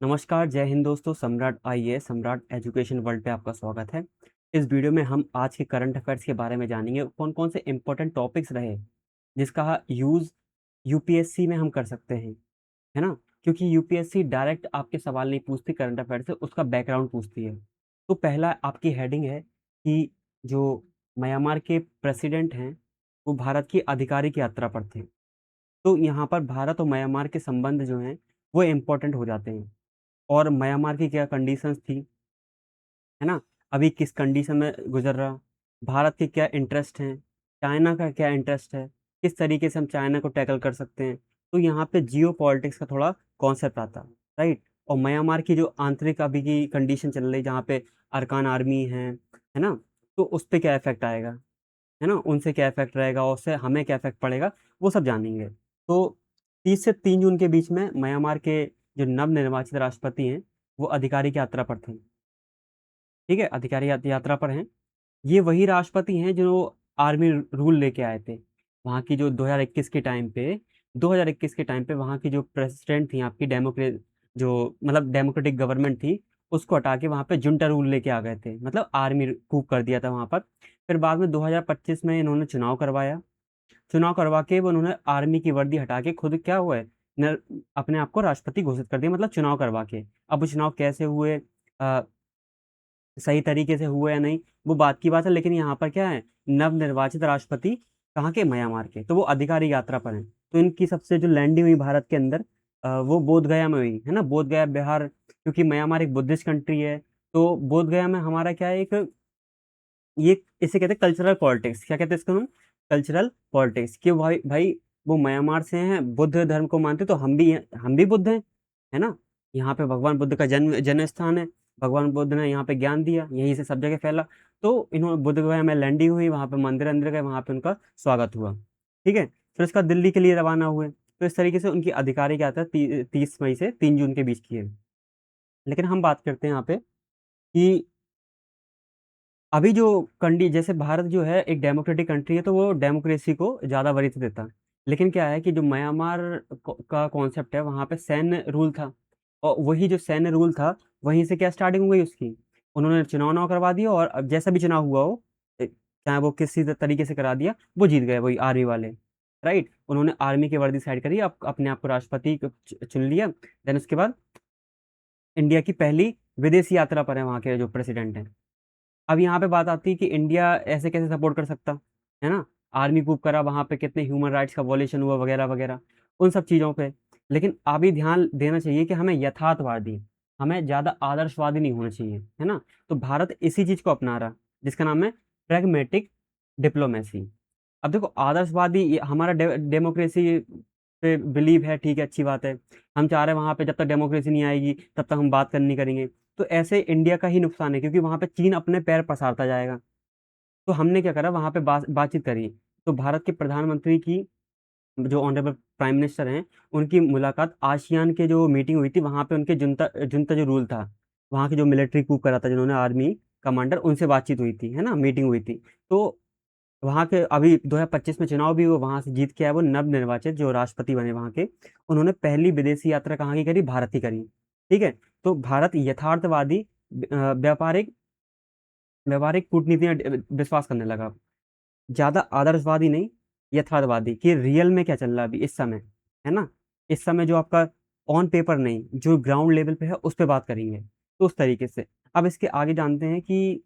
नमस्कार, जय हिंद दोस्तों। सम्राट आईएएस, सम्राट एजुकेशन वर्ल्ड पे आपका स्वागत है। इस वीडियो में हम आज के करंट अफेयर्स के बारे में जानेंगे, कौन-कौन से इम्पोर्टेंट टॉपिक्स रहे, जिसका यूज़ यूपीएससी में हम कर सकते हैं, है ना? क्योंकि यूपीएससी डायरेक्ट आपके सवाल नहीं पूछती करंट अफेयर से, उसका बैकग्राउंड पूछती है। तो पहला आपकी हेडिंग है कि जो म्यांमार के प्रेसिडेंट हैं, वो भारत की आधिकारिक यात्रा पर थे। तो यहाँ पर भारत और म्यांमार के संबंध जो हैं, वो इम्पोर्टेंट हो जाते हैं। और म्यांमार की क्या कंडीशंस थी, है ना? अभी किस कंडीशन में गुज़र रहा, भारत के क्या इंटरेस्ट हैं, चाइना का क्या इंटरेस्ट है, किस तरीके से हम चाइना को टैकल कर सकते हैं। तो यहाँ पे जियोपॉलिटिक्स का थोड़ा कॉन्सेप्ट आता, राइट? और म्यांमार की जो आंतरिक अभी की कंडीशन चल रही, जहाँ पे अरकान आर्मी है ना? तो उस पे क्या इफ़ेक्ट आएगा, है ना? उनसे क्या इफ़ेक्ट रहेगा और उससे हमें क्या इफ़ेक्ट पड़ेगा, वो सब जानेंगे। तो 30 से 3 जून के बीच में म्यांमार के जो नवनिर्वाचित राष्ट्रपति हैं, वो आधिकारिक यात्रा पर थे। ठीक है? अधिकारी यात्रा पर हैं। ये वही राष्ट्रपति हैं जो आर्मी रूल लेके आए थे। वहाँ की जो 2021 के टाइम पे वहाँ की जो प्रेसिडेंट थी आपकी जो मतलब डेमोक्रेटिक गवर्नमेंट थी, उसको हटा के वहाँ पे जुंटा रूल लेके आ गए थे। मतलब आर्मी कूप कर दिया था वहाँ पर। फिर बाद में 2025 में इन्होंने चुनाव करवाया। चुनाव करवा के वो उन्होंने आर्मी की वर्दी हटा के खुद क्या हुआ है, न अपने आप को राष्ट्रपति घोषित कर दिया, मतलब चुनाव करवा के। अब वो चुनाव कैसे हुए, अ सही तरीके से हुए या नहीं, वो बात की बात है, लेकिन यहाँ पर क्या है, नवनिर्वाचित राष्ट्रपति कहाँ के, म्यांमार के, तो वो आधिकारिक यात्रा पर हैं। तो इनकी सबसे जो लैंडिंग हुई भारत के अंदर, वो बोध गया में हुई, है ना? बोध गया, बिहार, क्योंकि म्यांमार एक बुद्धिस्ट कंट्री है, तो बोध गया में हमारा क्या है, एक ये इसे कहते हैं कल्चरल पॉलिटिक्स। क्या कहते हैं इसको हम? कल्चरल पॉलिटिक्स, कि भाई भाई वो म्यांमार से हैं, बुद्ध धर्म को मानते, तो हम भी बुद्ध हैं, है ना? यहाँ पे भगवान बुद्ध का जन्म जन्म स्थान है। भगवान बुद्ध ने यहाँ पे ज्ञान दिया, यहीं से सब जगह फैला। तो इन्होंने बुद्ध गया में लैंडिंग हुई, वहाँ पे मंदिर अंदर गए, वहाँ पे उनका स्वागत हुआ। ठीक है? फिर उसका दिल्ली के लिए रवाना हुए। तो इस तरीके से उनकी आधिकारिक यात्रा 30 मई से 3 जून के बीच की है। लेकिन हम बात करते हैं यहाँ पे कि अभी जो कंडी जैसे भारत जो है एक डेमोक्रेटिक कंट्री है, तो वो डेमोक्रेसी को ज़्यादा वरीयता देता है। लेकिन क्या है कि जो म्यांमार का कॉन्सेप्ट है, वहाँ पे सैन्य रूल था, और वही जो सैन्य रूल था, वहीं से क्या स्टार्टिंग हो गई उसकी। उन्होंने चुनाव ना करवा दिया, और अब जैसा भी चुनाव हुआ हो, चाहे वो किसी तरीके से करा दिया, वो जीत गए वही आर्मी वाले, राइट? उन्होंने आर्मी की वर्दी साइड करी, अपने आप को राष्ट्रपति चुन लिया। देन उसके बाद इंडिया की पहली विदेशी यात्रा पर है वहाँ के जो प्रेसिडेंट हैं। अब यहाँ पे बात आती है कि इंडिया ऐसे कैसे सपोर्ट कर सकता, है ना? आर्मी कूप करा, वहाँ पे कितने ह्यूमन राइट्स का वॉयलेशन हुआ, वगैरह वगैरह, उन सब चीज़ों पे। लेकिन अभी ध्यान देना चाहिए कि हमें यथार्थवादी, हमें ज़्यादा आदर्शवादी नहीं होना चाहिए, है ना? तो भारत इसी चीज़ को अपना रहा, जिसका नाम है प्रैग्मेटिक डिप्लोमेसी। अब देखो, आदर्शवादी ये हमारा डेमोक्रेसी पे बिलीव है, ठीक है, अच्छी बात है। हम चाह रहे हैं वहाँ पे जब तक डेमोक्रेसी नहीं आएगी, तब तक हम बात करनी करेंगे। तो ऐसे इंडिया का ही नुकसान है, क्योंकि वहाँ पे चीन अपने पैर पसारता जाएगा। तो हमने क्या करा, वहाँ पे बातचीत करी। तो भारत के प्रधानमंत्री की जो ऑनरेबल प्राइम मिनिस्टर हैं, उनकी मुलाकात आसियान के जो मीटिंग हुई थी, वहाँ पे उनके जुनता जुनता जो रूल था, वहाँ के जो मिलिट्री कूप करा था, जिन्होंने आर्मी कमांडर, उनसे बातचीत हुई थी, है ना? मीटिंग हुई थी। तो वहाँ के अभी 2025 में चुनाव भी हुआ, वहाँ से जीत के आए वो नवनिर्वाचित जो राष्ट्रपति बने वहाँ के। उन्होंने पहली विदेशी यात्रा कहाँ की करी? भारत की करी। ठीक है? तो भारत यथार्थवादी, व्यापारिक व्यावहारिक कूटनीति में विश्वास करने लगा। ज़्यादा आदर्शवादी नहीं, यथार्थवादी, कि रियल में क्या चल रहा है अभी इस समय, है ना? इस समय जो आपका ऑन पेपर नहीं, जो ग्राउंड लेवल पे है, उस पे बात करेंगे। तो उस तरीके से। अब इसके आगे जानते हैं कि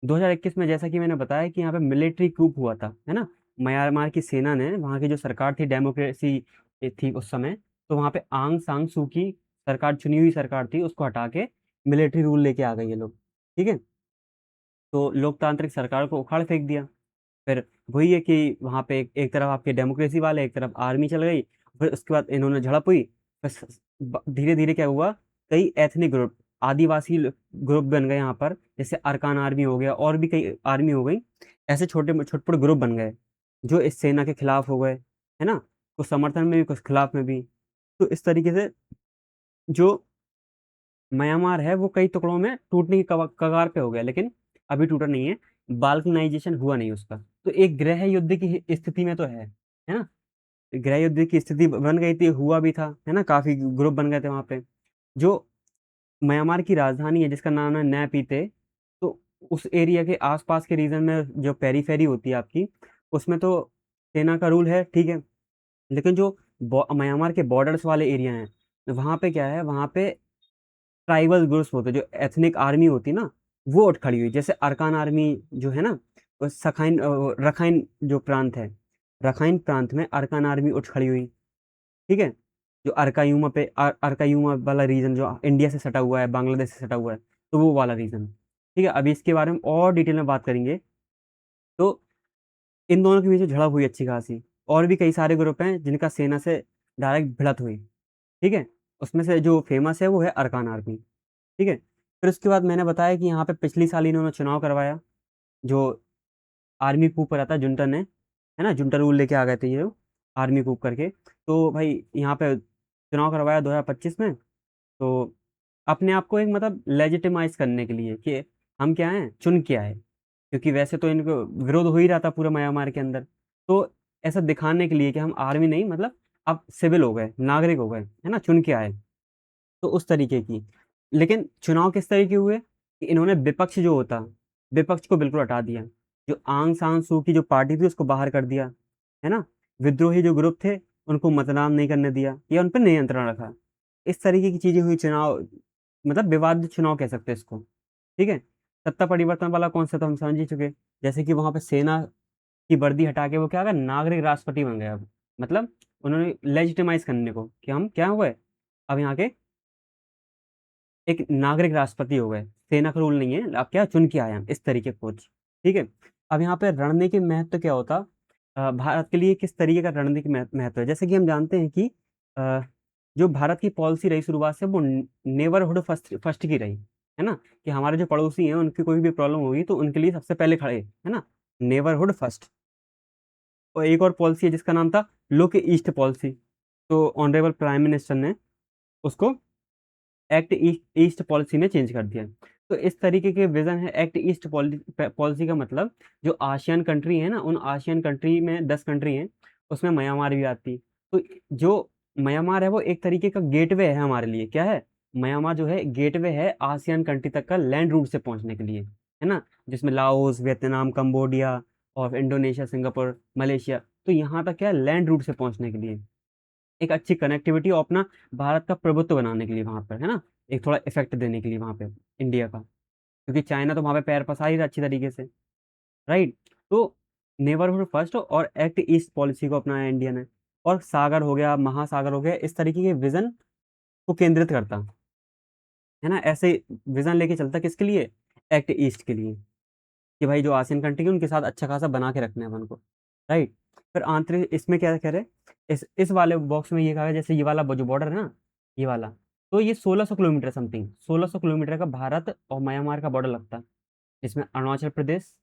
2021 में, जैसा कि मैंने बताया, कि यहाँ पे मिलिट्री कूप हुआ था, है ना? म्यांमार की सेना ने, वहाँ की जो सरकार थी, डेमोक्रेसी थी उस समय, तो वहाँ पे आंग सांग सू की सरकार, चुनी हुई सरकार थी, उसको हटा के मिलिट्री रूल लेके आ गए ये लोग। ठीक है? तो लोकतांत्रिक सरकार को उखाड़ फेंक दिया। फिर वही है कि वहाँ पे एक तरफ आपके डेमोक्रेसी वाले, एक तरफ आर्मी चल गई। फिर उसके बाद इन्होंने झड़प हुई। बस धीरे-धीरे क्या हुआ, कई एथनिक ग्रुप, आदिवासी ग्रुप बन गए यहाँ पर, जैसे अरकान आर्मी हो गया, और भी कई आर्मी हो गई। ऐसे छोटे-छोटे ग्रुप बन गए, जो इस सेना के खिलाफ हो गए, है ना? कुछ समर्थन में भी, कुछ खिलाफ में भी। तो इस तरीके से जो म्यांमार है, वो कई टुकड़ों में टूटने की कगार पे हो गया, लेकिन अभी टूटा नहीं है, बाल्कनाइजेशन हुआ नहीं उसका। तो एक गृह युद्ध की स्थिति में तो है ना? गृह युद्ध की स्थिति बन गई थी, हुआ भी था, है ना? काफ़ी ग्रुप बन गए थे वहाँ पे, जो म्यांमार की राजधानी है जिसका नाम है नैपीते। तो उस एरिया के आसपास के रीजन में जो पेरीफेरी होती है आपकी, उसमें तो सेना का रूल है, ठीक है। लेकिन जो म्यांमार के बॉर्डर्स वाले एरिया हैं, वहाँ पे क्या है, वहाँ पे ट्राइबल ग्रुप्स होते हैं, जो एथनिक आर्मी होती है ना, वो उठ खड़ी हुई। जैसे अरकान आर्मी जो है ना, वो रखाइन जो प्रांत है, रखाइन प्रांत में अरकान आर्मी उठ खड़ी हुई, ठीक है। जो अरकायुमा वाला रीजन जो इंडिया से सटा हुआ है, बांग्लादेश से सटा हुआ है, तो वो वाला रीजन, ठीक है। अभी इसके बारे में और डिटेल में बात करेंगे। तो इन दोनों के बीच में झड़प हुई अच्छी खासी। और भी कई सारे ग्रुप हैं जिनका सेना से डायरेक्ट भिड़त हुई, ठीक है। उसमें से जो फेमस है वो है अरकान आर्मी, ठीक है। फिर उसके बाद मैंने बताया कि यहाँ पे पिछली साल इन्होंने चुनाव करवाया, जो आर्मी कूप करा था जुंटा ने, है ना, जुंटा रूल लेके आ गए थे ये लोग, आर्मी कूप करके। तो भाई यहाँ पे चुनाव करवाया 2025 में। तो अपने आप को एक मतलब लेजिटिमाइज करने के लिए कि हम क्या हैं, चुन क्या है, क्योंकि वैसे तो इनको विरोध हो ही रहा था पूरे म्यांमार के अंदर। तो ऐसा दिखाने के लिए कि हम आर्मी नहीं, मतलब अब सिविल हो गए, नागरिक हो गए, है ना, चुन के आए। तो उस तरीके की। लेकिन चुनाव किस तरीके हुए कि इन्होंने विपक्ष जो होता, विपक्ष को बिल्कुल हटा दिया। जो आंग सान सू की जो पार्टी थी उसको बाहर कर दिया, है ना। विद्रोही जो ग्रुप थे उनको मतदान नहीं करने दिया या उन पर नियंत्रण रखा। इस तरीके की चीजें हुई चुनाव, मतलब विवादित चुनाव कह सकते हैं इसको, ठीक है। सत्ता परिवर्तन वाला कॉन्सेप्ट हम समझ ही चुके। जैसे कि वहां पे सेना की वर्दी हटा के वो क्या गया, नागरिक राष्ट्रपति बन गया अब। मतलब उन्होंने लेजिटिमाइज करने को कि हम क्या हुए, अब यहाँ के एक नागरिक राष्ट्रपति हो गए, सेना का रूल नहीं है, अब क्या चुन के आए हम, इस तरीके कोच, ठीक है। अब यहाँ पे रणनीति महत्व क्या होता, भारत के लिए किस तरीके का रणनीतिक महत्व है। जैसे कि हम जानते हैं कि अ, जो भारत की पॉलिसी रही शुरुआत से, वो नेबरहुड फर्स्ट फर्स्ट की रही, है ना। कि हमारे जो पड़ोसी हैं उनकी कोई भी प्रॉब्लम होगी तो उनके लिए सबसे पहले खड़े, है ना, नेबरहुड फर्स्ट। और एक और पॉलिसी है जिसका नाम था लुक ईस्ट पॉलिसी। तो ऑनरेबल प्राइम मिनिस्टर ने उसको एक्ट ईस्ट ईस्ट पॉलिसी में चेंज कर दिया। तो इस तरीके के विजन है एक्ट ईस्ट पॉलिसी का मतलब, जो आसियान कंट्री है ना, उन आसियान कंट्री में 10 कंट्री हैं, उसमें म्यांमार भी आती। तो जो म्यांमार है वो एक तरीके का गेटवे है हमारे लिए, क्या है, म्यांमार जो है गेटवे है आसियान कंट्री तक का लैंड रूट से पहुंचने के लिए, है ना। जिसमें लाओस, वियतनाम, कंबोडिया और इंडोनेशिया, सिंगापुर, मलेशिया, तो यहाँ तक क्या है, लैंड रूट से पहुंचने के लिए एक अच्छी कनेक्टिविटी और अपना भारत का प्रभुत्व बनाने के लिए वहां पर, है ना, एक थोड़ा इफेक्ट देने के लिए वहां पे इंडिया का, क्योंकि चाइना तो वहां पे पैर पसार ही रहा अच्छी तरीके से, राइट। तो नेबरहुड फर्स्ट और एक्ट ईस्ट पॉलिसी को अपनाया इंडिया ने। और सागर हो गया, महासागर हो गया, इस तरीके के विजन को केंद्रित करता, है ना। ऐसे विजन लेके चलता किसके लिए, एक्ट ईस्ट के लिए, कि भाई जो आसियन कंट्री है उनके साथ अच्छा खासा बना के रखना है अपन को, राइट। फिर आंतरिक इसमें क्या कह रहे, इस वाले बॉक्स में ये कहा है, जैसे ये वाला जो बॉर्डर है ना, ये वाला, तो ये 1600 किलोमीटर, समथिंग 1600 किलोमीटर का भारत और म्यांमार का बॉर्डर लगता है। इसमें अरुणाचल प्रदेश,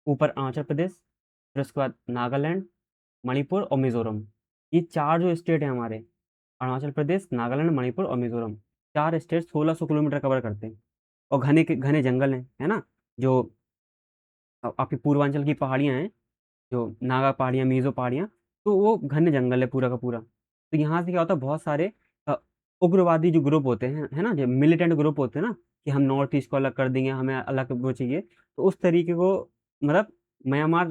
ऊपर अरुणाचल प्रदेश, फिर उसके बाद नागालैंड, मणिपुर और मिजोरम, ये चार जो स्टेट है हमारे, अरुणाचल प्रदेश, नागालैंड, मणिपुर और मिजोरम, चार स्टेट 1600 किलोमीटर कवर करते हैं। और घने घने जंगल हैं, है ना। जो आपकी पूर्वांचल की पहाड़ियां हैं, जो नागा पहाड़ियाँ, मीज़ो पहाड़ियाँ, तो वो घने जंगल है पूरा का पूरा। तो यहाँ से क्या होता है, बहुत सारे उग्रवादी जो ग्रुप होते हैं, है ना, जो मिलिटेंट ग्रुप होते हैं ना, कि हम नॉर्थ ईस्ट को अलग कर देंगे, हमें अलग वो चाहिए, तो उस तरीके को, मतलब म्यांमार,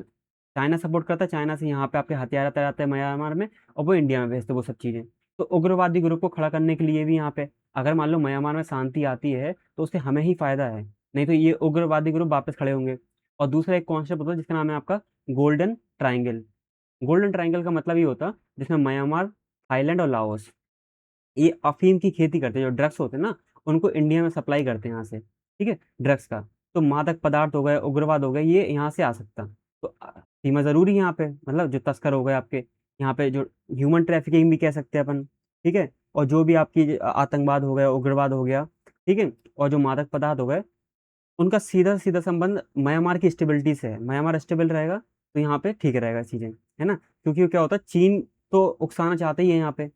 चाइना सपोर्ट करता है, चाइना से यहाँ पे आपके हथियार आते रहते हैं म्यांमार में, और वो इंडिया में भेजते हैं वो सब चीज़ें। तो उग्रवादी ग्रुप को खड़ा करने के लिए भी यहाँ पे, अगर मान लो म्यांमार में शांति आती है तो उससे हमें ही फायदा है, नहीं तो ये उग्रवादी ग्रुप वापस खड़े होंगे। और दूसरा एक कॉन्सेप्ट होता है जिसका नाम है आपका गोल्डन ट्राइंगल। गोल्डन ट्राइंगल का मतलब ये होता जिसमें म्यांमार, थाईलैंड और लाओस, ये अफीम की खेती करते हैं, जो ड्रग्स होते हैं ना, उनको इंडिया में सप्लाई करते हैं यहाँ से, ठीक है, ड्रग्स का। तो मादक पदार्थ हो गए, उग्रवाद हो गए, ये यहाँ से आ सकता। तो सीमा जरूरी है यहाँ पे, मतलब जो तस्कर हो गए आपके, यहाँ पे जो ह्यूमन ट्रैफिकिंग भी कह सकते हैं अपन, ठीक है। और जो भी आपकी आतंकवाद हो गया, उग्रवाद हो गया, ठीक है, और जो मादक पदार्थ हो गए, उनका सीधा सीधा संबंध म्यांमार की स्टेबिलिटी से है। म्यांमार स्टेबल रहेगा तो यहाँ पे ठीक रहेगा चीजें, है ना। क्योंकि वो क्या होता है, चीन तो उकसाना चाहते ही है यहाँ पे,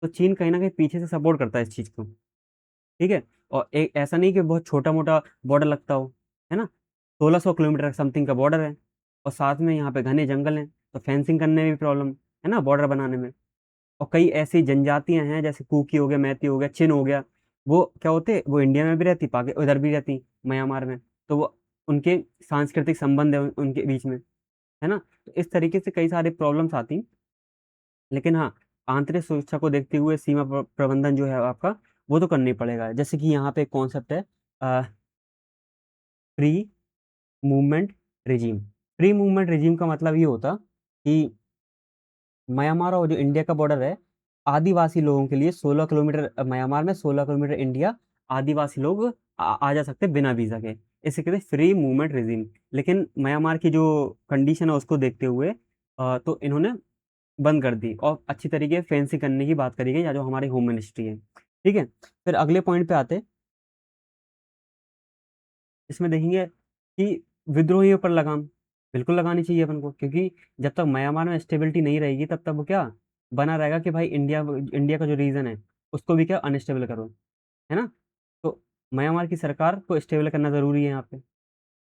तो चीन कहीं ना कहीं पीछे से सपोर्ट करता है इस चीज को, ठीक है। और एक ऐसा नहीं कि बहुत छोटा मोटा बॉर्डर लगता हो, है ना, 1600 किलोमीटर समथिंग का बॉर्डर है। और साथ में यहाँ पे घने जंगल हैं, तो फेंसिंग करने में भी प्रॉब्लम, है ना, बॉर्डर बनाने में। और कई ऐसी जनजातियां हैं, जैसे कुकी हो गया, मैती हो गया, चिन हो गया, वो क्या होते, वो इंडिया में भी रहती, उधर भी रहती, म्यांमार में। तो वो उनके सांस्कृतिक संबंध है उनके बीच में, है ना? तो इस तरीके से कई सारी प्रॉब्लम्स आती। लेकिन हाँ, आंतरिक सुरक्षा को देखते हुए सीमा प्रबंधन जो है आपका, वो तो करना ही पड़ेगा। जैसे कि यहाँ पे कॉन्सेप्ट है free movement regime. Free movement regime का मतलब ये होता कि म्यांमार और जो इंडिया का बॉर्डर है, आदिवासी लोगों के लिए 16 किलोमीटर म्यांमार में, 16 किलोमीटर इंडिया, आदिवासी लोग आ जा सकते बिना वीजा के। इसे कहते हैं फ्री मूवमेंट रिजीम। लेकिन म्यांमार की जो कंडीशन है उसको देखते हुए तो इन्होंने बंद कर दी, और अच्छी तरीके फेंसी करने की बात करी गई, या जो हमारी होम मिनिस्ट्री है। ठीक है, फिर अगले पॉइंट पे आते। इसमें देखेंगे कि विद्रोहियों पर लगाम बिल्कुल लगानी चाहिए अपन को, क्योंकि जब तक म्यांमार में स्टेबिलिटी नहीं रहेगी तब तक वो क्या बना रहेगा कि भाई इंडिया इंडिया का जो रीजन है उसको भी क्या अनस्टेबल करो, है ना? तो म्यांमार की सरकार को स्टेबल करना जरूरी है यहाँ पे, है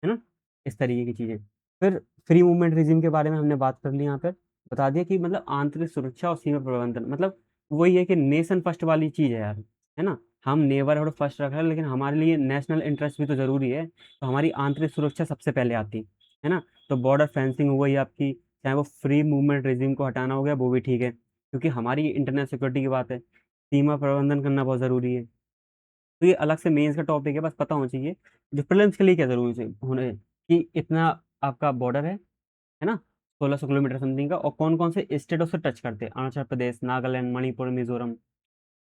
ना? इस तरीके की चीजें। फिर फ्री मूवमेंट रिजीम के बारे में हमने बात कर ली यहाँ पर। बता दिया कि मतलब आंतरिक सुरक्षा और सीमा प्रबंधन मतलब वही है कि नेशन फर्स्ट वाली चीज है यार, है ना? हम नेबरहुड फर्स्ट रख रहे हैं, लेकिन हमारे लिए नेशनल इंटरेस्ट भी तो जरूरी है। तो हमारी आंतरिक सुरक्षा सबसे पहले आती है ना? तो बॉर्डर फेंसिंग हो गई आपकी, चाहे वो फ्री मूवमेंट रिजीम को हटाना हो गया, वो भी ठीक है, क्योंकि हमारी इंटरनल सिक्योरिटी की बात है। सीमा प्रबंधन करना बहुत जरूरी है। तो ये अलग से मेंस का टॉपिक है, बस पता होना चाहिए। जो प्रीलिम्स के लिए क्या जरूरी है होने, कि इतना आपका बॉर्डर है ना, 1600 किलोमीटर समथिंग का, और कौन कौन से स्टेट उससे टच करते हैं, अरुणाचल प्रदेश, नागालैंड, मणिपुर, मिजोरम,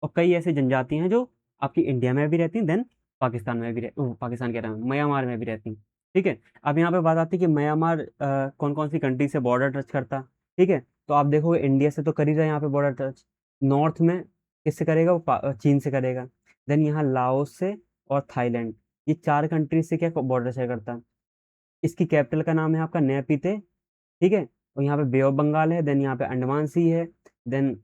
और कई ऐसी जनजातियां हैं जो आपकी इंडिया में भी रहती हैं, देन पाकिस्तान में भी पाकिस्तान कह रहा हूँ, म्यांमार में भी रहती हैं। ठीक है, अब यहाँ पे बात आती है कि म्यांमार कौन कौन सी कंट्री से बॉर्डर टच करता। ठीक है, तो आप देखोगे इंडिया से तो कर ही रहा है यहाँ पे बॉर्डर टच। नॉर्थ में किससे करेगा, वो चीन से करेगा। देन यहाँ लाओस से और थाईलैंड, ये चार कंट्री से क्या बॉर्डर शेयर करता है। इसकी कैपिटल का नाम है आपका नैपीते। ठीक है, और यहाँ पे बे ऑफ बंगाल है, देन यहाँ पे अंडमान सी है। देन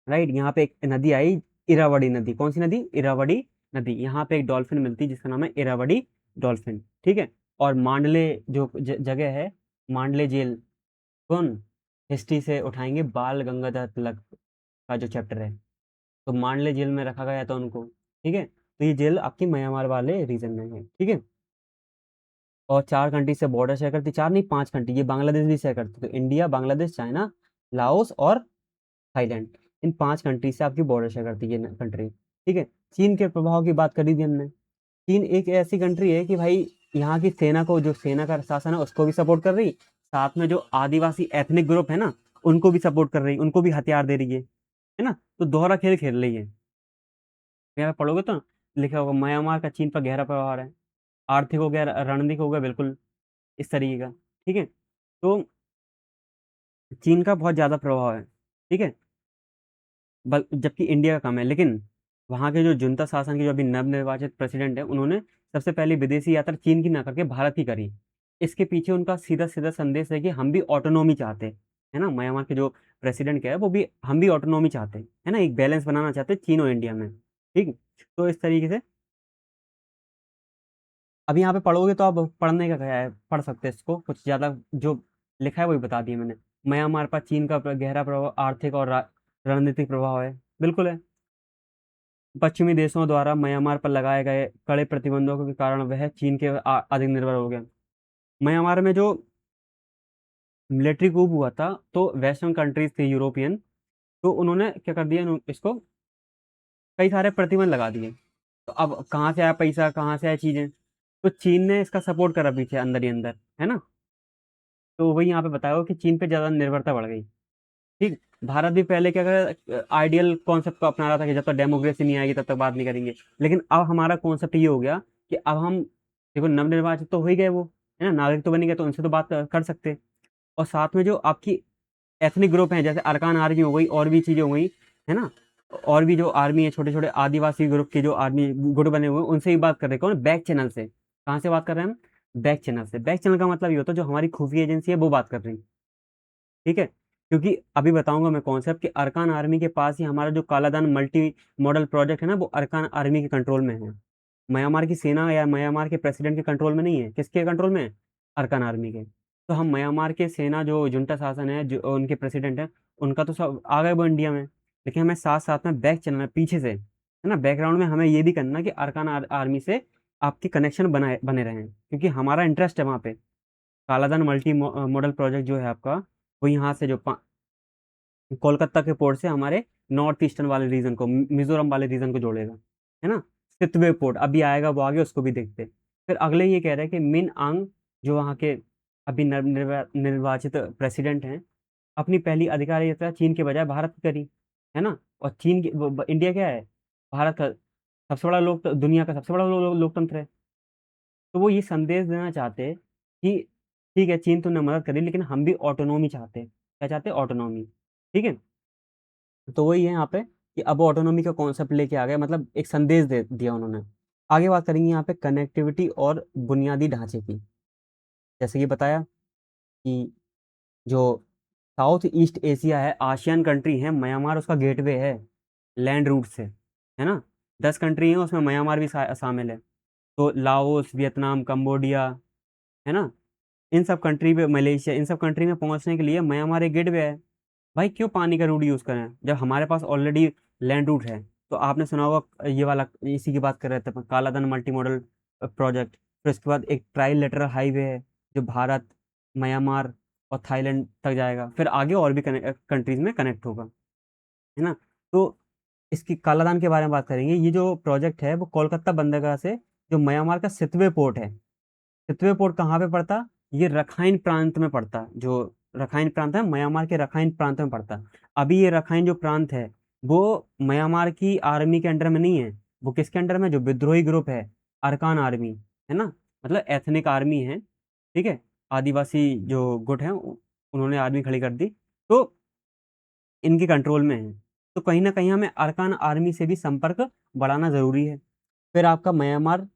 राइट, यहाँ पे एक नदी आई, इरावदी नदी। कौन सी नदी? इरावदी नदी। यहाँ पे एक डॉल्फिन मिलती है जिसका नाम है इरावदी डॉल्फिन। ठीक है, और मांडले जो जगह है, मांडले जेल, कौन हिस्ट्री से उठाएंगे, बाल गंगाधर तिलक का जो चैप्टर है, तो मांडले जेल में रखा गया था उनको। ठीक है, तो ये जेल आपकी म्यांमार वाले रीजन में है। ठीक है, और चार कंट्री से बॉर्डर शेयर करती, चार नहीं पांच कंट्री, ये बांग्लादेश भी शेयर करती, तो इंडिया, बांग्लादेश, चाइना, लाओस और थाईलैंड, इन पांच कंट्री से आपकी बॉर्डर शेयर करती है ये कंट्री। ठीक है, चीन के प्रभाव की बात करी थी हमने। चीन एक ऐसी कंट्री है कि भाई यहाँ की सेना को, जो सेना का शासन है उसको भी सपोर्ट कर रही, साथ में जो आदिवासी एथनिक ग्रुप है ना उनको भी सपोर्ट कर रही, उनको भी हथियार दे रही है ना? तो दोहरा खेल खेल रही है। यहाँ पे पढ़ोगे तो लिखा होगा म्यांमार का चीन पर गहरा प्रभाव है, आर्थिक हो गया, रणनीतिक हो गया, बिल्कुल इस तरीके का। ठीक है, तो चीन का बहुत ज्यादा प्रभाव है। ठीक है, जबकि इंडिया का कम है। लेकिन वहाँ के जो जुनता शासन के जो अभी नवनिर्वाचित प्रेसिडेंट है, उन्होंने सबसे पहली विदेशी यात्रा चीन की ना करके भारत की करी। इसके पीछे उनका सीधा सीधा संदेश है कि हम भी ऑटोनॉमी चाहते हैं, है ना? म्यांमार के जो प्रेसिडेंट क्या है, वो भी हम भी ऑटोनॉमी चाहते हैं, है ना? एक बैलेंस बनाना चाहते हैं चीन और इंडिया में। ठीक, तो इस तरीके से अभी यहाँ पे पढ़ोगे तो आप पढ़ने का क्या है, पढ़ सकते हैं इसको, कुछ ज्यादा जो लिखा है वही बता दिया मैंने। म्यांमार पर चीन का गहरा प्रभाव, आर्थिक और रणनीतिक प्रभाव है, बिल्कुल है। पश्चिमी देशों द्वारा म्यांमार पर लगाए गए कड़े प्रतिबंधों के कारण वह चीन के अधिक निर्भर हो गया। म्यांमार में जो मिलिट्री कूप हुआ था, तो वेस्टर्न कंट्रीज थे यूरोपियन, तो उन्होंने क्या कर दिया, इसको कई सारे प्रतिबंध लगा दिए। तो अब कहाँ से आया पैसा, कहाँ से आया चीजें, तो चीन ने इसका सपोर्ट करा पीछे अंदर ही अंदर, है ना? तो वही यहाँ पे बताया हो कि चीन पे ज्यादा निर्भरता बढ़ गई। ठीक, भारत भी पहले क्या कर आइडियल कॉन्सेप्ट को अपना रहा था कि जब तक डेमोक्रेसी नहीं आएगी तब तक बात नहीं करेंगे। लेकिन अब हमारा कॉन्सेप्ट ये हो गया कि अब हम देखो नवनिर्वाचित तो हो ही गए, वो है ना, नागरिक तो बन गए, तो उनसे तो बात कर सकते हैं। और साथ में जो आपकी एथनिक ग्रुप हैं, जैसे अरकान आर्मी हो गई, और भी चीजें हो गई, है ना? और भी जो आर्मी है, छोटे छोटे आदिवासी ग्रुप के जो आर्मी गुट बने हुए हैं, उनसे ही बात कर रहे हैं। कौन? बैक चैनल से। कहाँ से बात कर रहे हैं हम? बैक चैनल से। बैक चैनल का मतलब ये होता है जो हमारी खुफिया एजेंसी है वो बात कर रही है। ठीक है, क्योंकि अभी बताऊंगा मैं कॉन्सेप्ट कि अरकान आर्मी के पास ही हमारा जो कालादान मल्टी मॉडल प्रोजेक्ट है ना, वो अरकान आर्मी के कंट्रोल में है। म्यांमार की सेना या म्यांमार के प्रेसिडेंट के कंट्रोल में नहीं है, किसके कंट्रोल में है? अरकान आर्मी के। तो हम म्यांमार के सेना जो जुंटा शासन है, जो उनके प्रेसिडेंट है, उनका तो सब आ गए वो इंडिया में, लेकिन हमें साथ साथ में बैक चलना है पीछे से, है है ना। बैकग्राउंड में हमें ये भी करना कि अरकान आर्मी से आपके कनेक्शन बनाए बने रहें, क्योंकि हमारा इंटरेस्ट है वहाँ पे। कालाधन मल्टी मॉडल प्रोजेक्ट जो है आपका, वो यहाँ से जो कोलकाता के पोर्ट से हमारे नॉर्थ ईस्टर्न वाले रीजन को, मिजोरम वाले रीजन को जोड़ेगा, है ना। सितवे पोर्ट अभी आएगा, वो आगे उसको भी देखते हैं। फिर अगले ये कह रहे हैं कि मिन आंग, जो वहाँ के अभी निर्वाचित प्रेसिडेंट हैं, अपनी पहली अधिकारी यात्रा चीन के बजाय भारत की करी, है ना। और चीन की इंडिया क्या है, भारत का सबसे बड़ा लोक दुनिया का सबसे बड़ा लोकतंत्र है। तो वो ये संदेश देना चाहते हैं कि ठीक है चीन तुमने मदद करी, लेकिन हम भी ऑटोनॉमी चाहते हैं। क्या चाहते हैं? ऑटोनॉमी। ठीक है। तो वही है यहाँ पे कि अब ऑटोनॉमी का कॉन्सेप्ट लेके आ गए, मतलब एक संदेश दे दिया उन्होंने। आगे बात करेंगे यहाँ पे कनेक्टिविटी और बुनियादी ढांचे की। जैसे कि बताया कि जो साउथ ईस्ट एशिया है, आसियान कंट्री है, म्यांमार उसका गेटवे है लैंड रूट से, है ना। 10 कंट्री है, उसमें म्यांमार भी शामिल है। तो लाओस, वियतनाम, कंबोडिया, है ना, इन सब कंट्री पे, मलेशिया, इन सब कंट्री में पहुंचने के लिए म्यांमार एक गेटवे है। भाई क्यों पानी का रूट यूज करें जब हमारे पास ऑलरेडी लैंड रूट है। तो आपने सुना होगा ये वाला, इसी की बात कर रहे थे अपन, कालाधन मल्टी मॉडल प्रोजेक्ट। फिर उसके बाद एक ट्राई लेटरल हाईवे है जो भारत, म्यांमार और थाईलैंड तक जाएगा, फिर आगे और भी कंट्रीज में कनेक्ट होगा, है ना। तो इसकी कालाधान के बारे में बात करेंगे। ये जो प्रोजेक्ट है वो कोलकाता बंदरगाह से जो म्यांमार का सितवे पोर्ट है, सितवे पोर्ट कहाँ पे पड़ता? ये रखाइन प्रांत में पड़ता। जो रखाइन प्रांत है, म्यांमार के रखाइन प्रांत में पड़ता। अभी ये रखाइन जो प्रांत है वो म्यांमार की आर्मी के अंडर में नहीं है। वो किसके अंडर में? जो विद्रोही ग्रुप है, अरकान आर्मी, है ना, मतलब एथनिक आर्मी है। ठीक है। आदिवासी जो गुट है उन्होंने आर्मी खड़ी कर दी, तो इनके कंट्रोल में है। तो कहीं ना कहीं हमें अरकान आर्मी से भी संपर्क बढ़ाना जरूरी है। फिर आपका म्यांमार,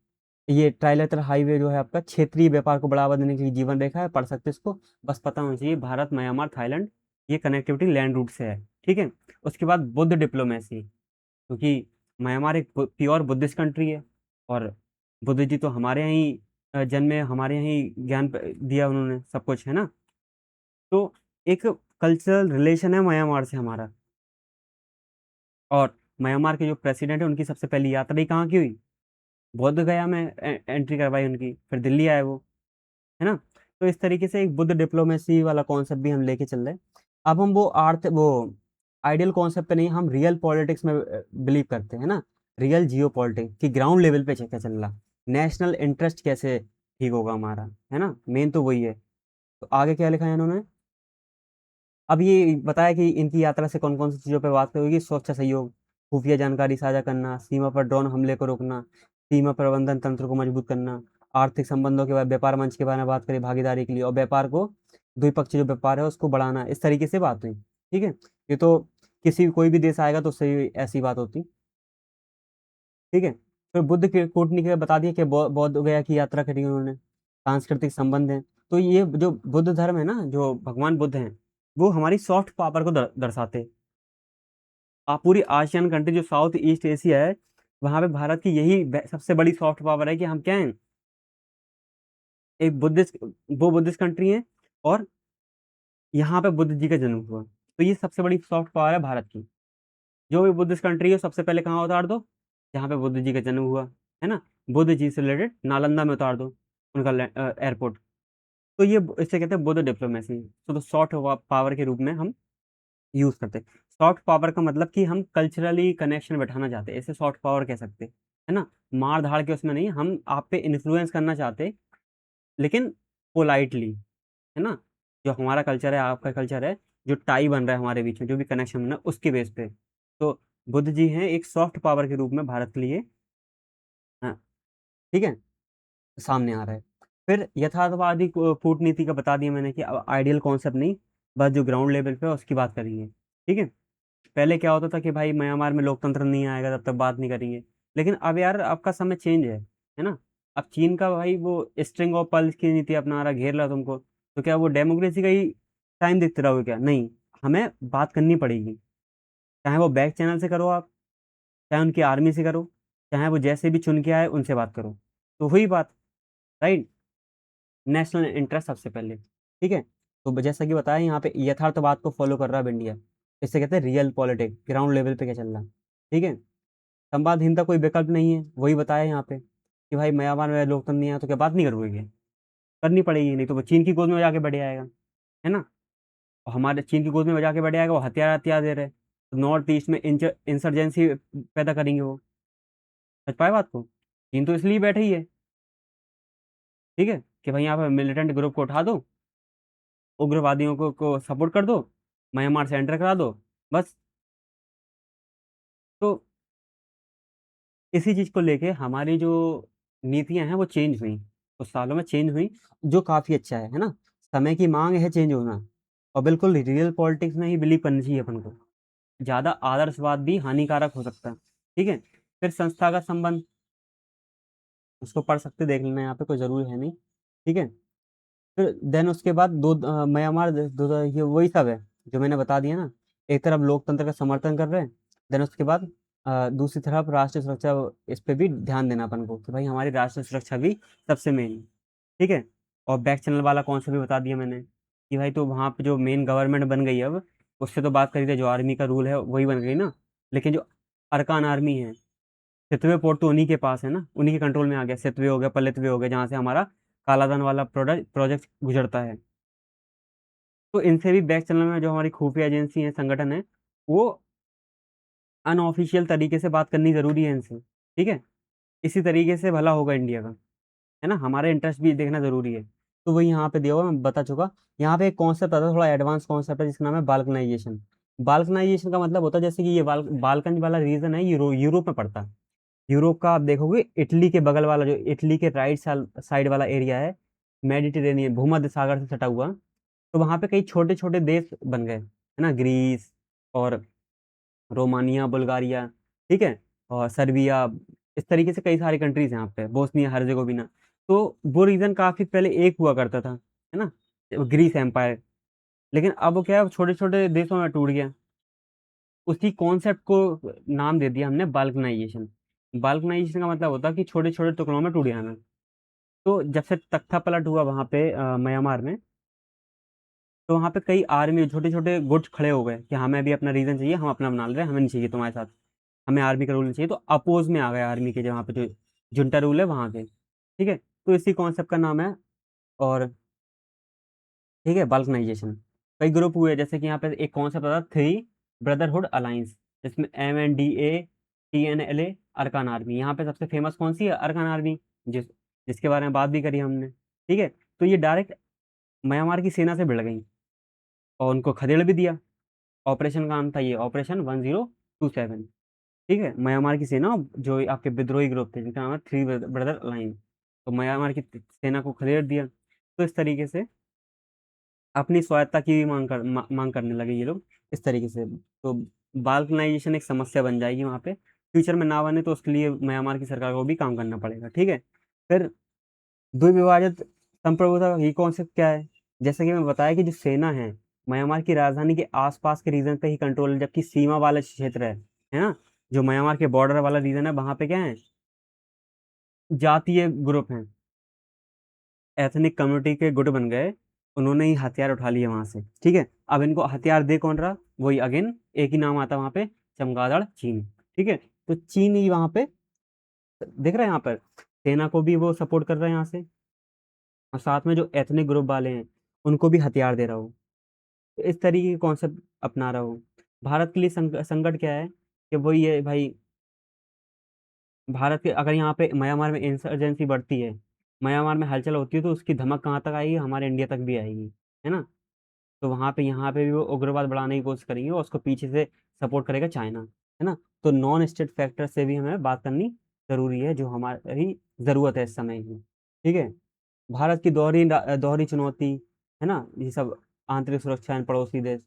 ये ट्राइलेटरल हाईवे जो है आपका क्षेत्रीय व्यापार को बढ़ावा देने की जीवन रेखा है, पढ़ सकते हैं इसको, बस पता होना चाहिए। भारत, म्यांमार, थाईलैंड, ये कनेक्टिविटी लैंड रूट से है। ठीक है। उसके बाद बुद्ध डिप्लोमेसी, क्योंकि म्यांमार एक प्योर बुद्धिस्ट कंट्री है, और बुद्ध जी तो हमारे यहाँ ही जन्मे, हमारे यहाँ ही ज्ञान दिया उन्होंने, सब कुछ, है ना। तो एक कल्चरल रिलेशन है म्यांमार से हमारा। और म्यांमार के जो प्रेसिडेंट है उनकी सबसे पहली यात्रा ही कहाँ की हुई? बोध गया में एंट्री करवाई उनकी, फिर दिल्ली आए वो, है ना। तो इस तरीके से एक बुद्ध डिप्लोमेसी वाला कॉन्सेप्ट भी हम लेके चल रहे हैं। अब हम वो आइडियल कॉन्सेप्ट पे नहीं, हम रियल पॉलिटिक्स में बिलीव करते हैं ना। रियल जियो पॉलिटिक्स की ग्राउंड लेवल पे क्या चल रहा, नेशनल इंटरेस्ट कैसे ठीक होगा हमारा, है ना, मेन तो वही है। तो आगे क्या लिखा है इन्होंने? अब ये बताया कि इनकी यात्रा से कौन कौन सी चीज़ों पर बात करेगी। सुरक्षा सहयोग, खुफिया जानकारी साझा करना, सीमा पर ड्रोन हमले को रोकना, सीमा प्रबंधन तंत्र को मजबूत करना, आर्थिक संबंधों के बाद व्यापार मंच के बारे में बात करें भागीदारी के लिए, और व्यापार को, द्विपक्षीय जो व्यापार है उसको बढ़ाना, इस तरीके से बात हुई। ठीक है। ये तो किसी कोई भी देश आएगा तो उससे ऐसी बात होती। ठीक है। फिर बुद्ध के कूटनीति का बता दिया कि बौद्ध गया की यात्रा करी उन्होंने, सांस्कृतिक संबंध है। तो ये जो बुद्ध धर्म है ना, जो भगवान बुद्ध हैं, वो हमारी सॉफ्ट पावर को दर्शाते हैं। आप पूरी आसियान कंट्री जो साउथ ईस्ट एशिया है, वहां पे भारत की यही सबसे बड़ी सॉफ्ट पावर है कि हम क्या हैं, एक बुद्धिस्ट, वो बुद्धिस्ट कंट्री है, और यहाँ पे बुद्ध जी का जन्म हुआ। तो ये सबसे बड़ी सॉफ्ट पावर है भारत की। जो भी बुद्धिस्ट कंट्री है सबसे पहले कहाँ उतार दो? जहाँ पे बुद्ध जी का जन्म हुआ, है ना। बुद्ध जी से रिलेटेड नालंदा में उतार दो उनका एयरपोर्ट। तो ये इसे कहते हैं बुद्ध डिप्लोमेसी। तो सॉफ्ट पावर के रूप में हम यूज करते हैं। सॉफ्ट पावर का मतलब कि हम कल्चरली कनेक्शन बैठाना चाहते हैं, इसे सॉफ्ट पावर कह सकते हैं, है ना। मार धाड़ के उसमें नहीं, हम आप पे इन्फ्लुएंस करना चाहते हैं, लेकिन पोलाइटली, है ना। जो हमारा कल्चर है, आपका कल्चर है, जो टाई बन रहा है हमारे बीच में, जो भी कनेक्शन बन रहा है उसके बेस पे। तो बुद्ध जी हैं एक सॉफ्ट पावर के रूप में भारत के लिए, हाँ, ठीक है, सामने आ रहा है। फिर यथार्थवादी कूटनीति का बता दिया मैंने कि आइडियल कॉन्सेप्ट नहीं, बस जो ग्राउंड लेवल पे है उसकी बात करेंगे। ठीक है। पहले क्या होता था कि भाई म्यांमार में लोकतंत्र नहीं आएगा तब तक बात नहीं करेंगे, लेकिन अब यार आपका समय चेंज है ना। अब चीन का भाई वो स्ट्रिंग ऑफ पर्ल्स की नीति अपना रहा, घेर रहा तुमको, तो क्या वो डेमोक्रेसी का ही टाइम देखते रहोगे क्या? नहीं, हमें बात करनी पड़ेगी। चाहे वो बैक चैनल से करो आप, चाहे उनकी आर्मी से करो, चाहे वो जैसे भी चुन के आए उनसे बात करो, तो हुई बात, राइट। नेशनल इंटरेस्ट सबसे पहले। ठीक है। तो जैसा कि बताया यहाँ पे यथार्थवाद को फॉलो कर रहा है अब इंडिया, इसे कहते हैं रियल पॉलिटिक्स, ग्राउंड लेवल पे क्या चल रहा है। ठीक है। संवादहीनता कोई विकल्प नहीं है, वही बताया यहाँ पे कि भाई म्यांमार में लोकतंत्र नहीं है तो क्या बात नहीं करोगे क्या? करनी पड़ेगी, नहीं तो वो चीन की गोद में जाके बैठ जाएगा, है ना? और हमारे चीन की गोद में जाके बैठ जाएगा, वो हथियार हथियार दे रहे हैं, तो नॉर्थ ईस्ट में इंसर्जेंसी पैदा करेंगे वो। सच पाए बात को, चीन तो इसलिए बैठे ही है, ठीक है, कि भाई यहाँ पे मिलिटेंट ग्रुप को उठा दो, उग्रवादियों को सपोर्ट कर दो, म्यांमार से एंटर करा दो, बस। तो इसी चीज को लेके हमारी जो नीतियां हैं वो चेंज हुई, कुछ सालों में चेंज हुई, जो काफी अच्छा है ना? समय की मांग है चेंज होना, और बिल्कुल रियल पॉलिटिक्स में ही बिलीव करनी चाहिए अपन को। ज्यादा आदर्शवाद भी हानिकारक हो सकता है, ठीक है। फिर संस्थागत संबंध, उसको पढ़ सकते, देख लेना, यहाँ पे कोई जरूरी है नहीं, ठीक है। फिर देन उसके बाद म्यांमार ये वही सब है जो मैंने बता दिया ना। एक तरफ लोकतंत्र का समर्थन कर रहे हैं, देन उसके बाद दूसरी तरफ राष्ट्रीय सुरक्षा, इस पे भी ध्यान देना अपन को कि भाई हमारी राष्ट्रीय सुरक्षा भी सबसे मेन, ठीक है। और बैक चैनल वाला कौन सा भी बता दिया मैंने कि भाई, तो वहाँ पे जो मेन गवर्नमेंट बन गई है अब, उससे तो बात करी थी, जो आर्मी का रूल है वही बन गई ना। लेकिन जो अरकान आर्मी है, सितवे पोर्ट तो उन्हीं के पास है ना, उन्हीं के कंट्रोल में आ गया, सितवे हो गया, पल्लेतवे हो गया, जहाँ से हमारा कालाधन वाला प्रोजेक्ट गुजरता है। तो इनसे भी बैक चैनल में जो हमारी खुफिया एजेंसी है, संगठन है, वो अनऑफिशियल तरीके से बात करनी जरूरी है इनसे, ठीक है। इसी तरीके से भला होगा इंडिया का, है ना? हमारे इंटरेस्ट भी देखना जरूरी है। तो वही यहाँ पे दिया हुआ, मैं बता चुका। यहाँ पे एक कॉन्सेप्ट आता है, थोड़ा एडवांस कॉन्सेप्ट है, जिसका नाम है बाल्कनाइजेशन। बाल्कनाइजेशन का मतलब होता है, जैसे कि ये बाल्कन वाला रीजन है, यूरोप में पड़ता है। यूरोप का आप देखोगे, इटली के बगल वाला, जो इटली के राइट साइड वाला एरिया है, मेडिटेरेनियन भूमध्य सागर से सटा हुआ, तो वहाँ पे कई छोटे छोटे देश बन गए, है ना? ग्रीस और रोमानिया, बुल्गारिया, ठीक है, और सर्बिया, इस तरीके से कई सारी कंट्रीज हैं यहाँ पे, बोस्निया हर्जेगोविना। तो वो रीजन काफी पहले एक हुआ करता था, है ना, ग्रीस एम्पायर। लेकिन अब वो क्या है, छोटे छोटे देशों में टूट गया। उसी कॉन्सेप्ट को नाम दे दिया हमने बाल्कनाइजेशन। बाल्कनाइजेशन का मतलब होता है कि छोटे छोटे टुकड़ों में टूट जाना। तो जब से तख्ता पलट हुआ वहां पे म्यांमार में, तो वहां पे कई आर्मी छोटे छोटे गुट खड़े हो गए कि हमें भी अपना रीजन चाहिए, हम अपना बना ले रहे हैं, हमें नहीं चाहिए तुम्हारे साथ, हमें आर्मी का रूल नहीं चाहिए। तो अपोज में आ गए आर्मी के, जहाँ पे जो जुंटा रूल है वहां के, ठीक है। तो इसी कॉन्सेप्ट का नाम है, और ठीक है, बाल्कनाइजेशन। कई ग्रुप हुए, जैसे कि यहाँ पे एक कॉन्सेप्ट आता थ्री ब्रदरहुड अलायंस, जिसमें MNDA TNLA, अरकान आर्मी। यहाँ पे सबसे फेमस कौन सी है? अरकान आर्मी, जिसके बारे में बात भी करी हमने, ठीक है। तो ये डायरेक्ट म्यांमार की सेना से भिड़ गई और उनको खदेड़ भी दिया। ऑपरेशन का नाम था ये ऑपरेशन 1027, ठीक है। म्यांमार की सेना, जो आपके विद्रोही ग्रुप थे, जिनका नाम है थ्री ब्रदर अलायंस, तो म्यांमार की सेना को खदेड़ दिया। तो इस तरीके से अपनी स्वायत्ता की भी मांग करने लगे ये लोग, इस तरीके से। तो बाल्कनाइजेशन एक समस्या बन जाएगी वहां पे, फ्यूचर में ना बने तो उसके लिए म्यांमार की सरकार को भी काम करना पड़ेगा, ठीक है। फिर द्विविभाजित संप्रभुता, ये कॉन्सेप्ट क्या है? जैसे कि मैं बताया कि जो सेना है, म्यांमार की राजधानी के आसपास के रीजन पे ही कंट्रोल है, जबकि सीमा वाला क्षेत्र है ना, जो म्यांमार के बॉर्डर वाला रीजन है, वहां पे क्या है, जातीय ग्रुप हैं, एथनिक कम्युनिटी के गुट बन गए, उन्होंने ही हथियार उठा लिए वहां से, ठीक है। अब इनको हथियार दे कौन रहा? वही अगेन एक ही नाम आता है वहां पे, चमगादड़ चीन, ठीक है। तो चीन ही वहां पे, देख रहे हैं यहाँ पर, सेना को भी वो सपोर्ट कर रहे हैं यहाँ से, और साथ में जो एथनिक ग्रुप वाले हैं उनको भी हथियार दे रहा हूँ। तो इस तरीके के कॉन्सेप्ट अपना रहा हूँ। भारत के लिए संकट क्या है कि वही है भाई, भारत के अगर यहाँ पे म्यांमार में इंसर्जेंसी बढ़ती है, म्यांमार में हलचल होती है, तो उसकी धमक कहाँ तक आएगी? हमारे इंडिया तक भी आएगी, है ना? तो वहां पे यहाँ पे भी वो उग्रवाद बढ़ाने की कोशिश करेंगे, और उसको पीछे से सपोर्ट करेगा चाइना, है ना? तो नॉन स्टेट फैक्टर से भी हमें बात करनी जरूरी है, जो हमारी जरूरत है इस समय की, ठीक है। भारत की दोहरी चुनौती, है ना, ये सब, आंतरिक सुरक्षा एंड पड़ोसी देश।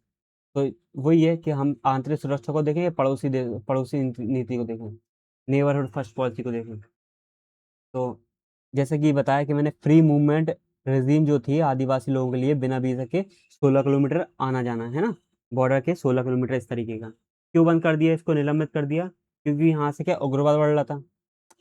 तो वही है कि हम आंतरिक सुरक्षा को देखें या पड़ोसी देश, पड़ोसी नीति को देखें, नेबरहुड फर्स्ट पॉलिसी को देखें। तो जैसे कि बताया कि मैंने, फ्री मूवमेंट रेजीम जो थी आदिवासी लोगों के लिए बिना वीजा के 16 किलोमीटर आना जाना, है ना, बॉर्डर के 16 किलोमीटर, इस तरीके का क्यों बंद कर दिया, इसको निलंबित कर दिया? क्योंकि यहाँ से क्या, उग्रवाद बढ़ रहा था,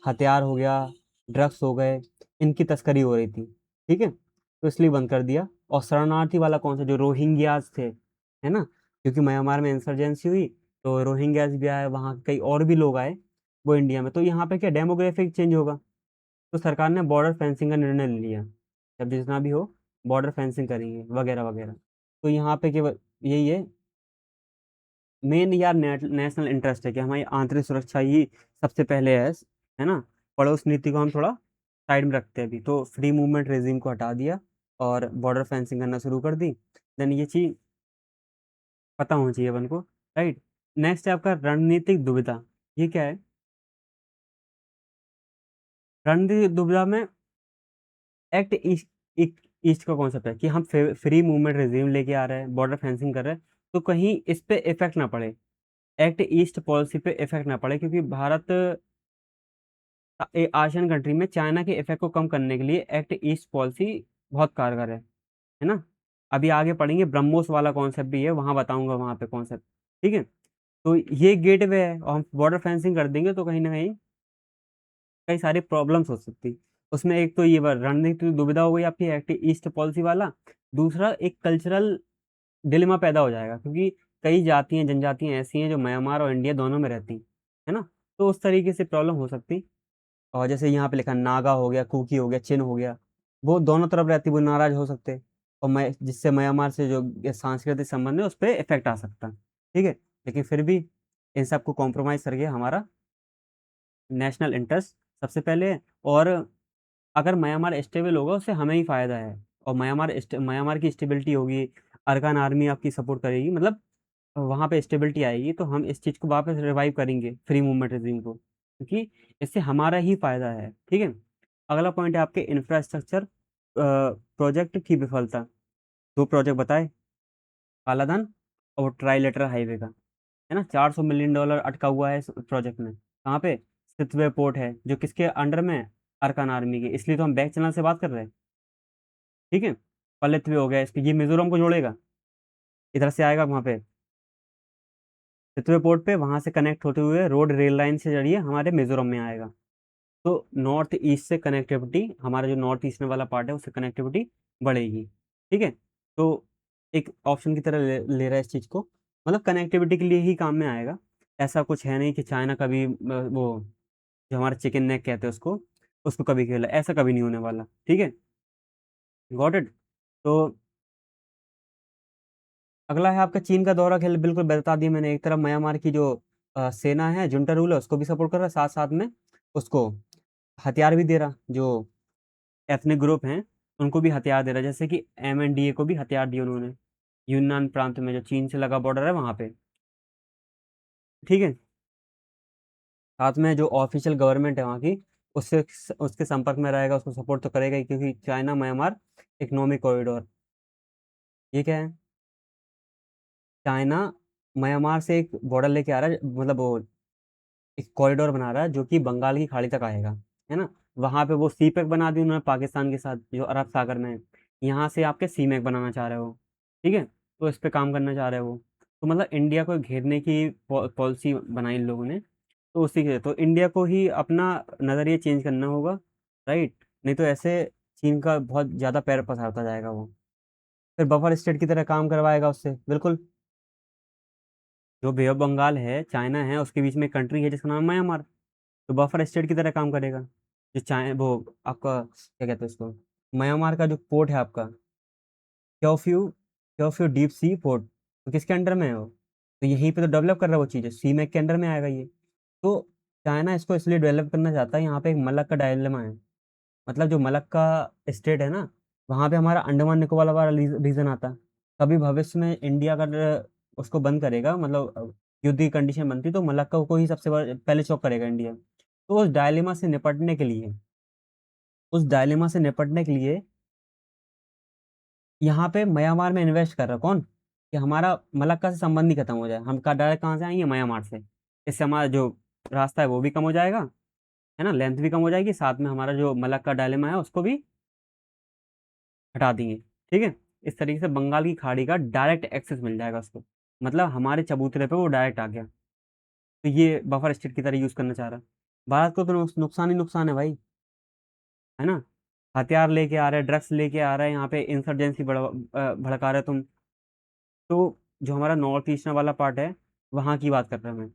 हथियार हो गया, ड्रग्स हो गए, इनकी तस्करी हो रही थी, ठीक है। तो इसलिए बंद कर दिया। और शरणार्थी वाला कौन सा, जो रोहिंग्यास थे, है ना, क्योंकि म्यांमार में इंसर्जेंसी हुई, तो रोहिंग्यास भी आए, वहाँ कई और भी लोग आए, वो इंडिया में। तो यहाँ पे क्या डेमोग्राफिक चेंज होगा, तो सरकार ने बॉर्डर फेंसिंग का निर्णय ले लिया, जब जितना भी हो बॉर्डर फेंसिंग करेंगे वगैरह वगैरह। तो यहाँ पे केवल यही है मेन यार, नेशनल इंटरेस्ट है कि हमारी आंतरिक सुरक्षा ही सबसे पहले है ना। पड़ोस नीति को हम थोड़ा साइड में रखते हैं अभी, तो फ्री मूवमेंट रेजिम को हटा दिया और बॉर्डर फेंसिंग करना शुरू कर दी। देन ये चीज पता होना चाहिए अपन को, राइट। नेक्स्ट है आपका रणनीतिक दुविधा। ये क्या है? रणनीतिक दुविधा में एक्ट ईस्ट, ईस्ट का कॉन्सेप्ट है कि हम फ्री मूवमेंट रेजिम लेके आ रहे हैं, बॉर्डर फेंसिंग कर रहे हैं, तो कहीं इस पे इफेक्ट ना पड़े, एक्ट ईस्ट पॉलिसी पे इफेक्ट ना पड़े, क्योंकि भारत एशियन कंट्री में चाइना के इफेक्ट को कम करने के लिए एक्ट ईस्ट पॉलिसी बहुत कारगर है ना। अभी आगे पढ़ेंगे, ब्रह्मोस वाला कॉन्सेप्ट भी है, वहां बताऊंगा वहां पे कॉन्सेप्ट, ठीक है। तो ये गेट वे है, और हम बॉर्डर फेंसिंग कर देंगे तो कहीं ना कहीं कई सारी प्रॉब्लम्स हो सकती। उसमें एक तो ये रणनीतिक दुविधा हो गई आपकी एक्ट ईस्ट पॉलिसी वाला। दूसरा एक कल्चरल डिलेमा पैदा हो जाएगा, क्योंकि कई जातियां जनजातियां ऐसी हैं जो म्यांमार और इंडिया दोनों में रहती है ना। तो उस तरीके से प्रॉब्लम हो सकती। और जैसे यहाँ पे लिखा नागा हो गया, कुकी हो गया, चिन हो गया, वो दोनों तरफ रहती, वो नाराज हो सकते। और मैं जिससे म्यांमार से जो ये सांस्कृतिक संबंध है उस पर इफेक्ट आ सकता, ठीक है। लेकिन फिर भी इन सबको कॉम्प्रोमाइज करके हमारा नेशनल इंटरेस्ट सबसे पहले है। और अगर म्यांमार स्टेबल होगा उससे हमें ही फायदा है, और म्यांमार की स्टेबिलिटी होगी, अरकान आर्मी आपकी सपोर्ट करेगी, मतलब वहां पे स्टेबिलिटी आएगी, तो हम इस चीज को वापस रिवाइव करेंगे फ्री मूवमेंट रेजिम को, क्योंकि इससे हमारा ही फायदा है, ठीक है। अगला पॉइंट है आपके इंफ्रास्ट्रक्चर प्रोजेक्ट की विफलता। दो प्रोजेक्ट बताए, कालाधन और ट्राईलेटरल हाईवे का, है ना। $400 मिलियन अटका हुआ है इस प्रोजेक्ट में। कहाँ पे? सितवे पोर्ट है, जो किसके अंडर में है? अरकान आर्मी के, इसलिए तो हम बैक चैनल से बात कर रहे हैं, ठीक है। पलेतवे हो गया, इसके ये मिजोरम को जोड़ेगा, इधर से आएगा वहां पे सितवे पोर्ट पे, वहां से कनेक्ट होते हुए रोड रेल लाइन से जरिए हमारे मिजोरम में आएगा। तो नॉर्थ ईस्ट से कनेक्टिविटी, हमारा जो नॉर्थ ईस्ट में वाला पार्ट है उससे कनेक्टिविटी बढ़ेगी, ठीक है। तो एक ऑप्शन की तरह ले रहा है इस चीज को, मतलब कनेक्टिविटी के लिए ही काम में आएगा। ऐसा कुछ है नहीं कि चाइना कभी वो जो हमारा चिकन नेक कहते हैं उसको, उसको कभी खेला, ऐसा कभी नहीं होने वाला, ठीक है। Got it. तो अगला है आपका चीन का दौरा, खेल बिल्कुल बता दिया मैंने। एक तरफ म्यांमार की जो सेना है, जुंटा रूल है, उसको भी सपोर्ट कर रहा है, साथ साथ में उसको हथियार भी दे रहा, जो एथनिक ग्रुप हैं उनको भी हथियार दे रहा है, जैसे कि MNDA को भी हथियार दिए उन्होंने, यूनान प्रांत में जो चीन से लगा बॉर्डर है वहां पे, ठीक है। साथ में जो ऑफिशियल गवर्नमेंट है वहाँ की, उससे उसके संपर्क में रहेगा, उसको सपोर्ट तो करेगा ही, क्योंकि चाइना म्यांमार इकोनॉमिक कॉरिडोर, ये क्या है? चाइना म्यांमार से एक बॉर्डर लेके आ रहा है, मतलब वो एक कॉरिडोर बना रहा है जो कि बंगाल की खाड़ी तक आएगा, है ना। वहां पे वो सी पैक बना दी उन्होंने पाकिस्तान के साथ, जो अरब सागर में है। यहाँ से आपके सी मैक बनाना चाह रहे हो, ठीक है। तो इस पे काम करना चाह रहे हो, तो मतलब इंडिया को घेरने की पॉलिसी बनाई इन लोगों ने। तो उसी के तो इंडिया को ही अपना नज़रिया चेंज करना होगा, राइट। नहीं तो ऐसे चीन का बहुत ज़्यादा पैर पसारता जाएगा वो, फिर बफर स्टेट की तरह काम करवाएगा उससे, बिल्कुल। जो बे ऑफ बंगाल है, चाइना है, उसके बीच में कंट्री है जिसका नाम है म्यांमार, तो बफर स्टेट की तरह काम करेगा। जो चाइ वो आपका क्या कहते हैं उसको, म्यांमार का जो पोर्ट है आपका, क्योफ्यू क्योफ्यू डीप सी पोर्ट, तो किसके अंडर में है वो? तो यहीं पे तो डेवलप कर रहा है वो चीज़ें, सी मैक के अंडर में आएगा ये। तो चाइना इसको इसलिए डेवलप करना चाहता है, यहाँ पे एक मलक्का का डायलेमा है। मतलब जो मलक्का स्टेट है ना, वहाँ पे हमारा अंडमान निकोबार वाला रीजन आता है। कभी भविष्य में इंडिया अगर उसको बंद करेगा, मतलब युद्ध की कंडीशन बनती, तो मलक्का को ही सबसे पहले चौक करेगा इंडिया। तो उस डायलेमा से निपटने के लिए यहाँ पे म्यांमार में इन्वेस्ट कर रहा है कौन? कि हमारा मलक्का से संबंध ही खत्म हो जाए, हम का डायरेक्ट कहाँ से आएंगे? म्यांमार से। इससे हमारा जो रास्ता है वो भी कम हो जाएगा, है ना, लेंथ भी कम हो जाएगी, साथ में हमारा जो मलक्का डायलेमा है उसको भी हटा देंगे, ठीक है। इस तरीके से बंगाल की खाड़ी का डायरेक्ट एक्सेस मिल जाएगा उसको, मतलब हमारे चबूतरे पे वो डायरेक्ट आ गया। तो ये बफर स्टेट की तरह यूज करना चाह रहा है। भारत को तो नुकसान ही नुकसान है भाई, है ना। हथियार लेके आ रहे हैं, ड्रग्स लेके आ रहे हैं, यहाँ पे इंसर्जेंसी भड़का रहे हैं तुम। तो जो हमारा नॉर्थ ईस्ट वाला पार्ट है, वहाँ की बात कर रहा हूँ मैं।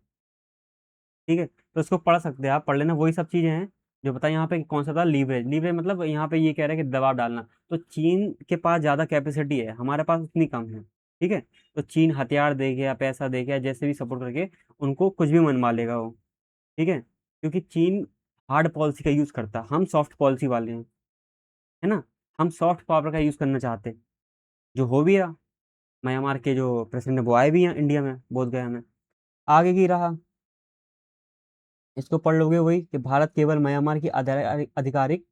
ठीक है, तो इसको पढ़ सकते हैं आप, पढ़ लेना। वही सब चीजें हैं जो बताया यहाँ पे। कौन सा था? लीवरेज। लीवरेज मतलब यहाँ पे ये कह रहे हैं कि दबाव डालना। तो चीन के पास ज्यादा कैपेसिटी है, हमारे पास उतनी कम है। ठीक है, तो चीन हथियार दे गया, पैसा दे गया, जैसे भी सपोर्ट करके उनको कुछ भी मनवा लेगा वो। ठीक है, क्योंकि चीन हार्ड पॉलिसी का यूज करता है, हम सॉफ्ट पॉलिसी वाले हैं, है ना। हम सॉफ्ट पावर का यूज करना चाहते हैं, जो हो भी रहा। म्यांमार के जो प्रेसिडेंट वो आए भी हैं इंडिया में, बोध गया में। आगे की रहा, इसको पढ़ लोगे वही कि भारत केवल म्यांमार की आधिकारिक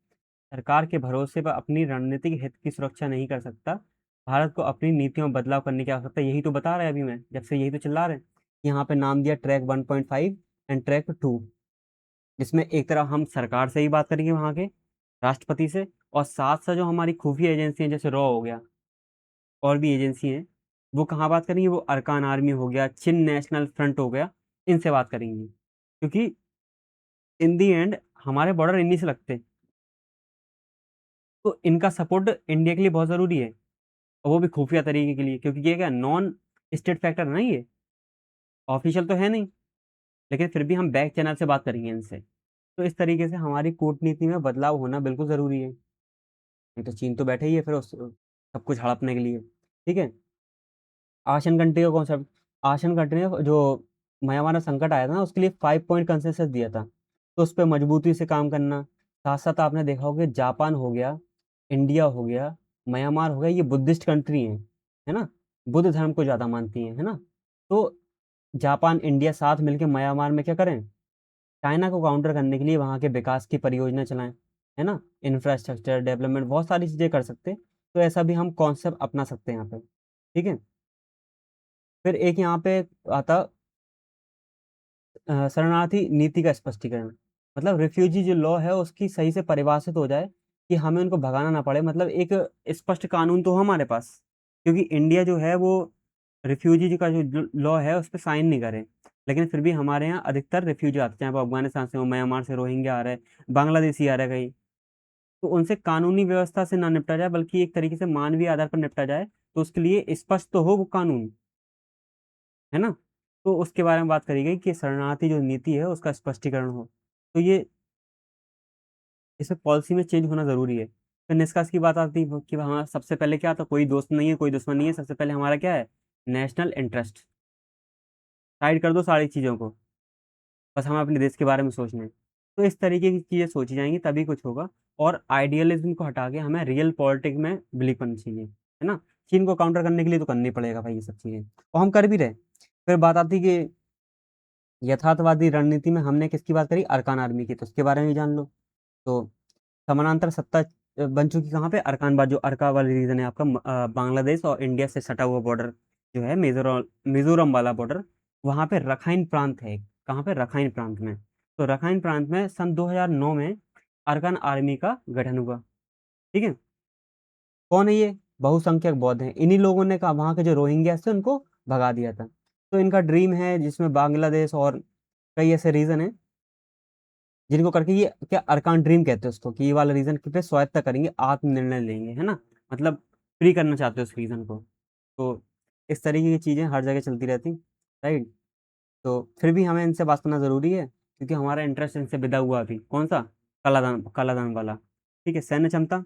सरकार के भरोसे पर अपनी रणनीतिक हित की सुरक्षा नहीं कर सकता। भारत को अपनी नीतियों में बदलाव करने की आवश्यकता है। यही तो बता रहे हैं अभी मैं, जब से यही तो चिल्ला रहे हैं। यहाँ पे नाम दिया ट्रैक 1.5 एंड ट्रैक 2, जिसमें एक तरफ हम सरकार से ही बात करेंगे, वहाँ के राष्ट्रपति से, और साथ साथ जो हमारी खुफिया एजेंसी हैं, जैसे रॉ हो गया, और भी एजेंसी हैं, वो कहाँ बात करेंगी? वो अरकान आर्मी हो गया, चिन नेशनल फ्रंट हो गया, इनसे बात करेंगी। क्योंकि इन दी एंड हमारे बॉर्डर इन्हीं से लगते हैं, तो इनका सपोर्ट इंडिया के लिए बहुत ज़रूरी है, और वो भी खुफिया तरीके के लिए। क्योंकि ये क्या, नॉन स्टेट फैक्टर है ना, ये ऑफिशियल तो है नहीं, लेकिन फिर भी हम बैक चैनल से बात करेंगे इनसे। तो इस तरीके से हमारी कूटनीति में बदलाव होना बिल्कुल ज़रूरी है। नहीं तो चीन तो बैठे ही है फिर सब कुछ हड़पने के लिए। ठीक है, आशियन कंट्री का कॉन्सेप्ट। आशियन कंट्री ने जो म्यांमार में संकट आया था ना, उसके लिए 5 पॉइंट कंसेंसस दिया था, तो उस पर मजबूती से काम करना। साथ साथ आपने देखा होगा कि जापान हो गया, इंडिया हो गया, म्यांमार हो गया, ये बुद्धिस्ट कंट्री हैं, है ना, बुद्ध धर्म को ज़्यादा मानती हैं, है ना। तो जापान इंडिया साथ मिलकर म्यांमार में क्या करें? चाइना को काउंटर करने के लिए वहाँ के विकास की परियोजना चलाएं, है ना। इंफ्रास्ट्रक्चर डेवलपमेंट, बहुत सारी चीज़ें कर सकते हैं। तो ऐसा भी हम कॉन्सेप्ट अपना सकते हैं यहाँ पे। ठीक है, फिर एक यहाँ पे आता शरणार्थी नीति का स्पष्टीकरण। मतलब रिफ्यूजी जो लॉ है उसकी सही से परिभाषित हो जाए, कि हमें उनको भगाना ना पड़े। मतलब एक स्पष्ट कानून तो हो हमारे पास, क्योंकि इंडिया जो है वो रिफ्यूजी का जो लॉ है उस पर साइन नहीं करे। लेकिन फिर भी हमारे यहाँ अधिकतर रिफ्यूजी आते हैं, चाहे वो अफगानिस्तान से हो, म्यांमार से रोहिंग्या आ रहे हैं, बांग्लादेशी आ रहे हैं कहीं। तो उनसे कानूनी व्यवस्था से ना निपटा जाए, बल्कि एक तरीके से मानवीय आधार पर निपटा जाए। तो उसके लिए स्पष्ट तो हो वो कानून, है ना। तो उसके बारे में बात करी गई कि शरणार्थी जो नीति है उसका स्पष्टीकरण हो। तो ये इसमें पॉलिसी में चेंज होना जरूरी है। फिर निष्कर्ष की बात आती है कि हाँ, सबसे पहले क्या था? कोई दोस्त नहीं है, कोई दुश्मन नहीं है। सबसे पहले हमारा क्या है? National interest. साइड कर दो सारी चीज़ों को, बस हमें अपने देश के बारे में सोचना है। तो इस तरीके की चीज़ें सोची जाएंगी तभी कुछ होगा। और आइडियलिज्म को हटा के हमें रियल पॉलिटिक्स में बिलीव करनी चाहिए, है ना। चीन को काउंटर करने के लिए तो करनी पड़ेगा भाई ये सब चीज़ें, और हम कर भी रहे। फिर बात आती कि यथार्थवादी रणनीति में हमने किसकी बात करी? अरकान आर्मी की, तो उसके बारे में भी जान लो। तो समानांतर सत्ता बन चुकी कहाँ पे? अरकान, जो अरका वाली रीजन है आपका, बांग्लादेश और इंडिया से सटा हुआ बॉर्डर जो है, मिजोरम मिजोरम वाला बॉर्डर। वहाँ पे रखाइन प्रांत है। कहाँ पे? रखाइन प्रांत में। तो रखाइन प्रांत में सन 2009 में अरकान आर्मी का गठन हुआ। ठीक है, कौन है ये? बहुसंख्यक बौद्ध हैं। इन्हीं लोगों ने कहा वहाँ के जो रोहिंग्या थे उनको भगा दिया था। तो इनका ड्रीम है, जिसमें बांग्लादेश और कई ऐसे रीजन है जिनको करके ये क्या अरकान ड्रीम कहते हैं उसको, कि ये वाला रीजन पे स्वायत्ता करेंगे, आत्मनिर्णय लेंगे, है ना। मतलब फ्री करना चाहते हो उस रीजन को। तो इस तरीके की चीजें हर जगह चलती रहती, राइट। तो फिर भी हमें इनसे बात करना जरूरी है, क्योंकि हमारा इंटरेस्ट इनसे विदा हुआ अभी। कौन सा? कालादान, कालादान वाला। ठीक है, सैन्य क्षमता।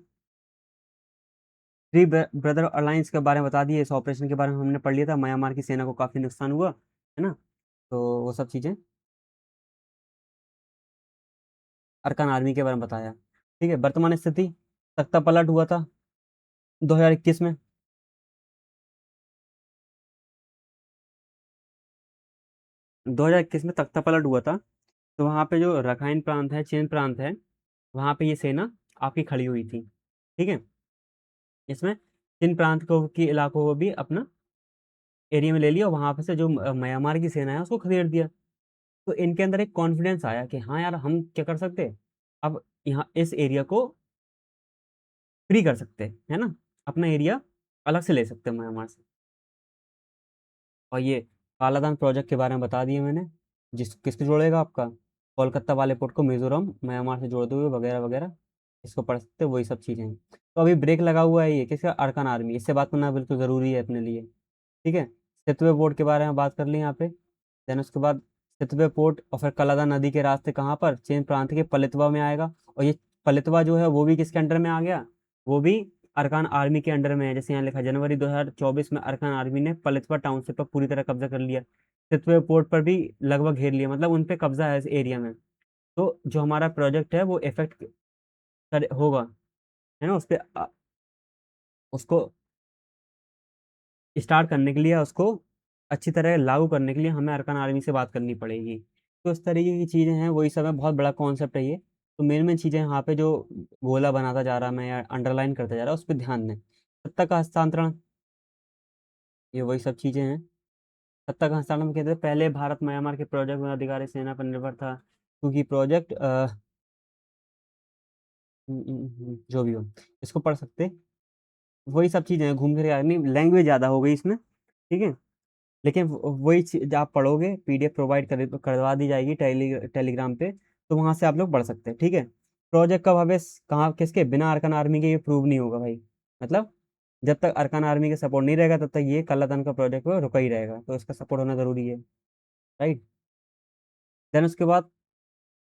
थ्री ब्रदर अलायंस के बारे में बता दिए, इस ऑपरेशन के बारे में हमने पढ़ लिया था। म्यांमार की सेना को काफी नुकसान हुआ, है ना। तो वो सब चीजें अरकान आर्मी के बारे में बताया। ठीक है, वर्तमान स्थिति। तख्ता पलट हुआ था 2021 में। 2021 में तख्ता पलट हुआ था। तो वहाँ पे जो रखाइन प्रांत है, चीन प्रांत है, वहाँ पे ये सेना आपकी खड़ी हुई थी। ठीक है, इसमें चीन प्रांत को की इलाकों को भी अपना एरिया में ले लिया, और वहाँ पे से जो म्यांमार की सेना है उसको खदेड़ दिया। तो इनके अंदर एक कॉन्फिडेंस आया कि हाँ यार, हम क्या कर सकते हैं, अब यहाँ इस एरिया को फ्री कर सकते हैं, है ना। अपना एरिया अलग से ले सकते हैं म्यांमार से। और ये कालादान प्रोजेक्ट के बारे में बता दिए मैंने, जिस किसको जोड़ेगा आपका, कोलकाता वाले पोर्ट को मिजोरम म्यांमार से जोड़ते हुए, वगैरह वगैरह। इसको पढ़ सकते हैं, वही सब चीज़ें हैं। तो अभी ब्रेक लगा हुआ है ये किसका? अरकान आर्मी। इससे बात करना बिल्कुल ज़रूरी है अपने लिए। ठीक है, सेतुवे बोर्ड के बारे में बात कर ली यहाँ पे। देन उसके बाद सितवे पोर्ट और फिर कलादा नदी के रास्ते कहाँ पर, चीन प्रांत के पलितवा में आएगा। और ये पलितवा जो है वो भी किसके अंडर में आ गया, वो भी अरकान आर्मी के अंडर में है। जैसे यहाँ लिखा, जनवरी 2024 में अरकान आर्मी ने पलितवा टाउनशिप पर पूरी तरह कब्जा कर लिया। सितवे पोर्ट पर भी लगभग घेर लिया, मतलब उन पे कब्जा है इस एरिया में। तो जो हमारा प्रोजेक्ट है वो इफेक्ट कर होगा, है ना, उस पे उसको स्टार्ट करने के लिए, उसको अच्छी तरह लागू करने के लिए हमें अरकान आर्मी से बात करनी पड़ेगी। तो इस तरीके की चीज़ें हैं, वही सब है, बहुत बड़ा कॉन्सेप्ट है ये। तो मेन मेन चीज़ें यहाँ पे जो गोला बनाता जा रहा मैं या अंडरलाइन करता जा रहा उस पर ध्यान दें। सत्ता का हस्तांतरण, ये वही सब चीज़ें हैं। सत्ता का हस्तांतरण में कहते हैं पहले भारत म्यांमार के प्रोजेक्ट में अधिकारी सेना पर निर्भर था, क्योंकि प्रोजेक्ट जो भी हो, इसको पढ़ सकते। वही सब चीज़ें हैं, घूम फिर आदमी, लैंग्वेज ज़्यादा हो गई इसमें, ठीक है। लेकिन वही चीज आप पढ़ोगे, पीडीएफ प्रोवाइड करवा दी जाएगी टेलीग्राम पे, तो वहां से आप लोग पढ़ सकते हैं, ठीक है। प्रोजेक्ट कब हमें कहाँ किसके बिना अरकान आर्मी के ये प्रूव नहीं होगा भाई, मतलब जब तक अरकान आर्मी का सपोर्ट नहीं रहेगा तब तक ये कल्लातन का प्रोजेक्ट रुका ही रहेगा, तो इसका सपोर्ट होना जरूरी है, राइट। देन उसके बाद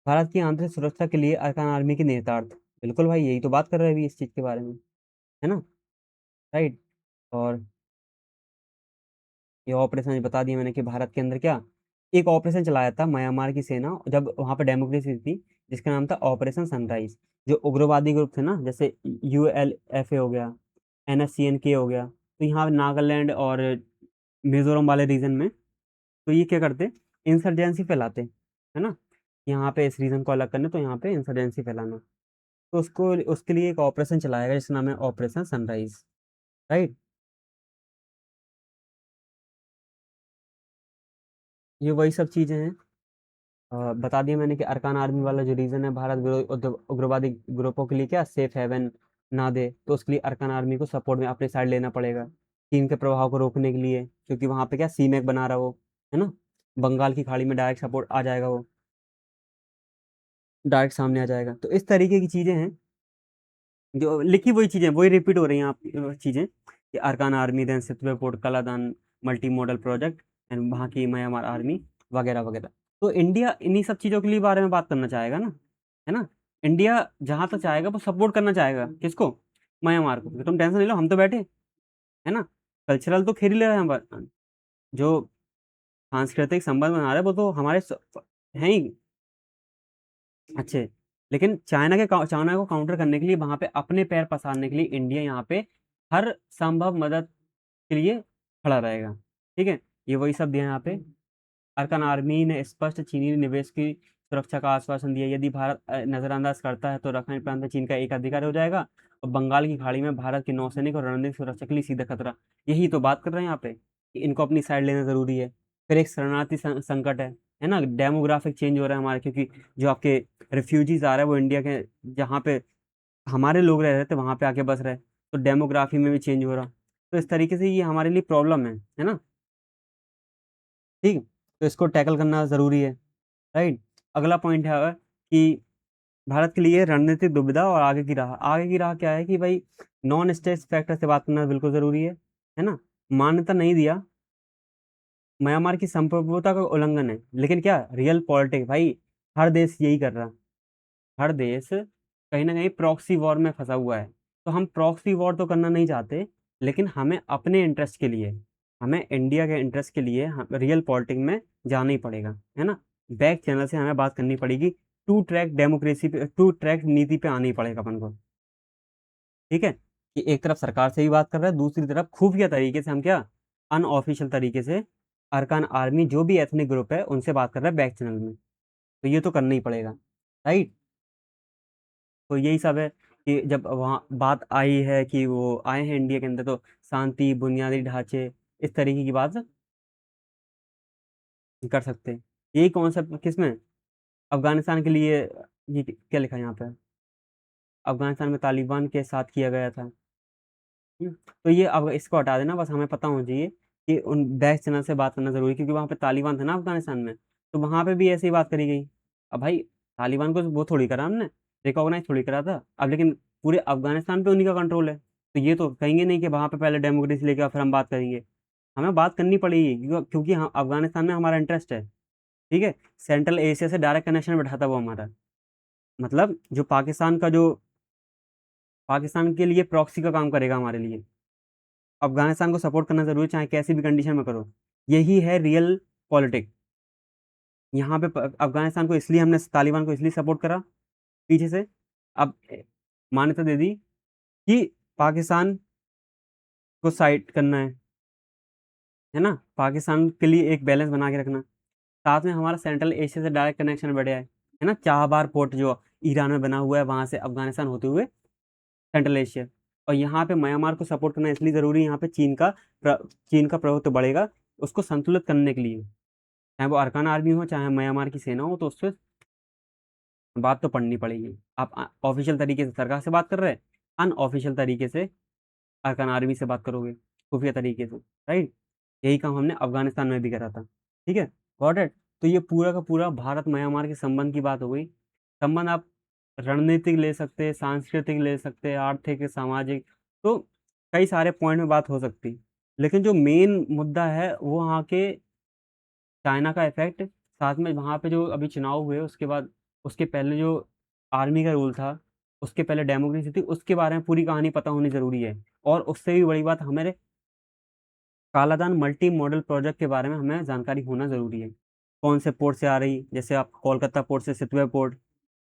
भारत की आंतरिक सुरक्षा के लिए अरकान आर्मी के निहितार्थ, बिल्कुल भाई यही तो बात कर रहे हैं अभी इस चीज के बारे में, है ना, राइट। और ये ऑपरेशन बता दिया मैंने कि भारत के अंदर क्या एक ऑपरेशन चलाया था म्यांमार की सेना जब वहां पर डेमोक्रेसी थी, जिसका नाम था ऑपरेशन सनराइज। जो उग्रवादी ग्रुप थे ना, जैसे ULFA हो गया, NSCN-K हो गया, तो यहाँ नागालैंड और मिजोरम वाले रीजन में, तो ये क्या करते, इंसर्जेंसी फैलाते, है ना, यहाँ पे इस रीजन को अलग करने, तो यहाँ पे इंसर्जेंसी फैलाना। तो उसको उसके लिए एक ऑपरेशन चलाया गया जिसका नाम है ऑपरेशन सनराइज, राइट। ये वही सब चीजें हैं। बता दिया मैंने कि अरकान आर्मी वाला जो रीजन है भारत उग्रवादी ग्रुपों के लिए क्या सेफ हेवन ना दे, तो उसके लिए अरकान आर्मी को सपोर्ट में अपने साइड लेना पड़ेगा चीन के प्रभाव को रोकने के लिए, क्योंकि वहां पे क्या सीमैक बना रहा वो, है ना, बंगाल की खाड़ी में डायरेक्ट सपोर्ट आ जाएगा, वो डायरेक्ट सामने आ जाएगा। तो इस तरीके की चीजें हैं, जो लिखी वही चीजें वही रिपीट हो रही हैं आप चीजें, कि Arakan army then Sittwe port Kaladan multi modal project and वहाँ की म्यांमार आर्मी वगैरह वगैरह। तो इंडिया इन्हीं सब चीज़ों के लिए बारे में बात करना चाहेगा ना, है ना। इंडिया जहाँ तक चाहेगा वो सपोर्ट करना चाहेगा किसको, म्यांमार को, तुम टेंशन नहीं लो, हम तो बैठे, है ना। कल्चरल तो खेल ही ले रहे हैं हम, जो सांस्कृतिक संबंध बना रहे हैं वो तो हमारे हैं ही अच्छे। लेकिन चाइना को काउंटर करने के लिए, वहां पे अपने पैर पसारने के लिए इंडिया यहाँ पे हर संभव मदद के लिए खड़ा रहेगा, ठीक है। ये वही सब दिया यहाँ पे। अरकान आर्मी ने स्पष्ट चीनी निवेश की सुरक्षा का आश्वासन दिया, यदि भारत नजरअंदाज करता है तो रखाइन प्रांत में चीन का एक अधिकार हो जाएगा, और बंगाल की खाड़ी में भारत की नौसैनिक और रणनीतिक सुरक्षा के लिए सीधा खतरा। यही तो बात कर रहे हैं यहाँ पे, कि इनको अपनी साइड लेना जरूरी है। फिर एक शरणार्थी संकट है ना, डेमोग्राफिक चेंज हो रहा है हमारे, क्योंकि जो आपके रिफ्यूजीज आ रहे हैं वो इंडिया के, जहाँ पे हमारे लोग रह रहे थे वहां पे आके बस रहे, तो डेमोग्राफी में भी चेंज हो रहा। तो इस तरीके से ये हमारे लिए प्रॉब्लम है ना, ठीक। तो इसको टैकल करना जरूरी है, राइट। अगला पॉइंट है कि भारत के लिए रणनीतिक दुविधा और आगे की राह। आगे की राह क्या है कि भाई नॉन स्टेट फैक्टर से बात करना बिल्कुल जरूरी है ना। मान्यता नहीं दिया, म्यांमार की संप्रभुता का उल्लंघन है, लेकिन क्या रियल पॉलिटिक्स भाई, हर देश यही कर रहा, हर देश कहीं ना कहीं प्रॉक्सी वॉर में फंसा हुआ है। तो हम प्रॉक्सी वॉर तो करना नहीं चाहते, लेकिन हमें अपने इंटरेस्ट के लिए, हमें इंडिया के इंटरेस्ट के लिए हम रियल पॉलिटिक्स में जाना ही पड़ेगा, है ना। बैक चैनल से हमें बात करनी पड़ेगी, टू ट्रैक डेमोक्रेसी पे, टू ट्रैक नीति पे आना ही पड़ेगा अपन को, ठीक है। कि एक तरफ सरकार से भी बात कर रहा है, दूसरी तरफ खुफिया तरीके से हम क्या अनऑफिशियल तरीके से अरकान आर्मी जो भी एथनिक ग्रुप है उनसे बात कर रहा है बैक चैनल में, तो ये तो करना ही पड़ेगा, राइट। तो यही सब है कि जब वहाँ बात आई है कि वो आए हैं इंडिया के अंदर, तो शांति बुनियादी ढांचे इस तरीके की बात कर सकते हैं। यही कॉन्सेप्ट किसमें, अफगानिस्तान के लिए, ये क्या लिखा है यहाँ पे, अफगानिस्तान में तालिबान के साथ किया गया था। तो ये अब इसको हटा देना, बस हमें पता होना चाहिए कि उन बैक चैनल से बात करना जरूरी है, क्योंकि वहाँ पे तालिबान था ना अफगानिस्तान में, तो वहाँ पे भी ऐसे ही बात करी गई। अब भाई तालिबान को वो थोड़ी करा हमने, रिकॉग्नाइज थोड़ी करा था, अब लेकिन पूरे अफगानिस्तान पे उन्हीं का कंट्रोल है, तो ये तो कहेंगे नहीं कि वहाँ पे पहले डेमोक्रेसी लेके फिर हम बात करेंगे। हमें बात करनी पड़ेगी, क्योंकि हम अफगानिस्तान में हमारा इंटरेस्ट है, ठीक है, सेंट्रल एशिया से डायरेक्ट कनेक्शन बैठा था वो हमारा, मतलब जो पाकिस्तान का जो पाकिस्तान के लिए प्रॉक्सी का काम करेगा हमारे लिए। अफगानिस्तान को सपोर्ट करना जरूरी है, चाहे कैसी भी कंडीशन में करो। यही है रियल पॉलिटिक्स। यहाँ पे अफगानिस्तान को इसलिए हमने तालिबान को इसलिए सपोर्ट करा पीछे से, अब मान्यता दे दी कि पाकिस्तान को साइड करना है ना, पाकिस्तान के लिए एक बैलेंस बना के रखना। साथ में हमारा सेंट्रल एशिया से डायरेक्ट कनेक्शन बढ़ है ना, चाबहार पोर्ट जो ईरान में बना हुआ है, वहां से अफगानिस्तान होते हुए सेंट्रल एशिया। और यहाँ पे म्यांमार को सपोर्ट करना इसलिए जरूरी है, यहाँ पे चीन का प्रभुत्व बढ़ेगा, उसको संतुलित करने के लिए, चाहे वो अरकान आर्मी हो चाहे म्यांमार की सेना हो, तो उससे बात तो पढ़नी पड़ेगी। आप ऑफिशियल तरीके से सरकार से बात कर रहे हैं, अनऑफिशियल तरीके से अरकान आर्मी से बात करोगे, खुफिया तरीके से, राइट। यही काम हमने अफगानिस्तान में भी करा था, ठीक है, गॉट इट। तो ये पूरा का पूरा भारत म्यांमार के संबंध की बात हो गई। संबंध आप रणनीतिक ले सकते हैं, सांस्कृतिक ले सकते हैं, आर्थिक, सामाजिक, तो कई सारे पॉइंट में बात हो सकती। लेकिन जो मेन मुद्दा है वो वहाँ के चाइना का इफेक्ट, साथ में वहाँ पे जो अभी चुनाव हुए उसके बाद, उसके पहले जो आर्मी का रूल था, उसके पहले डेमोक्रेसी थी, उसके बारे में पूरी कहानी पता होनी जरूरी है। और उससे भी बड़ी बात, हमारे कालादान मल्टी मॉडल प्रोजेक्ट के बारे में हमें जानकारी होना जरूरी है। कौन से पोर्ट से आ रही, जैसे आप कोलकाता पोर्ट से सितवे पोर्ट,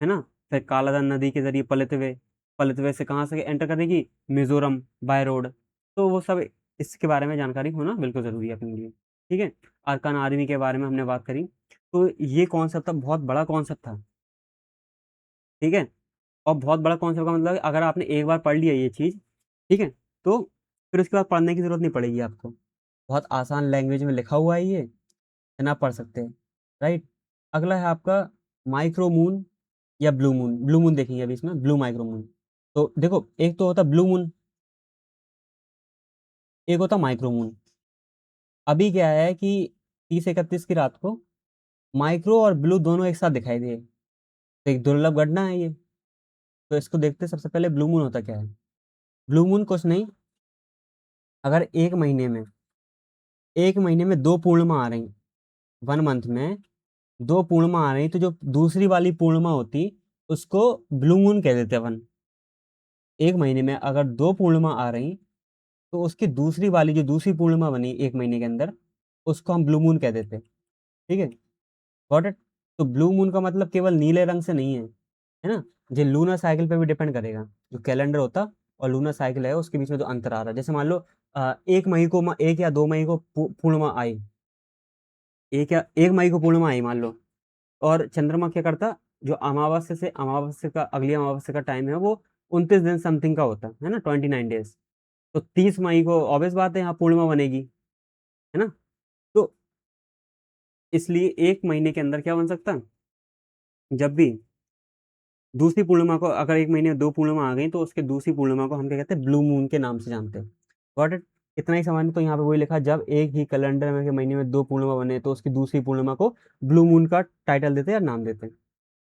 है ना, फिर कालादान नदी के जरिए पलतवे, पलतवे से कहाँ से एंटर करेगी, मिजोरम बाय रोड। तो वो सब, इसके बारे में जानकारी होना बिल्कुल ज़रूरी है अपने लिए, ठीक है। अरकान आर्मी के बारे में हमने बात करी, तो ये कॉन्सेप्ट था, बहुत बड़ा कॉन्सेप्ट था, ठीक है। और बहुत बड़ा कॉन्सेप्ट का मतलब है, अगर आपने एक बार पढ़ लिया ये चीज़, ठीक है, तो फिर उसके बाद पढ़ने की जरूरत नहीं पड़ेगी आपको। बहुत आसान लैंग्वेज में लिखा हुआ है ये, है ना, पढ़ सकते हैं, राइट। अगला है आपका माइक्रो मून या ब्लू मून। ब्लू मून देखेंगे अभी इसमें, ब्लू माइक्रो मून। तो देखो, एक तो होता ब्लू मून, एक होता माइक्रो मून। अभी क्या है कि 30-31 की रात को माइक्रो और ब्लू दोनों एक साथ दिखाई दिए, तो एक दुर्लभ घटना है ये। तो इसको देखते हैं, सबसे पहले ब्लू मून होता क्या है। ब्लू मून कुछ नहीं, अगर एक महीने में दो पूर्णिमा आ रही, 1 मंथ में दो पूर्णिमा आ रही, तो जो दूसरी वाली पूर्णिमा होती उसको ब्लू मून कह देते हैं अपन। एक महीने में अगर दो पूर्णिमा आ रही, तो उसकी दूसरी वाली जो दूसरी पूर्णिमा बनी एक महीने के अंदर, उसको हम ब्लू मून कह देते हैं, ठीक है, गॉट इट। तो ब्लू मून का मतलब केवल नीले रंग से नहीं है ना, ये लूनर साइकिल पे भी डिपेंड करेगा। जो कैलेंडर होता और लूनर साइकिल है उसके बीच में जो अंतर आ रहा है, जैसे मान लो 1 मई को 1 या 2 मई को पूर्णिमा आई, 1 मई को पूर्णिमा आई मान लो, और चंद्रमा क्या करता, जो अमावस्या से अमावस्या का अगली अमावस्या का टाइम है वो 29 दिन समथिंग का होता है ना, 29 डेज। तो 30 मई को ऑब्वियस बात है यहाँ पूर्णिमा बनेगी, है ना। तो इसलिए एक महीने के अंदर क्या बन सकता है, जब भी दूसरी पूर्णिमा को, अगर एक महीने में दो पूर्णिमा आ गई, तो उसके दूसरी पूर्णिमा को हम क्या कहते हैं, ब्लू मून के नाम से जानते हैं, गॉट इट। इतना ही समझ में, तो यहाँ पे वही लिखा, जब एक ही कैलेंडर में के महीने में दो पूर्णिमा बने, तो उसकी दूसरी पूर्णिमा को ब्लू मून का टाइटल देते हैं या नाम देते हैं।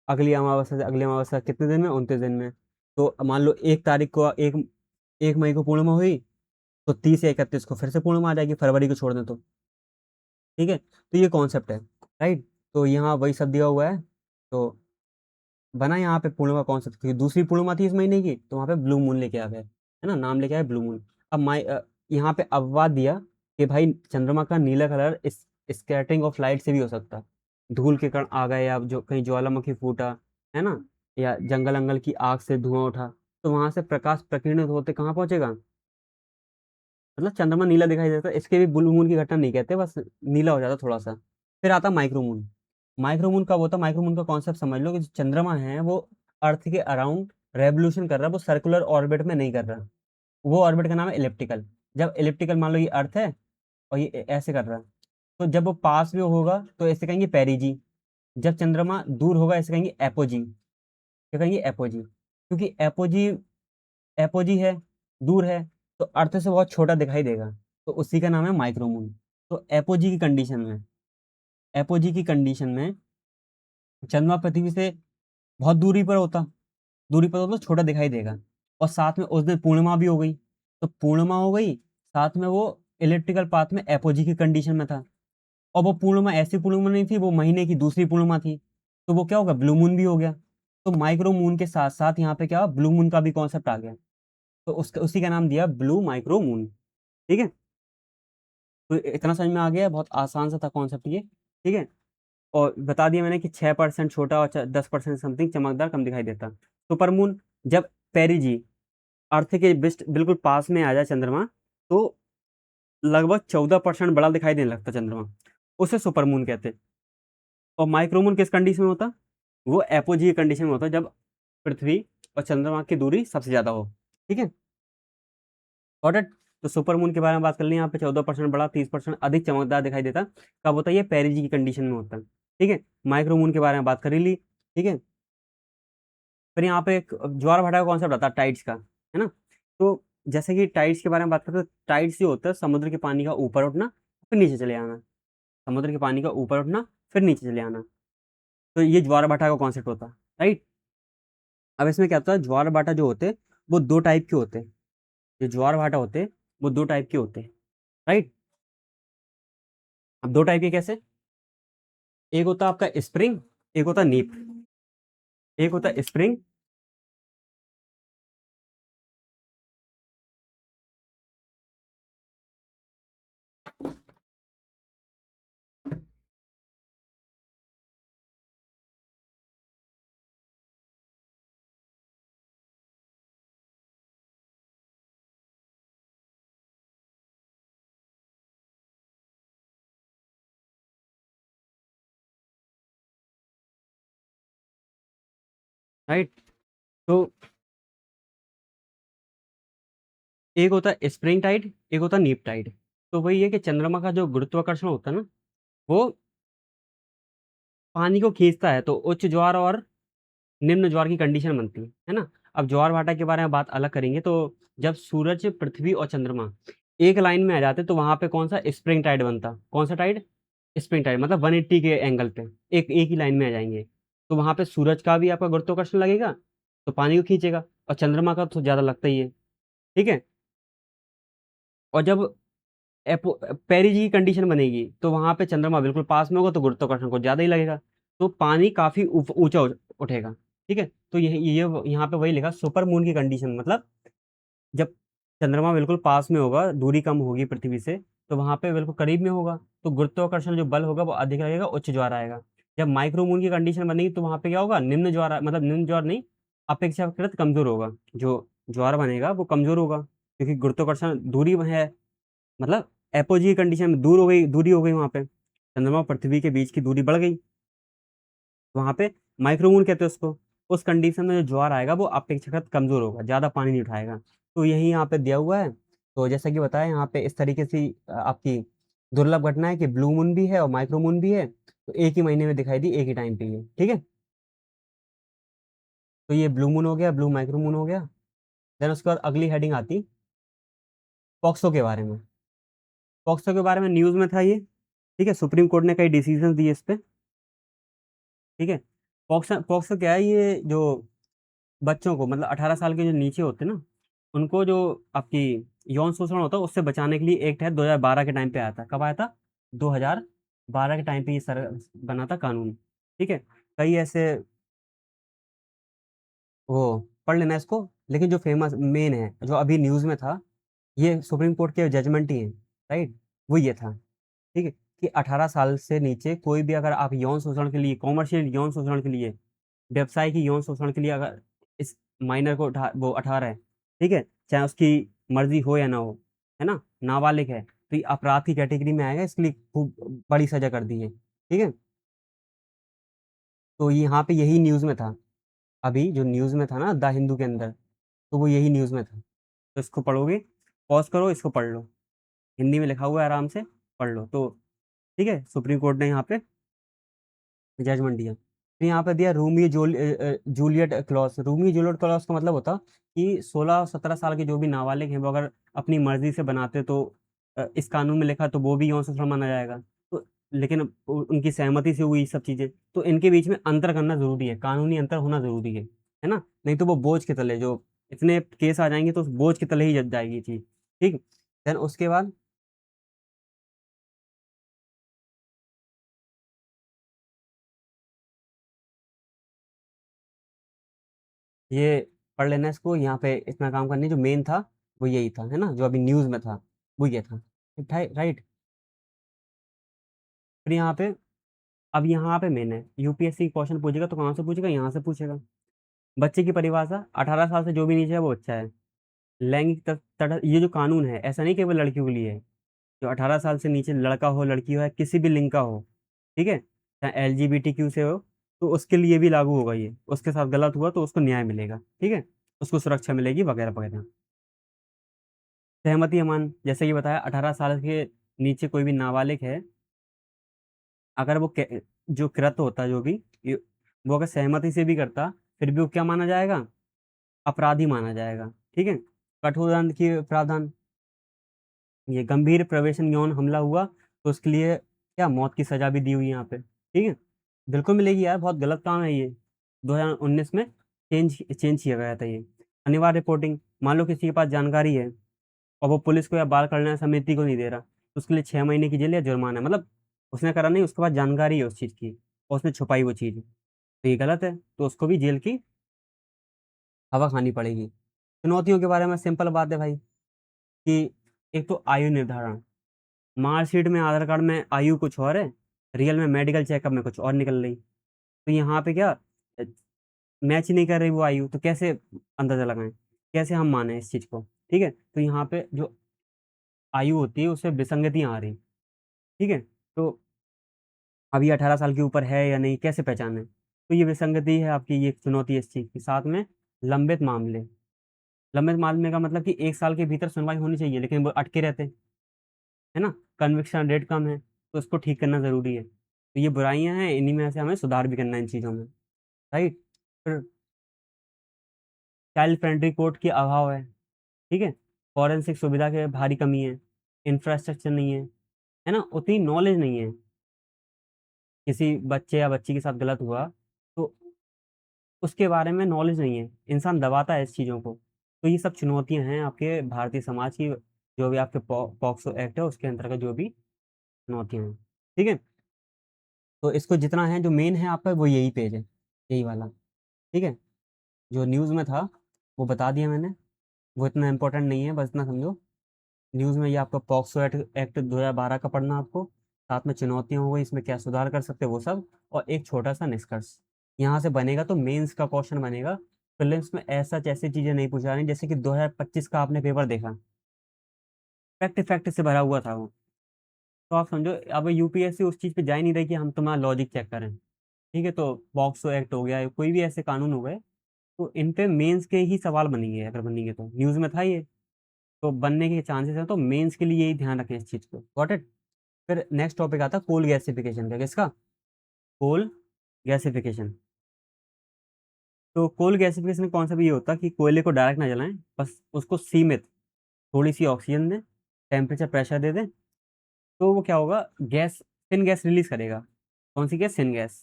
अगली अमावस्या से अगली अमावस्या कितने दिन में, 29 दिन में। तो मान लो 1 तारीख को 1 मई को पूर्णिमा हुई, तो 30 या 31 को फिर से पूर्णिमा आ जाएगी, फरवरी को छोड़ दें तो, ठीक है। तो ये कॉन्सेप्ट है, राइट। तो यहाँ वही सब दिया हुआ है, तो बना यहाँ पे पूर्णिमा कॉन्सेप्ट, क्योंकि दूसरी पूर्णिमा थी इस महीने की, तो वहाँ पे ब्लू मून लेके आ गए, है ना, नाम लेके आए ब्लू मून। अब यहाँ पे अपवाद दिया कि भाई चंद्रमा का नीला कलर इस स्कैटरिंग ऑफ लाइट से भी हो सकता है, धूल के कण आ गए, या जो कहीं ज्वालामुखी फूटा, है ना, या जंगल अंगल की आग से धुआं उठा, तो वहां से प्रकाश प्रकीर्णित होते कहाँ पहुंचेगा, मतलब चंद्रमा नीला दिखाई देता है, इसके भी ब्लू मून की घटना नहीं कहते, बस नीला हो जाता थोड़ा सा। फिर आता माइक्रो मून। माइक्रो मून कब होता है, माइक्रो मून का कॉन्सेप्ट समझ लो कि जो चंद्रमा है वो अर्थ के अराउंड रेवोल्यूशन कर रहा है, वो सर्कुलर ऑर्बिट में नहीं कर रहा। वो ऑर्बिट का नाम है इलिप्टिकल। जब इलिप्टिकल, मान लो ये अर्थ है और ये ऐसे कर रहा है, तो जब वो पास में होगा तो ऐसे कहेंगे पेरीजी। जब चंद्रमा दूर होगा ऐसे कहेंगे एपोजी। क्या कहेंगे, एपोजी, क्योंकि एपोजी, एपोजी है, दूर है, तो अर्थ से बहुत छोटा दिखाई देगा, तो उसी का नाम है माइक्रोमून। तो एपोजी की कंडीशन में चंद्रमा पृथ्वी से बहुत दूरी पर होता तो छोटा दिखाई देगा। और साथ में उस दिन पूर्णिमा भी हो गई, तो पूर्णिमा हो गई, साथ में वो इलेक्ट्रिकल पाथ में एपोजी की कंडीशन में था, और वो पूर्णिमा ऐसी पूर्णिमा नहीं थी, वो महीने की दूसरी पूर्णिमा थी, तो वो क्या होगा, ब्लू मून भी हो गया। तो माइक्रो मून के साथ साथ यहाँ पे क्या, ब्लू मून का भी कॉन्सेप्ट आ गया, तो उसका उसी का नाम दिया ब्लू माइक्रो मून। ठीक है, तो इतना समझ में आ गया, बहुत आसान सा था कॉन्सेप्ट ये। ठीक है, और बता दिया मैंने कि 6% छोटा और 10% समथिंग चमकदार कम दिखाई देता। सुपर मून, जब पेरिजी अर्थ के बिल्कुल पास में आ जाए चंद्रमा, तो लगभग 14% बड़ा दिखाई देने लगता चंद्रमा, उसे सुपर मून कहते हैं। और माइक्रो मून किस कंडीशन में होता, वो एपोजी कंडीशन में होता है, जब पृथ्वी और चंद्रमा की दूरी सबसे ज्यादा हो। ठीक है, गॉट इट। तो सुपर मून के बारे में बात कर ली, यहाँ पे 14% बड़ा, 30% अधिक चमकदार दिखाई देता, कब होता है ये, पेरिजी की कंडीशन में होता है। ठीक है, माइक्रो मून के बारे में बात कर ही ली। ठीक है, फिर यहाँ पे एक ज्वार भाटा का कॉन्सेप्ट आता है टाइड्स का, है ना। तो जैसे कि टाइड्स के बारे में बात करते हैं, टाइड्स जो होता है समुद्र के पानी का ऊपर उठना फिर नीचे चले आना, समुद्र के पानी का ऊपर उठना फिर नीचे चले आना, तो ये ज्वार भाटा का कॉन्सेप्ट होता है, राइट। अब इसमें क्या होता है, ज्वार भाटा जो होते हैं वो दो टाइप के होते हैं, जो ज्वार भाटा होते हैं वो दो टाइप के होते हैं, राइट। अब दो टाइप के कैसे, एक होता है आपका स्प्रिंग, एक होता है नीप। एक होता है स्प्रिंग, राइट। तो एक होता है स्प्रिंग टाइड, एक होता है नीप टाइड। तो वही है कि चंद्रमा का जो गुरुत्वाकर्षण होता है ना, वो पानी को खींचता है, तो उच्च ज्वार और निम्न ज्वार की कंडीशन बनती है ना। अब ज्वार भाटा के बारे में बात अलग करेंगे, तो जब सूरज, पृथ्वी और चंद्रमा एक लाइन में आ जाते तो वहां पे कौन सा स्प्रिंग टाइड बनता, कौन सा टाइड, स्प्रिंग टाइड, मतलब 180 के एंगल पे एक एक ही लाइन में आ जाएंगे, तो वहां पे सूरज का भी आपका गुरुत्वाकर्षण लगेगा, तो पानी को खींचेगा, और चंद्रमा का तो ज्यादा लगता ही है। ठीक है, और जब पेरिस की कंडीशन बनेगी, तो वहां पे चंद्रमा बिल्कुल पास में होगा, तो गुरुत्वाकर्षण को ज्यादा ही लगेगा, तो पानी काफी ऊंचा उठेगा। ठीक है, तो ये यहाँ पे वही लिखा, सुपर मून की कंडीशन मतलब जब चंद्रमा बिल्कुल पास में होगा, दूरी कम होगी पृथ्वी से, तो वहां पे बिल्कुल करीब में होगा, तो गुरुत्वाकर्षण जो बल होगा वो अधिक लगेगा, उच्च ज्वार आएगा। जब माइक्रो मून की कंडीशन बनेगी, तो वहां पे क्या होगा, निम्न ज्वार, मतलब निम्न ज्वार नहीं, अपेक्षाकृत कमजोर होगा, जो ज्वार बनेगा वो कमजोर होगा, क्योंकि गुरुत्वाकर्षण दूरी है, मतलब एपोजी कंडीशन में दूर हो गई, दूरी हो गई, वहां पे चंद्रमा और पृथ्वी के बीच की दूरी बढ़ गई, वहां पे माइक्रोमून कहते हैं उसको। उस कंडीशन में जो ज्वार आएगा वो अपेक्षाकृत कमजोर होगा, ज्यादा पानी नहीं उठाएगा। तो यही यहाँ पे दिया हुआ है। तो जैसा कि बताया, यहाँ पे इस तरीके से आपकी दुर्लभ घटना है कि ब्लू मून भी है और माइक्रो मून भी है, तो एक ही महीने में दिखाई दी, एक ही टाइम पे ही है। ठीक है, तो ये ब्लू मून हो गया, ब्लू माइक्रो मून हो गया। देन उसके बाद अगली हेडिंग आती पॉक्सो के बारे में। पॉक्सो के बारे में न्यूज में था ये। ठीक है, सुप्रीम कोर्ट ने कई डिसीजन दिए इस पे। ठीक है, पॉक्सो पॉक्सो क्या है, ये जो बच्चों को, मतलब 18 साल के जो नीचे होते हैं ना, उनको जो आपकी यौन शोषण होता है उससे बचाने के लिए एक्ट है, 2012 के टाइम पे आया था। कब आया था, 2012 के टाइम पे ये सर बना था कानून। ठीक है, कई ऐसे, वो पढ़ लेना इसको। लेकिन जो फेमस मेन है, जो अभी न्यूज में था, ये सुप्रीम कोर्ट के जजमेंट ही है, राइट। वो ये था, ठीक है, कि 18 साल से नीचे कोई भी, अगर आप यौन शोषण के लिए, कॉमर्शियल यौन शोषण के लिए, व्यवसाय की यौन शोषण के लिए अगर इस माइनर को वो 18 है, ठीक है, चाहे उसकी मर्जी हो या ना हो, है ना, नाबालिग है, तो ये अपराध की कैटेगरी में आएगा, इसके लिए खूब बड़ी सजा कर दी है। ठीक है, तो यहाँ पे यही न्यूज में था, अभी जो न्यूज में था ना द हिंदू के अंदर, तो वो यही न्यूज में था। तो इसको पढ़ोगे, पॉज करो, इसको पढ़ लो, हिंदी में लिखा हुआ है, आराम से पढ़ लो। तो ठीक है, सुप्रीम कोर्ट ने यहाँ पे जजमेंट दिया। फिर यहाँ पे दिया Juliet clause. Romeo Juliet clause का मतलब होता कि 16-17 साल के जो भी नाबालिग हैं, वो अगर अपनी मर्जी से बनाते, तो इस कानून में लिखा, तो वो भी यौन शोषण माना जाएगा। तो लेकिन उनकी सहमति से हुई सब चीजें, तो इनके बीच में अंतर करना जरूरी है, कानूनी अंतर होना जरूरी है ना, नहीं तो वो बोझ के तले, जो इतने केस आ जाएंगे तो उस बोझ के तले ही जज जाएगी ये चीज। ठीक, देन उसके बाद ये पढ़ लेना इसको, यहाँ पे इतना काम करने जो मेन था वो यही था, है ना, जो अभी न्यूज़ में था वो ये था, राइट। फिर यहाँ पे, अब यहाँ पे मेन है, यूपीएससी क्वेश्चन पूछेगा तो कहाँ से पूछेगा, यहाँ से पूछेगा। बच्चे की परिभाषा, 18 साल से जो भी नीचे है वो बच्चा है। लैंगिक ये जो कानून है ऐसा नहीं केवल लड़कियों के लिए है, जो 18 साल से नीचे लड़का हो लड़की हो या किसी भी लिंग का हो, ठीक है, चाहे LGBTQ से हो, तो उसके लिए भी लागू होगा ये। उसके साथ गलत हुआ तो उसको न्याय मिलेगा, ठीक है, उसको सुरक्षा मिलेगी वगैरह वगैरह। सहमति अमान, जैसे कि बताया, 18 साल के नीचे कोई भी नाबालिग है, अगर वो जो कृत्य होता है जो भी वो अगर सहमति से भी करता, फिर भी वो क्या माना जाएगा, अपराधी माना जाएगा, ठीक है। कठोर दंड की प्रावधान, ये गंभीर प्रवेशन यौन हमला हुआ तो उसके लिए क्या मौत की सजा भी दी हुई है यहाँ पे, ठीक है। बिल्कुल मिलेगी यार, बहुत गलत काम है ये, 2019 में चेंज चेंज किया गया था ये। अनिवार्य रिपोर्टिंग, मान लो किसी के पास जानकारी है और वो पुलिस को या बाल कल्याण समिति को नहीं दे रहा, तो उसके लिए 6 महीने की जेल या जुर्माना, मतलब उसने करा नहीं, उसके पास जानकारी है उस चीज़ की और उसने छुपाई वो चीज़, तो ये गलत है, तो उसको भी जेल की हवा खानी पड़ेगी। चुनौतियों के बारे में सिंपल बात है भाई, कि एक तो आयु निर्धारण, मार्कशीट में आधार कार्ड में आयु कुछ और है, रियल में मेडिकल चेकअप में कुछ और निकल रही, तो यहाँ पे क्या मैच नहीं कर रही वो आयु, तो कैसे अंदाजा लगाएं, कैसे हम माने इस चीज़ को, ठीक है। तो यहाँ पे जो आयु होती है उससे विसंगतियाँ आ रही, ठीक है। तो अभी 18 साल के ऊपर है या नहीं कैसे पहचाने, तो ये विसंगति है आपकी, ये एक चुनौती है इस चीज़ की। साथ में लंबित मामले, लंबित मामले का मतलब कि 1 साल के भीतर सुनवाई होनी चाहिए लेकिन वो अटके रहते हैं, है ना, कन्विक्शन रेट कम है, तो इसको ठीक करना ज़रूरी है। तो ये बुराइयां हैं, इन्हीं में से हमें सुधार भी करना है इन चीज़ों में, राइट। फिर चाइल्ड फ्रेंडली कोर्ट की अभाव है, ठीक है, फॉरेंसिक सुविधा के भारी कमी है, इंफ्रास्ट्रक्चर नहीं है ना, उतनी नॉलेज नहीं है, किसी बच्चे या बच्ची के साथ गलत हुआ तो उसके बारे में नॉलेज नहीं है, इंसान दबाता है इस चीज़ों को। तो ये सब चुनौतियां हैं आपके भारतीय समाज की, जो भी आपके पॉक्सो एक्ट है उसके अंतर्गत जो भी चुनौतियां हैं, ठीक है। तो इसको जितना है, जो मेन है आपका वो यही पेज है, यही वाला, ठीक है। जो न्यूज़ में था वो बता दिया मैंने, वो इतना इंपॉर्टेंट नहीं है, बस इतना समझो। न्यूज़ में ये आपका पॉक्सो एक्ट 2012 का पढ़ना आपको, साथ में चुनौतियां हो गई, इसमें क्या सुधार कर सकते हैं वो सब, और एक छोटा सा निष्कर्ष यहाँ से बनेगा, तो मेंस का क्वेश्चन बनेगा। प्रीलिम्स में ऐसा ऐसी चीज़ें नहीं पूछा रही, जैसे कि 2025 का आपने पेपर देखा, फैक्ट फैक्ट से भरा हुआ था वो, तो आप समझो अब यूपीएससी उस चीज़ पे जा ही नहीं रही कि हम तुम्हारा लॉजिक चेक करें, ठीक है। तो पॉक्सो एक्ट हो गया, कोई भी ऐसे कानून हो गए, तो इन पे मेंस के ही सवाल बनेंगे, अगर बनेंगे तो न्यूज़ में था ये, तो बनने के चांसेस हैं, तो मेंस के लिए यही ध्यान रखें इस चीज़ को, गॉट इट। फिर नेक्स्ट टॉपिक आता है कोल गैसिफिकेशन का, किसका, कोल गैसिफिकेशन। तो कोल गैसिफिकेशन का कॉन्सेप्ट ये होता है कि कोयले को डायरेक्ट ना जलाएं, बस उसको सीमित थोड़ी सी ऑक्सीजन दें, टेम्परेचर प्रेशर दे दें, तो वो क्या होगा, गैस, सिन गैस रिलीज करेगा। कौन सी गैस, सिन गैस।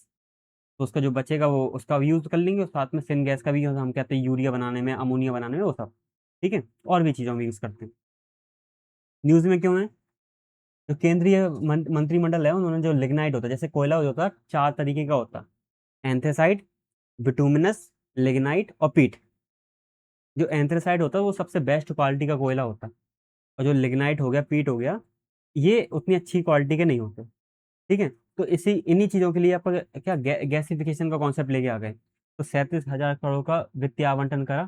तो उसका जो बचेगा वो उसका यूज कर लेंगे, और साथ में सिन गैस का भी हम कहते हैं यूरिया बनाने में, अमोनिया बनाने में, वो सब, ठीक है, और भी चीज़ों में यूज करते हैं। न्यूज़ में क्यों है, जो केंद्रीय मंत्रिमंडल है उन्होंने जो लिग्नाइट होता है, जैसे कोयला होता है 4 तरीके का होता है, एंथ्रेसाइट, बिटुमिनस, लिग्नाइट और पीट। जो एंथ्रेसाइट होता है वो सबसे बेस्ट क्वालिटी का कोयला होता है, और जो लिग्नाइट हो गया, पीट हो गया, ये उतनी अच्छी क्वालिटी के नहीं होते, ठीक है। तो इसी इन्हीं चीज़ों के लिए आपका क्या गैसिफिकेशन का कॉन्सेप्ट लेके आ गए, तो 37,000 करोड़ का वित्तीय आवंटन करा,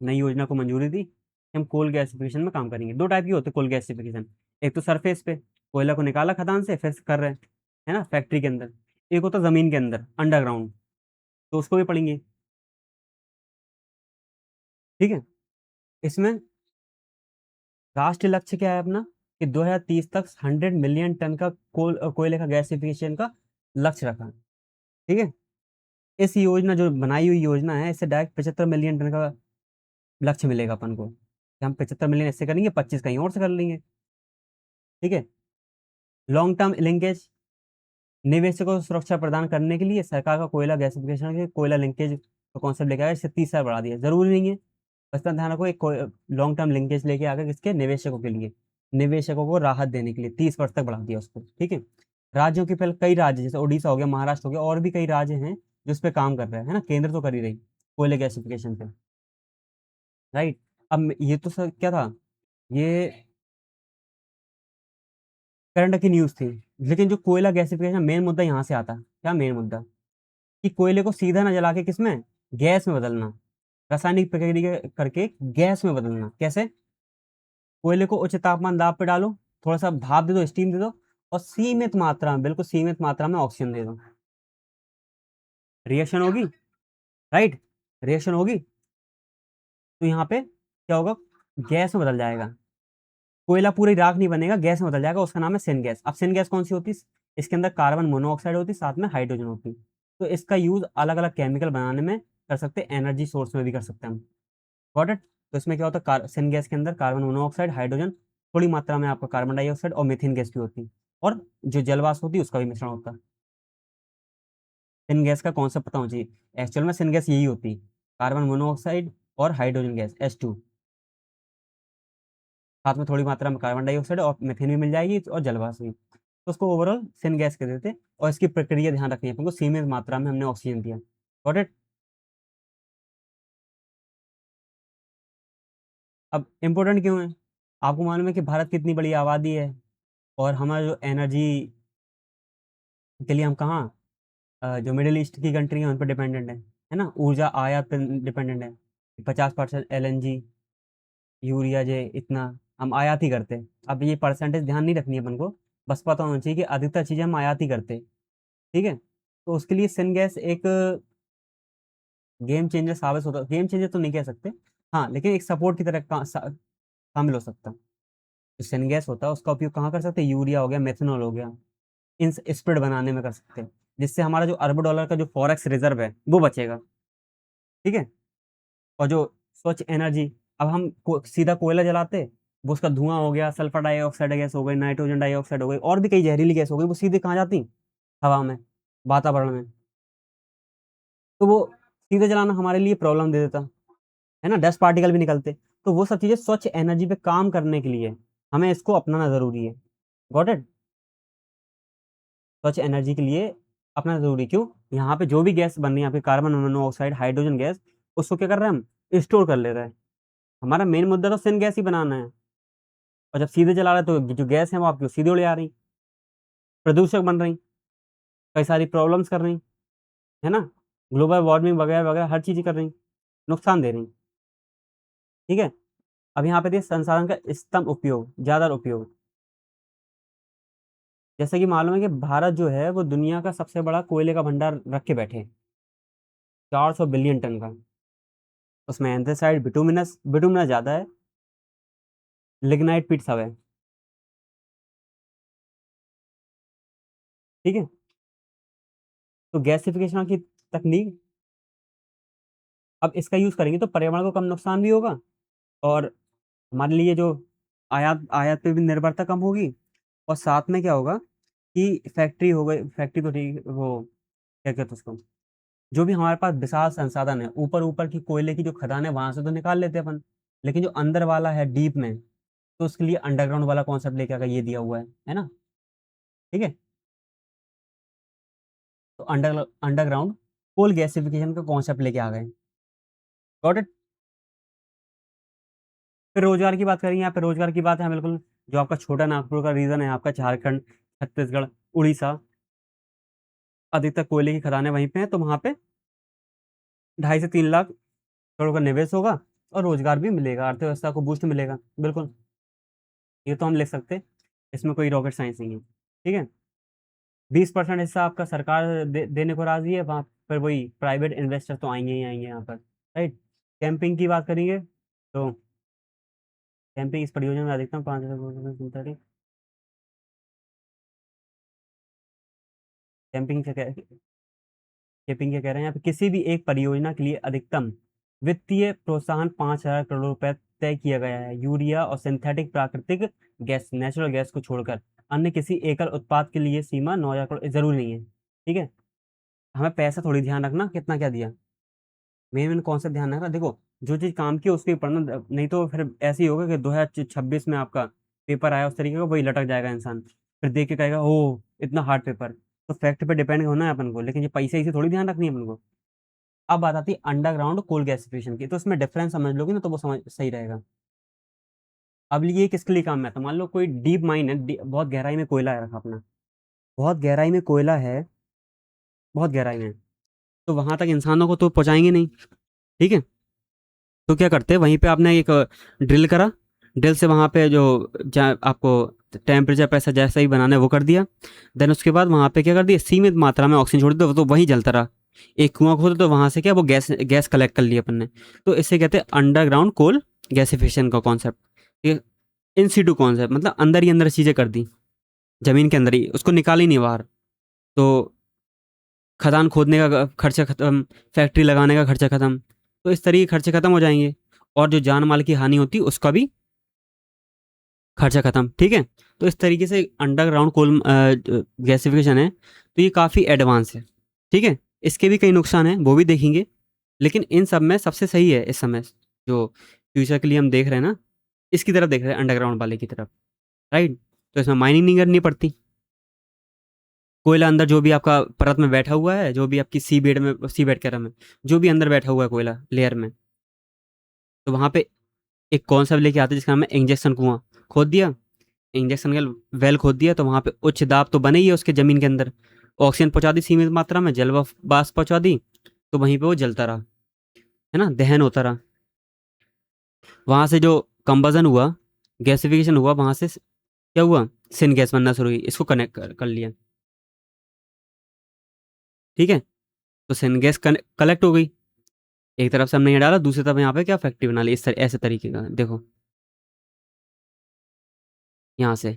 नई योजना को मंजूरी दी, हम कोल गैसिफिकेशन में काम करेंगे। 2 टाइप की होती है कोल गैसिफिकेशन, एक तो सरफेस पे कोयला को निकाला खदान से फिर कर रहे हैं, है ना, फैक्ट्री के अंदर, एक होता ज़मीन के अंदर अंडरग्राउंड, तो उसको भी पढ़ेंगे, ठीक है। इसमें राष्ट्रीय लक्ष्य क्या है अपना, कि 2030 तक 100 मिलियन टन का कोयले का गैसिफिकेशन का लक्ष्य रखा, ठीक है। इस योजना जो बनाई हुई योजना है, इससे डायरेक्ट 75 मिलियन टन का लक्ष्य मिलेगा अपन को, कि हम 75 मिलियन इससे करेंगे, 25 कहीं और से कर लेंगे, ठीक है। लॉन्ग टर्म लिंकेज, निवेशकों को सुरक्षा प्रदान करने के लिए सरकार का कोयला गैसिफिकेशन के कोयला लिंकेज का कॉन्सेप्ट लेके आया, इससे 30 साल बढ़ा दिया, जरूरी नहीं है, बस इतना ध्यान रखो, एक लॉन्ग टर्म लिंकेज लेके आ गया, किसके, निवेशकों के लिए, निवेशकों को राहत देने के लिए 30 वर्ष तक बढ़ा दिया उसको, ठीक है। राज्यों के पहले कई राज्य, जैसे उड़ीसा हो गया, महाराष्ट्र हो गया, और भी कई राज्य हैं जो इस पे काम कर रहे हैं, है ना, केंद्र तो कर ही रही, कोयले गैसिफिकेशन पे, राइट। अब ये तो सर क्या था, ये करंट की न्यूज़ थी, लेकिन जो कोयला गैसिफिकेशन मेन मुद्दा यहाँ से आता है। क्या मेन मुद्दा? कि कोयले को सीधा ना जला के किसमें, गैस में बदलना, रासायनिक प्रक्रिया करके गैस में बदलना। कैसे? कोयले को उच्च तापमान दाब पे डालो, थोड़ा सा भाप दे दो, स्टीम दे दो, और सीमित मात्रा में, बिल्कुल सीमित मात्रा में ऑक्सीजन दे दो, रिएक्शन होगी, राइट। रिएक्शन होगी तो यहाँ पे क्या होगा, गैस में बदल जाएगा। कोयला पूरी राख नहीं बनेगा, गैस में बदल जाएगा, उसका नाम है सिन गैस। अब सिन गैस कौन सी होती है? इसके अंदर कार्बन मोनोऑक्साइड होती है, साथ में हाइड्रोजन होती है। तो इसका यूज अलग अलग केमिकल बनाने में कर सकते हैं, एनर्जी सोर्स में भी कर सकते हैं हम। Got it? तो इसमें क्या होता है, सिन गैस के अंदर कार्बन मोनोऑक्साइड, हाइड्रोजन, थोड़ी मात्रा में आपका कार्बन डाइऑक्साइड और मीथेन गैस भी होती है, और जो जलवाष्प होती है उसका भी मिश्रण होता है। सिन गैस का कॉन्सेप्ट पता होना चाहिए। एक्चुअल में सिन गैस यही होती है, कार्बन मोनोऑक्साइड और हाइड्रोजन गैस H2, साथ में थोड़ी मात्रा में कार्बन डाइऑक्साइड और मीथेन भी मिल जाएगी, और जलवाष्प भी। तो उसको ओवरऑल सिन गैस कह देते हैं। और इसकी प्रक्रिया ध्यान रखनी है अपन को, सीमित मात्रा में हमने ऑक्सीजन दिया। Got it? अब इम्पोर्टेंट क्यों है? आपको मालूम है कि भारत कितनी बड़ी आबादी है, और हमारा जो एनर्जी के लिए हम कहाँ, जो मिडिल ईस्ट की कंट्री है उन पर डिपेंडेंट है ना, ऊर्जा आयात पर डिपेंडेंट है। 50% LNG, यूरिया जे इतना हम आयात ही करते हैं। अब ये परसेंटेज ध्यान नहीं रखनी है अपन को, बस पता होना चाहिए कि अधिकतर चीज़ें हम आयात ही करते हैं। ठीक है, तो उसके लिए सिन गैस एक गेम चेंजर साबित होता, गेम चेंजर तो नहीं कह सकते, हाँ, लेकिन एक सपोर्ट की तरह शामिल हो सकता है। जो सिन गैस होता है उसका उपयोग कहाँ कर सकते हैं, यूरिया हो गया, मेथनॉल हो गया, इन स्प्रेड बनाने में कर सकते हैं, जिससे हमारा जो अरब डॉलर का जो फॉरेक्स रिजर्व है वो बचेगा। ठीक है। और जो स्वच्छ एनर्जी, अब हम सीधा कोयला जलाते, वो उसका धुआं हो गया, सल्फर डाइऑक्साइड गैस हो गई, नाइट्रोजन डाइऑक्साइड हो गई, और भी कई जहरीली गैस हो गई, वो सीधे कहाँ जाती, हवा में, वातावरण में। तो वो सीधे जलाना हमारे लिए प्रॉब्लम दे देता है ना, डस्ट पार्टिकल भी निकलते। तो वो सब चीजें स्वच्छ एनर्जी पे काम करने के लिए हमें इसको अपनाना जरूरी है। Got it? स्वच्छ एनर्जी के लिए अपना जरूरी क्यों, यहाँ पे जो भी गैस बन रही है, यहाँ पे कार्बन मोनोऑक्साइड, हाइड्रोजन गैस, उसको क्या कर रहे हैं हम, स्टोर कर ले रहे हैं। हमारा मेन मुद्दा तो सिन गैस ही बनाना है, और जब सीधे जला रहे हैं तो जो गैस है वो आपकी सीधे उड़े आ रही, प्रदूषक बन रही, कई सारी प्रॉब्लम्स कर रही, है ना, ग्लोबल वार्मिंग वगैरह वगैरह हर चीज़ कर रही, नुकसान दे रही। ठीक है। अब यहाँ पे देखिए संसाधन का स्तम उपयोग, ज्यादा उपयोग। जैसे कि मालूम है कि भारत जो है वो दुनिया का सबसे बड़ा कोयले का भंडार रख के बैठे हैं, 400 बिलियन टन का। उसमें एंथ्रासाइट, बिटुमिनस, बिटुमिनस ज्यादा है, लिग्नाइट पीट सब है। ठीक है। तो गैसिफिकेशन की तकनीक, अब इसका यूज करेंगे तो पर्यावरण को कम नुकसान भी होगा, और हमारे लिए जो आयात आयात पे भी निर्भरता कम होगी। और साथ में क्या होगा कि फैक्ट्री हो गई, फैक्ट्री तो ठीक, वो क्या कहते हैं उसको, जो भी हमारे पास विशाल संसाधन है, ऊपर ऊपर की कोयले की जो खदान है वहां से तो निकाल लेते हैं अपन, लेकिन जो अंदर वाला है डीप में, तो उसके लिए अंडरग्राउंड वाला कॉन्सेप्ट लेके आकर ये दिया हुआ है ना। ठीक है। तो अंडरग्राउंड कोल गैसिफिकेशन का कॉन्सेप्ट लेके आ गए। Got it? फिर रोजगार की बात करेंगे, यहाँ पे रोजगार की बात है बिल्कुल। जो आपका छोटा नागपुर का रीजन है, आपका झारखंड, छत्तीसगढ़, उड़ीसा, अधिकतर कोयले की खदानें वहीं पे हैं, तो वहां पे 2.5 से 3 लाख करोड़ का निवेश होगा, और रोजगार भी मिलेगा, अर्थव्यवस्था को बूस्ट मिलेगा। बिल्कुल, ये तो हम लिख सकते हैं, इसमें कोई रॉकेट साइंस नहीं है। ठीक है। 20% हिस्सा आपका सरकार देने को राजी है, वहाँ पर वही प्राइवेट इन्वेस्टर तो आएंगे ही आएंगे यहाँ पर, राइट। कैंपिंग की बात करेंगे तो कैंपिंग इस परियोजना में अधिकतम 5 कैंपिंग क्या कैंपिंग क्या कह रहे हैं यहाँ पे, किसी भी एक परियोजना के लिए अधिकतम वित्तीय प्रोत्साहन 5,000 करोड़ रुपए तय किया गया है, यूरिया और सिंथेटिक प्राकृतिक गैस, नेचुरल गैस को छोड़कर। अन्य किसी एकल उत्पाद के लिए सीमा 9,000 करोड़ जरूरी नहीं है। ठीक है। हमें पैसा थोड़ी ध्यान रखना कितना क्या दिया, मेन मेन कॉन्सेप्ट ध्यान रखना। देखो, जो चीज काम की है उसको ही पढ़ना, नहीं तो फिर ऐसे ही होगा कि 2026 में आपका पेपर आया उस तरीके का, वही लटक जाएगा इंसान, फिर देख के कहेगा ओ इतना हार्ड पेपर। तो फैक्ट पे डिपेंड होना है अपन को, लेकिन ये पैसे इसे थोड़ी ध्यान रखनी है अपन को। अब बात आती है अंडरग्राउंड कोल गैसिफिकेशन की, तो इसमें डिफरेंस समझ लोगे ना तो वो समझ सही रहेगा। अब ये किसके लिए काम में आता है, मान लो कोई डीप माइन है, बहुत गहराई में कोयला है रखा अपना, बहुत गहराई में कोयला है, बहुत गहराई में, तो वहां तक इंसानों को तो पहुंचाएंगे नहीं, ठीक है। तो क्या करते हैं, वहीं पे आपने एक ड्रिल करा, ड्रिल से वहां पे जो आपको टेम्परेचर प्रेशर जैसा ही बनाना है वो कर दिया। देन उसके बाद वहां पे क्या कर दिया, सीमित मात्रा में ऑक्सीजन छोड़ दिया, तो वहीं जलता रहा। एक कुआं खोदा तो वहां से क्या वो गैस गैस कलेक्ट कर लिया अपन ने। तो इसे कहते हैं अंडरग्राउंड कोल गैसिफिकेशन का कॉन्सेप्ट। ये इन सीटू कॉन्सेप्ट, मतलब अंदर ही अंदर चीजें कर दी, जमीन के अंदर ही, उसको निकाल ही नहीं बाहर। तो खदान खोदने का खर्चा खत्म, फैक्ट्री लगाने का खर्चा खत्म, तो इस तरीके खर्चे खत्म हो जाएंगे, और जो जान माल की हानि होती उसका भी खर्चा खत्म, ठीक है। तो इस तरीके से अंडरग्राउंड कोल गैसिफिकेशन है, तो ये काफ़ी एडवांस है, ठीक है। इसके भी कई नुकसान हैं, वो भी देखेंगे, लेकिन इन सब में सबसे सही है इस समय जो फ्यूचर के लिए हम देख रहे हैं ना, इसकी तरफ देख रहे हैं, अंडरग्राउंड वाले की तरफ, राइट। तो इसमें माइनिंग नहीं करनी पड़ती, कोयला अंदर जो भी आपका परत में बैठा हुआ है, जो भी आपकी सी बेड कह रहा मैं, जो भी अंदर बैठा हुआ है कोयला लेयर में, तो वहाँ पे एक कॉन्सेप्ट लेके आते हैं जिसका नाम है इंजेक्शन कुआं। खोद दिया, इंजेक्शन का वेल खोद दिया, तो वहाँ पे उच्च दाब तो बने ही है उसके ज़मीन के अंदर, ऑक्सीजन पहुँचा दी सीमित मात्रा में, जल वाष्प पहुँचा दी, तो वहीं पे वो जलता रहा, है ना, दहन होता रहा। वहाँ से जो कंबजन हुआ, गैसिफिकेशन हुआ, वहाँ से क्या हुआ, सिन गैस बनना शुरू हुई, इसको कनेक्ट कर लिया, ठीक है। तो सिन गैस कलेक्ट हो गई, एक तरफ से हमने ये डाला, दूसरी तरफ यहाँ पे क्या फैक्ट्री बना ली, ऐसे तरीके का देखो, यहाँ से,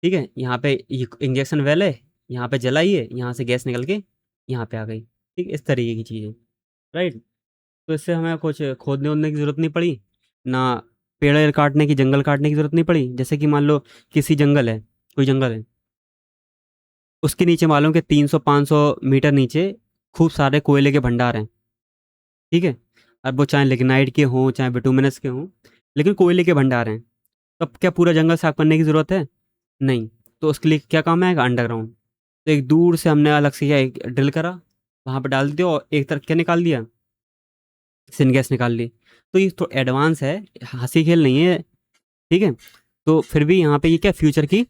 ठीक है। यहाँ पे इंजेक्शन वेल है, यहाँ पे जलाई है, यहाँ से गैस निकल के यहाँ पे आ गई, ठीक, इस तरीके की चीज़ है, राइट। तो इससे हमें कुछ खोदने वोदने की ज़रूरत नहीं पड़ी ना, पेड़ काटने की, जंगल काटने की ज़रूरत नहीं पड़ी। जैसे कि मान लो किसी जंगल है, कोई जंगल है, उसके नीचे मालूम कि 300-500 मीटर नीचे खूब सारे कोयले के भंडार हैं, ठीक है। अब वो चाहे लिग्नाइट के हों चाहे बिटुमिनस के हों, लेकिन कोयले के भंडार हैं। तो अब क्या पूरा जंगल साफ करने की ज़रूरत है, नहीं। तो उसके लिए क्या काम आएगा, अंडरग्राउंड। तो एक दूर से हमने अलग से क्या एक ड्रिल करा, वहाँ पे डाल दिया, और एक तरफ क्या निकाल दिया, सिनगैस निकाल ली। तो ये तो एडवांस है, हंसी खेल नहीं है, ठीक है। तो फिर भी यहाँ पे ये क्या फ्यूचर की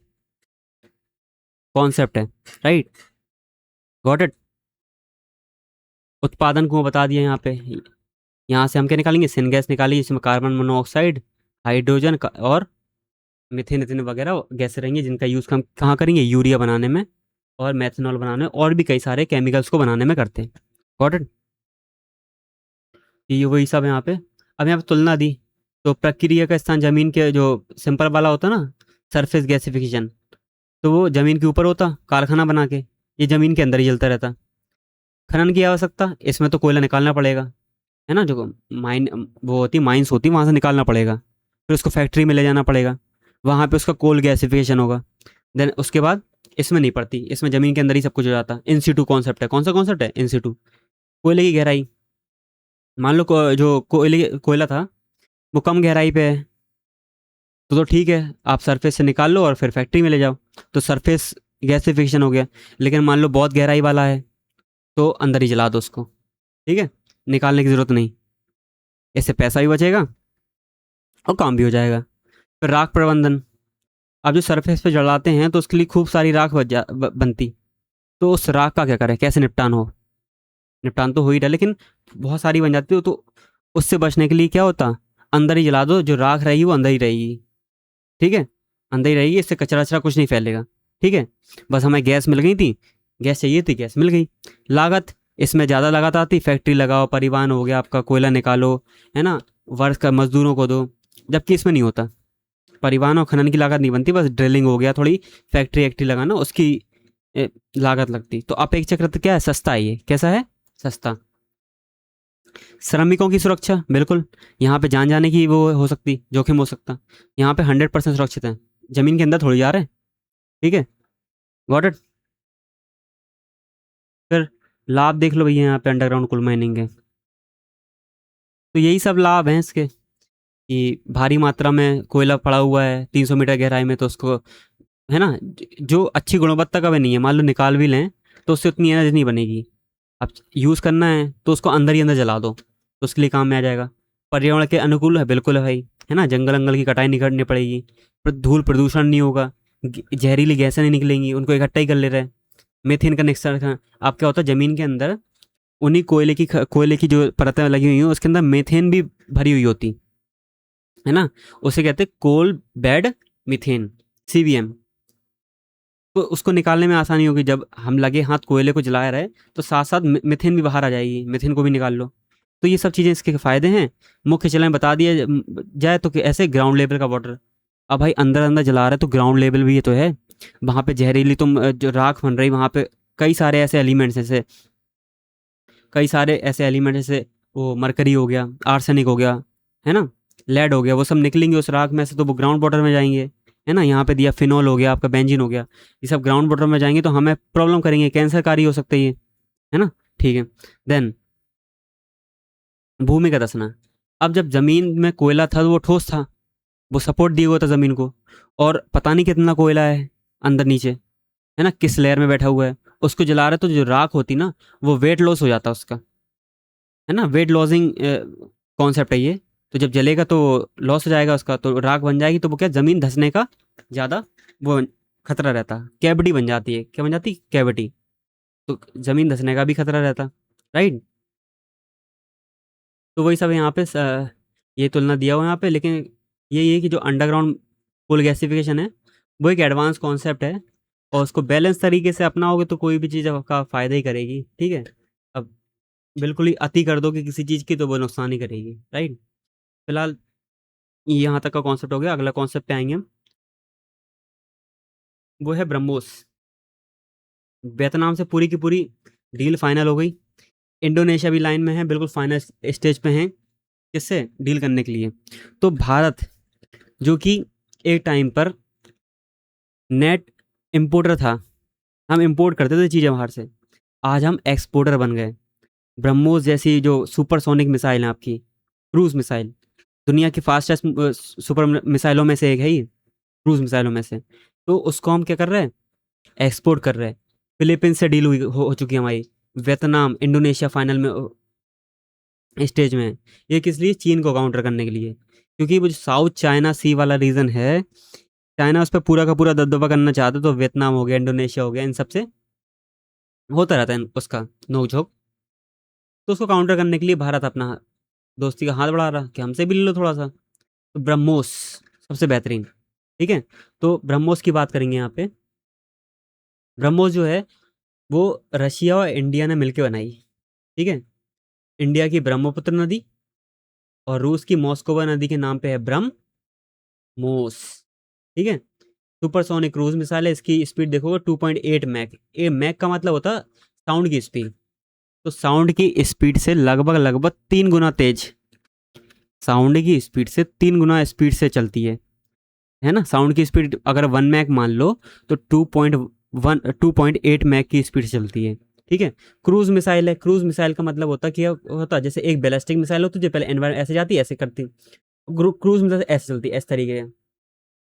कॉन्सेप्ट है, राइट, गॉट इट। उत्पादन को बता दिया यहाँ पे, यहाँ से हम क्या निकालेंगे, सिनगैस निकाली, इसमें कार्बन मोनोऑक्साइड, हाइड्रोजन और मीथेन इथेन वगैरह गैसें रहेंगी, जिनका यूज़ हम कहाँ करेंगे, यूरिया बनाने में, और मेथनॉल बनाने में, और भी कई सारे केमिकल्स को बनाने में करते हैं, गॉट इट। ये वही सब यहाँ पे। अब यहाँ पे तुलना दी, तो प्रक्रिया का स्थान जमीन के जो सिंपल वाला होता ना, सरफेस गैसिफिकेशन, तो वो जमीन के ऊपर होता, कारखाना बना के, ये जमीन के अंदर ही जलता रहता। खनन की आवश्यकता, इसमें तो कोयला निकालना पड़ेगा, है ना, जो माइन वो होती माइंस होती वहाँ से निकालना पड़ेगा, फिर उसको फैक्ट्री में ले जाना पड़ेगा, वहाँ पे उसका कोल गैसिफिकेशन होगा। देन उसके बाद इसमें नहीं पड़ती, इसमें ज़मीन के अंदर ही सब कुछ हो जाता। इन सीटू कॉन्सेप्ट है, कौन सा कॉन्सेप्ट है, इन सीटू। कोयले की गहराई, मान लो जो कोयला था वो कम गहराई पे है, तो ठीक है, आप सरफेस से निकाल लो और फिर फैक्ट्री में ले जाओ, तो सरफेस गैसिफिकेशन हो गया। लेकिन मान लो बहुत गहराई वाला है, तो अंदर ही जला दो उसको, ठीक है, निकालने की ज़रूरत नहीं, इससे पैसा भी बचेगा और काम भी हो जाएगा। फिर राख प्रबंधन, अब जो सरफेस पे जलाते हैं तो उसके लिए खूब सारी राख बनती, तो उस राख का क्या करें, कैसे निपटान हो, निपटान तो हो ही रहा, लेकिन बहुत सारी बन जाती हो, तो उससे बचने के लिए क्या होता, अंदर ही जला दो, जो राख रहेगी वो अंदर ही रहेगी, ठीक है, अंदर ही रहेगी, इससे कचरा वचरा कुछ नहीं फैलेगा, ठीक है। बस हमें गैस मिल गई थी, गैस चाहिए थी, गैस मिल गई। लागत, इसमें ज़्यादा लागत आती, फैक्ट्री लगाओ, परिवहन हो गया आपका, कोयला निकालो, है ना, वर्क का मजदूरों को दो, जबकि इसमें नहीं होता, परिवहन और खनन की लागत नहीं बनती, बस ड्रिलिंग हो गया, थोड़ी फैक्ट्री एक्ट्री लगाना, उसकी लागत लगती। तो अपेक्षाकृत चक्र तो क्या है, सस्ता है, ये कैसा है, सस्ता। श्रमिकों की सुरक्षा, बिल्कुल, यहाँ पे जान जाने की वो हो सकती, जोखिम हो सकता, यहाँ पे 100% सुरक्षित है, जमीन के अंदर थोड़ी जा रहे हैं, ठीक है, गॉट इट। फिर लाभ देख लो भैया, यहाँ पे अंडरग्राउंड कोल माइनिंग है, तो यही सब लाभ हैं इसके, कि भारी मात्रा में कोयला पड़ा हुआ है 300 मीटर गहराई में, तो उसको, है ना, जो अच्छी गुणवत्ता का भी नहीं है, मान लो निकाल भी लें तो उससे उतनी एनर्जी नहीं बनेगी, अब यूज़ करना है तो उसको अंदर ही अंदर जला दो, तो उसके लिए काम में आ जाएगा। पर्यावरण के अनुकूल है, बिल्कुल है भाई, है ना, जंगल अंगल की कटाई नहीं करनी पड़ेगी, धूल प्रदूषण नहीं होगा, जहरीली गैसें नहीं निकलेंगी, उनको इकट्ठा ही कर ले रहे हैं। मीथेन का निस्सरण, अब क्या होता है ज़मीन के अंदर, उन्हीं कोयले की जो परतें लगी हुई हैं उसके अंदर मीथेन भी भरी हुई होती है ना, उसे कहते हैं कोल बेड मीथेन, CBM। तो उसको निकालने में आसानी होगी, जब हम लगे हाथ कोयले को जला रहे तो साथ साथ मीथेन भी बाहर आ जाएगी, मीथेन को भी निकाल लो। तो ये सब चीज़ें इसके फ़ायदे हैं। मुख्य चलन बता दिया जाए तो कि ऐसे ग्राउंड लेवल का वाटर, अब भाई अंदर अंदर जला रहे तो ग्राउंड लेवल भी ये तो है, वहाँ पे जहरीली तुम जो राख बन रही वहाँ पे कई सारे ऐसे एलिमेंट्स, जैसे कई सारे ऐसे एलिमेंट, जैसे वो मरकरी हो गया, आर्सेनिक हो गया, है ना, लेड हो गया, वो सब निकलेंगे उस राख में से तो वो ग्राउंड वाटर में जाएंगे, है ना। यहाँ पे दिया फिनॉल हो गया, आपका बेंजीन हो गया, ये सब ग्राउंड वाटर में जाएंगे तो हमें प्रॉब्लम करेंगे, कैंसरकारी हो सकते हैं ये, है ना। ठीक है, देन भूमि का धंसना। अब जब जमीन में कोयला था तो वो ठोस था, वो सपोर्ट दिए हुआ था जमीन को, और पता नहीं कितना कोयला है अंदर नीचे, है ना, किस लेयर में बैठा हुआ है, उसको जला रहे तो जो राख होती ना, वो वेट लॉस हो जाता उसका, है ना, वेट लॉसिंग कॉन्सेप्ट है ये। तो जब जलेगा तो लॉस हो जाएगा उसका, तो राख बन जाएगी, तो वो क्या, जमीन धंसने का ज़्यादा वो खतरा रहता, कैविटी बन जाती है, क्या बन जाती, कैविटी, तो जमीन धंसने का भी खतरा रहता, राइट। तो वही सब यहाँ पे ये तुलना दिया हुआ है यहाँ पे, लेकिन ये है कि जो अंडरग्राउंड कोल गैसिफिकेशन है वो एक एडवांस कॉन्सेप्ट है, और उसको बैलेंस तरीके से अपनाओगे तो कोई भी चीज़ आपका फ़ायदा ही करेगी, ठीक है। अब बिल्कुल ही अति कर दोगे किसी चीज़ की तो वो नुकसान ही करेगी, राइट। फिलहाल यहाँ तक का कॉन्सेप्ट हो गया, अगला कॉन्सेप्ट पे आएंगे हम, वो है ब्रह्मोस। वियतनाम से पूरी की पूरी डील फाइनल हो गई, इंडोनेशिया भी लाइन में है, बिल्कुल फाइनल स्टेज पे हैं, किससे डील करने के लिए। तो भारत, जो कि एक टाइम पर नेट इम्पोर्टर था, हम इम्पोर्ट करते थे चीज़ें बाहर से, आज हम एक्सपोर्टर बन गए। ब्रह्मोस जैसी जो सुपरसोनिक मिसाइल है आपकी, क्रूज मिसाइल, दुनिया की फास्टेस्ट सुपर मिसाइलों में से एक है ये, क्रूज मिसाइलों में से, तो उसको हम क्या कर रहे हैं, एक्सपोर्ट कर रहे हैं। फिलीपींस से डील हो चुकी है हमारी, वियतनाम इंडोनेशिया फाइनल में स्टेज में है। ये किस लिए, चीन को काउंटर करने के लिए, क्योंकि वो जो साउथ चाइना सी वाला रीजन है, चाइना उस पर पूरा का पूरा दबदबा करना चाहता, तो वियतनाम हो गया, इंडोनेशिया हो गया, इन सब से होता रहता है उसका नोक-झोंक। तो उसको काउंटर करने के लिए भारत अपना दोस्ती का हाथ बढ़ा रहा कि हमसे भी ले लो थोड़ा-सा। तो ब्रह्मोस सबसे बेहतरीन, ठीक है? तो ब्रह्मोस की बात करेंगे यहाँ पे। ब्रह्मोस जो है वो रशिया और इंडिया ने मिलके बनाई, ठीक है? इंडिया की ब्रह्मपुत्र नदी और रूस की मॉस्कोवा नदी के नाम पे है ब्रह्मोस, ठीक है? सुपरसोनिक क्रूज मिसाइल है, इसकी स्पीड देखोगे 2.8 मैक। ये मैक का मतलब होता है साउंड की स्पीड, तो साउंड की स्पीड से लगभग लगभग 3 गुना तेज, साउंड की स्पीड से 3 गुना स्पीड से चलती है ना। साउंड की स्पीड अगर 1 मैक मान लो तो 2.8 मैक की स्पीड से चलती है, ठीक है। क्रूज मिसाइल है, क्रूज मिसाइल का मतलब होता है कि होता है जैसे एक बैलिस्टिक मिसाइल होती है जो पहले एनवायरमेंट ऐसे जाती है, ऐसे करती, क्रूज मिसाइल ऐसे चलती है, इस तरीके से,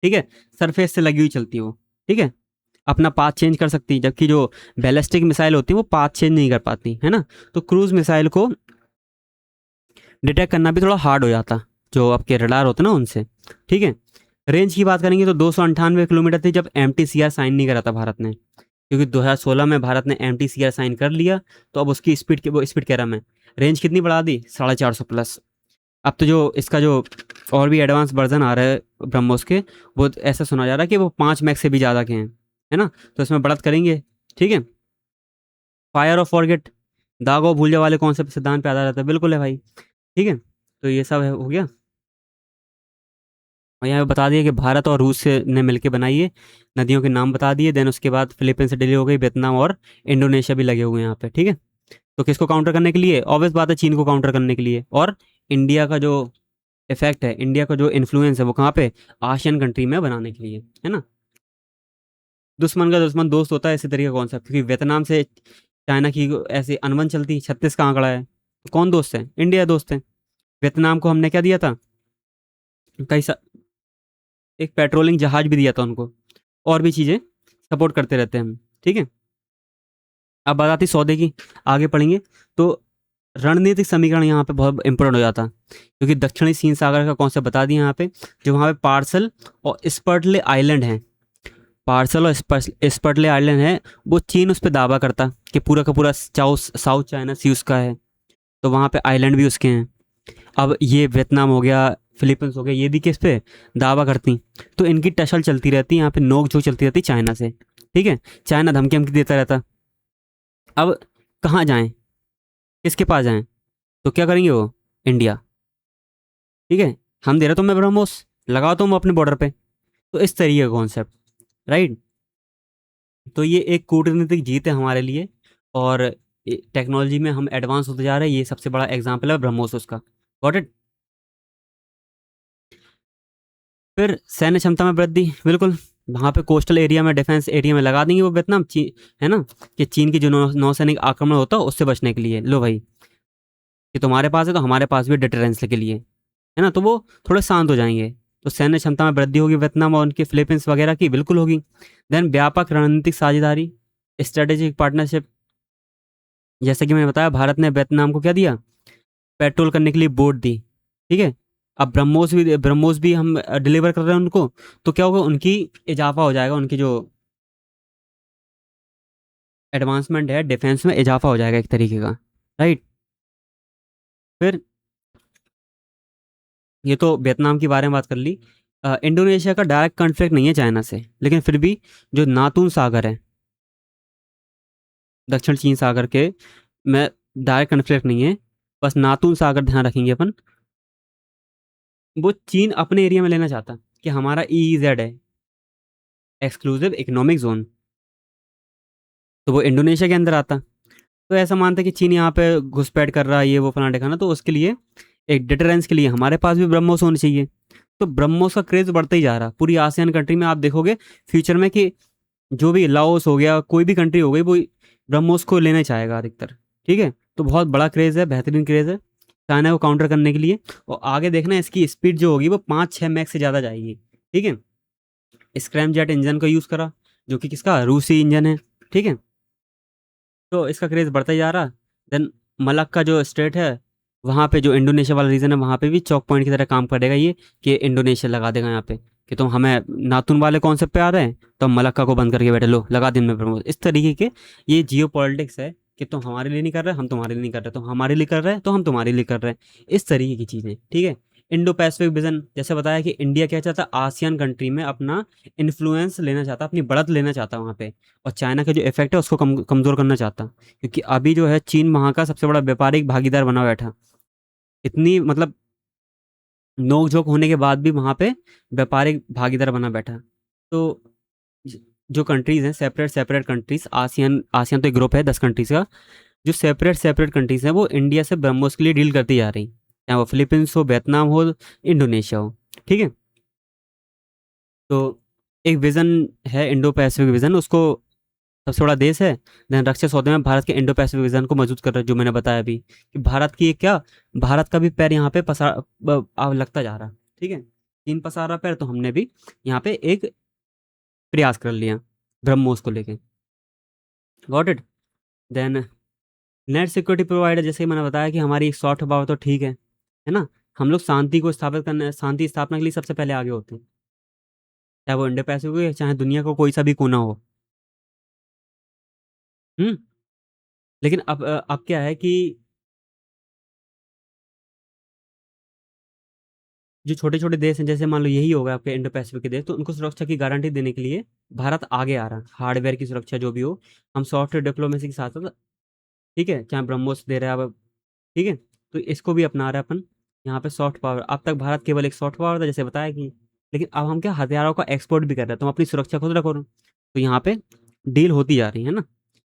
ठीक है, सरफेस से लगी हुई चलती है वो, ठीक है, अपना पाथ चेंज कर सकती है, जबकि जो बैलिस्टिक मिसाइल होती है वो पाथ चेंज नहीं कर पाती, है ना। तो क्रूज मिसाइल को डिटेक्ट करना भी थोड़ा हार्ड हो जाता, जो आपके रडार होते हैं ना उनसे, ठीक है। रेंज की बात करेंगे तो 298 किलोमीटर थी जब MTCR साइन नहीं करा था भारत ने, क्योंकि 2016 में भारत ने MTCR साइन कर लिया, तो अब उसकी स्पीड, वो स्पीड कह रहा मैं, रेंज कितनी बढ़ा दी, 450 प्लस। अब तो जो इसका जो और भी एडवांस वर्जन आ रहा है ब्रह्मोस के, वो ऐसा सुना जा रहा है कि वो 5 मैक्स से भी ज़्यादा के हैं, है ना। तो इसमें बढ़त करेंगे, ठीक है। फायर और फॉरगेट, दागो भूल जा वाले कौन से सिद्धांत पे आधार रहता है, बिल्कुल है भाई, ठीक है। तो ये सब है, हो गया। और यहाँ पे बता दिया कि भारत और रूस से ने मिलकर बनाई है, नदियों के नाम बता दिए, देन उसके बाद फिलीपींस से डिले हो गई, वियतनाम और इंडोनेशिया भी लगे हुए हैं यहाँ पे, ठीक है। तो किसको काउंटर करने के लिए, ऑब्वियस बात है चीन को काउंटर करने के लिए, और इंडिया का जो इफेक्ट है, इंडिया का जो इन्फ्लुएंस है वो कहाँ पे, आशियन कंट्री में बनाने के लिए, है ना। दुश्मन का दुश्मन दोस्त होता है, इसी तरीके का कॉन्सेप्ट, क्योंकि वियतनाम से चाइना की ऐसी अनबन चलती, 36 का आंकड़ा है, तो कौन दोस्त है, इंडिया दोस्त है। वियतनाम को हमने क्या दिया था, कई सा एक पेट्रोलिंग जहाज भी दिया था उनको, और भी चीज़ें सपोर्ट करते रहते हैं हम, ठीक है। अब बात आती सौदे की, आगे पढ़ेंगे तो रणनीतिक समीकरण यहाँ पे बहुत इंपॉर्टेंट हो जाता, क्योंकि दक्षिणी चीन सागर का कॉन्सेप्ट बता दिया यहाँ पे। जो वहाँ पे पार्सल और स्पर्टले आइलैंड हैं, पार्सल और स्पर्टले आइलैंड है, वो चीन उस पर दावा करता कि पूरा का पूरा साउथ चाइना सी उसका है, तो वहाँ पे आइलैंड भी उसके हैं। अब ये वियतनाम हो गया, फिलीपींस हो गया, ये भी किस पे दावा करती, तो इनकी टसल चलती रहती, यहाँ पे नोक झोंक चलती रहती चाइना से। ठीक है, चाइना धमकी हमकी देता रहता। अब कहाँ जाएं, किसके पास जाएं, तो क्या करेंगे वो, इंडिया। ठीक है, हम दे रहे तुम्हें ब्रह्मोस, लगाओ तुम अपने बॉर्डर पे। तो इस तरीके का कॉन्सेप्ट, राइट। तो ये एक कूटनीतिक जीत है हमारे लिए, और टेक्नोलॉजी में हम एडवांस होते जा रहे हैं, ये सबसे बड़ा एग्जाम्पल है ब्रह्मोस उसका। Got it. फिर सैन्य क्षमता में वृद्धि, बिल्कुल वहाँ पे कोस्टल एरिया में, डिफेंस एरिया में लगा देंगे वो वियतनाम, है ना, कि चीन की जो नौसैनिक आक्रमण होता है उससे बचने के लिए, लो भाई कि तुम्हारे पास है तो हमारे पास भी डिटरेंस के लिए, है ना, तो वो थोड़े शांत हो जाएंगे। तो सैन्य क्षमता में वृद्धि होगी वियतनाम और उनकी फिलीपींस वगैरह की, बिल्कुल होगी। देन व्यापक रणनीतिक साझेदारी, स्ट्रेटेजिक पार्टनरशिप, जैसे कि मैंने बताया भारत ने वियतनाम को क्या दिया, पेट्रोल करने के लिए बोट दी। ठीक है, अब ब्रह्मोस भी हम डिलीवर कर रहे हैं उनको, तो क्या होगा, उनकी इजाफा हो जाएगा, उनकी जो एडवांसमेंट है डिफेंस में, इजाफा हो जाएगा एक तरीके का, राइट। फिर ये तो वियतनाम के बारे में बात कर ली। इंडोनेशिया का डायरेक्ट कॉन्फ्लिक्ट नहीं है चाइना से, लेकिन फिर भी जो नातून सागर है, दक्षिण चीन सागर के में डायरेक्ट कॉन्फ्लिक्ट नहीं है, बस नातून सागर ध्यान रखेंगे अपन। वो चीन अपने एरिया में लेना चाहता कि हमारा EEZ है, एक्सक्लूसिव इकोनॉमिक जोन, तो वो इंडोनेशिया के अंदर आता। तो ऐसा मानते हैं कि चीन यहाँ पे घुसपैठ कर रहा है, ये वो फलाना ढिकाना, तो उसके लिए एक डिटरेंस के लिए हमारे पास भी ब्रह्मोस होने चाहिए। तो ब्रह्मोस का क्रेज बढ़ता ही जा रहा पूरी आसियान कंट्री में, आप देखोगे फ्यूचर में कि जो भी लाओस हो गया, कोई भी कंट्री हो गई, वो ब्रह्मोस को लेना चाहेगा अधिकतर। ठीक है, तो बहुत बड़ा क्रेज है, बेहतरीन क्रेज है चाइना को काउंटर करने के लिए। और आगे देखना इसकी स्पीड जो होगी वो 5-6 मैक से ज़्यादा जाएगी। ठीक है, स्क्रैम जेट इंजन का यूज़ करा, जो कि किसका, रूसी इंजन है। ठीक है, तो इसका क्रेज बढ़ता ही जा रहा। देन मलक्का जो स्टेट है, वहाँ पे जो इंडोनेशिया वाला रीजन है, वहाँ पे भी चौक पॉइंट की तरह काम करेगा ये, कि इंडोनेशिया लगा देगा यहाँ पे, कि तुम हमें नातून वाले कॉन्सेप्ट पे आ रहे हैं, तो हम मलक्का को बंद करके बैठे, लो लगा दिन में प्रमोट। इस तरीके के ये जियो पॉलिटिक्स है, कि तुम हमारे लिए नहीं कर रहे, हम तुम्हारे लिए नहीं कर रहे, तुम हमारे लिए कर रहे हैं तो हम तुम्हारे लिए कर रहे हैं, इस तरीके की चीज़ें। ठीक है, इंडो पैसिफिक विजन, जैसे बताया कि इंडिया क्या चाहता है, आसियान कंट्री में अपना इन्फ्लुएंस लेना चाहता, अपनी बढ़त लेना चाहता वहाँ पे, और चाइना का जो इफेक्ट है उसको कमज़ोर करना चाहता, क्योंकि अभी जो है चीन वहाँ का सबसे बड़ा व्यापारिक भागीदार बना बैठा, इतनी मतलब नोक झोंक होने के बाद भी वहाँ पे व्यापारिक भागीदार बना बैठा। तो ज- जो कंट्रीज़ हैं, separate separate countries, ASEAN ASEAN तो एक ग्रुप है 10 कंट्रीज़ का, जो सेपरेट सेपरेट कंट्रीज़ हैं वो इंडिया से ब्रह्मोस के लिए डील करती जा रही, चाहे वो फिलीपींस हो, वियतनाम हो, इंडोनेशिया हो। ठीक है, तो एक विज़न है इंडो पैसिफिक विज़न, उसको सबसे बड़ा देश है, देन रक्षा सौदे में भारत के इंडो पैसिफिक विजन को मजबूत कर रहा है, जो मैंने बताया अभी कि भारत की क्या, भारत का भी पैर यहाँ पे लगता जा रहा। ठीक है, चीन पसार रहा पैर, तो हमने भी यहाँ पे एक प्रयास कर लिया ब्रह्मोस को लेके। Got it. Then net security provider, जैसे कि मैंने बताया कि हमारी सॉफ्ट पावर तो ठीक है ना, हम लोग शांति को स्थापित करने, शांति स्थापना के लिए सबसे पहले आगे होते हैं, चाहे वो इंडो पैसिफिक हो, चाहे दुनिया का कोई सा भी कोना हो। हम्म। लेकिन अब क्या है कि जो छोटे छोटे देश हैं, जैसे मान लो यही होगा आपके इंडो पैसिफिक के देश, तो उनको सुरक्षा की गारंटी देने के लिए भारत आगे आ रहा है, हार्डवेयर की सुरक्षा जो भी हो, हम सॉफ्टवेयर डिप्लोमेसी के साथ साथ, ठीक है, चाहे ब्रह्मोस दे रहा है अब, ठीक है, तो इसको भी अपना रहे अपन। यहाँ पे सॉफ्ट पावर, अब तक भारत केवल एक सॉफ्ट पावर था, जैसे बताया कि, लेकिन अब हम क्या हथियारों का एक्सपोर्ट भी कर रहे हैं, तुम अपनी सुरक्षा खुद रखो। तो यहाँ पे डील होती जा रही है ना।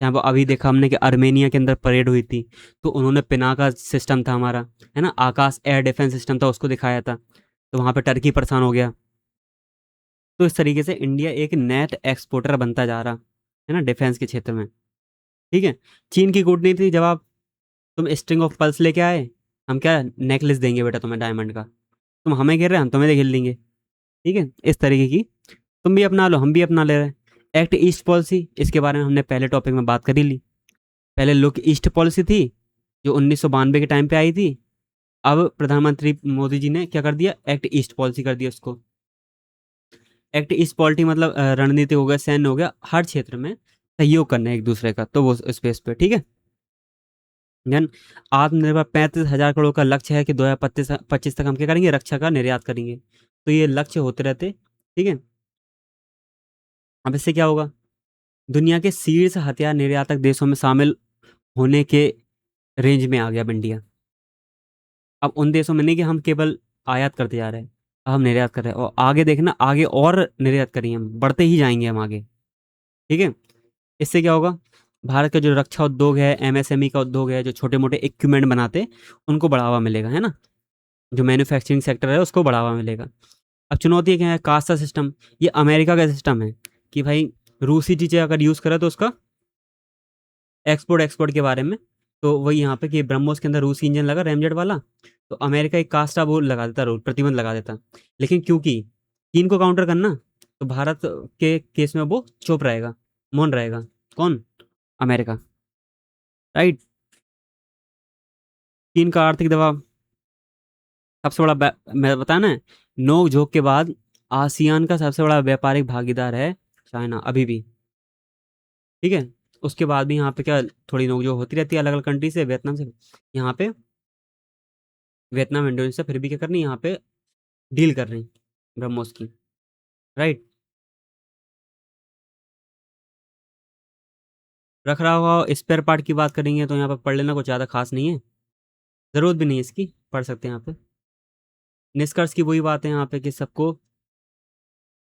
यहाँ पर अभी देखा हमने कि अर्मेनिया के अंदर परेड हुई थी, तो उन्होंने पिना का सिस्टम था हमारा, है ना, आकाश एयर डिफेंस सिस्टम था, उसको दिखाया था, तो वहाँ पे टर्की परेशान हो गया। तो इस तरीके से इंडिया एक नेट एक्सपोर्टर बनता जा रहा है ना, डिफेंस के क्षेत्र में। ठीक है, चीन की कूटनीति, जब आप तुम स्ट्रिंग ऑफ पल्स लेके आए, हम क्या नेकलेस देंगे बेटा तुम्हें डायमंड का, तुम हमें घेर रहे हैं, हम तुम्हें खेल देंगे। ठीक है, इस तरीके की तुम भी अपना लो, हम भी अपना ले रहे हैं। एक्ट ईस्ट पॉलिसी, इसके बारे में हमने पहले टॉपिक में बात कर ही ली। पहले लुक ईस्ट पॉलिसी थी जो 1992 के टाइम पे आई थी। अब प्रधानमंत्री मोदी जी ने क्या कर दिया, एक्ट ईस्ट पॉलिसी कर दिया उसको। एक्ट ईस्ट पॉलिसी मतलब रणनीति हो गया, सैन्य हो गया, हर क्षेत्र में सहयोग करना है एक दूसरे का, तो वो स्पेस पे ठीक है। देन आत्मनिर्भर 35,000 करोड़ का लक्ष्य है कि 2025 तक हम क्या करेंगे, रक्षा का निर्यात करेंगे। तो ये लक्ष्य होते रहते, ठीक है। अब इससे क्या होगा, दुनिया के शीर्ष हथियार निर्यातक देशों में शामिल होने के रेंज में आ गया अब इंडिया। अब उन देशों में नहीं कि हम केवल आयात करते जा रहे हैं, अब हम निर्यात कर रहे हैं, और आगे देखना, आगे और निर्यात करेंगे, हम बढ़ते ही जाएंगे हम आगे, ठीक है। इससे क्या होगा, भारत का जो रक्षा उद्योग है, एमएसएमई का उद्योग है, जो छोटे मोटे इक्विपमेंट बनाते हैं, उनको बढ़ावा मिलेगा, है ना। जो मैन्युफैक्चरिंग सेक्टर है उसको बढ़ावा मिलेगा। अब चुनौती क्या है, कास्ट सिस्टम। ये अमेरिका का सिस्टम है कि भाई रूसी चीज़ें अगर यूज़ करे तो उसका एक्सपोर्ट एक्सपोर्ट के बारे में। तो वही यहाँ पे कि ब्रह्मोस के अंदर रूसी इंजन लगा रैमजेट वाला, तो अमेरिका एक कास्ट वो लगा देता, रूल प्रतिबंध लगा देता। लेकिन क्योंकि चीन को काउंटर करना, तो भारत के केस में वो चुप रहेगा, मौन रहेगा। कौन, अमेरिका, राइट। चीन का आर्थिक दबाव सबसे बड़ा मैं बताया ना, नोक झोंक के बाद आसियान का सबसे बड़ा व्यापारिक भागीदार है चाइना अभी भी, ठीक है। उसके बाद भी यहाँ पे क्या थोड़ी नोक होती रहती है अलग अलग कंट्री से, वियतनाम से, यहाँ पे वियतनाम इंडोनेशिया फिर भी क्या करनी यहाँ पे डील कर रही ब्रह्मोस की, राइट। रख रहा हुआ स्पेयर पार्ट की बात करेंगे तो यहाँ पे पढ़ लेना, कुछ ज़्यादा खास नहीं है, ज़रूरत भी नहीं है इसकी, पढ़ सकते हैं यहाँ पे। निष्कर्ष की वही बात है यहाँ पे कि सबको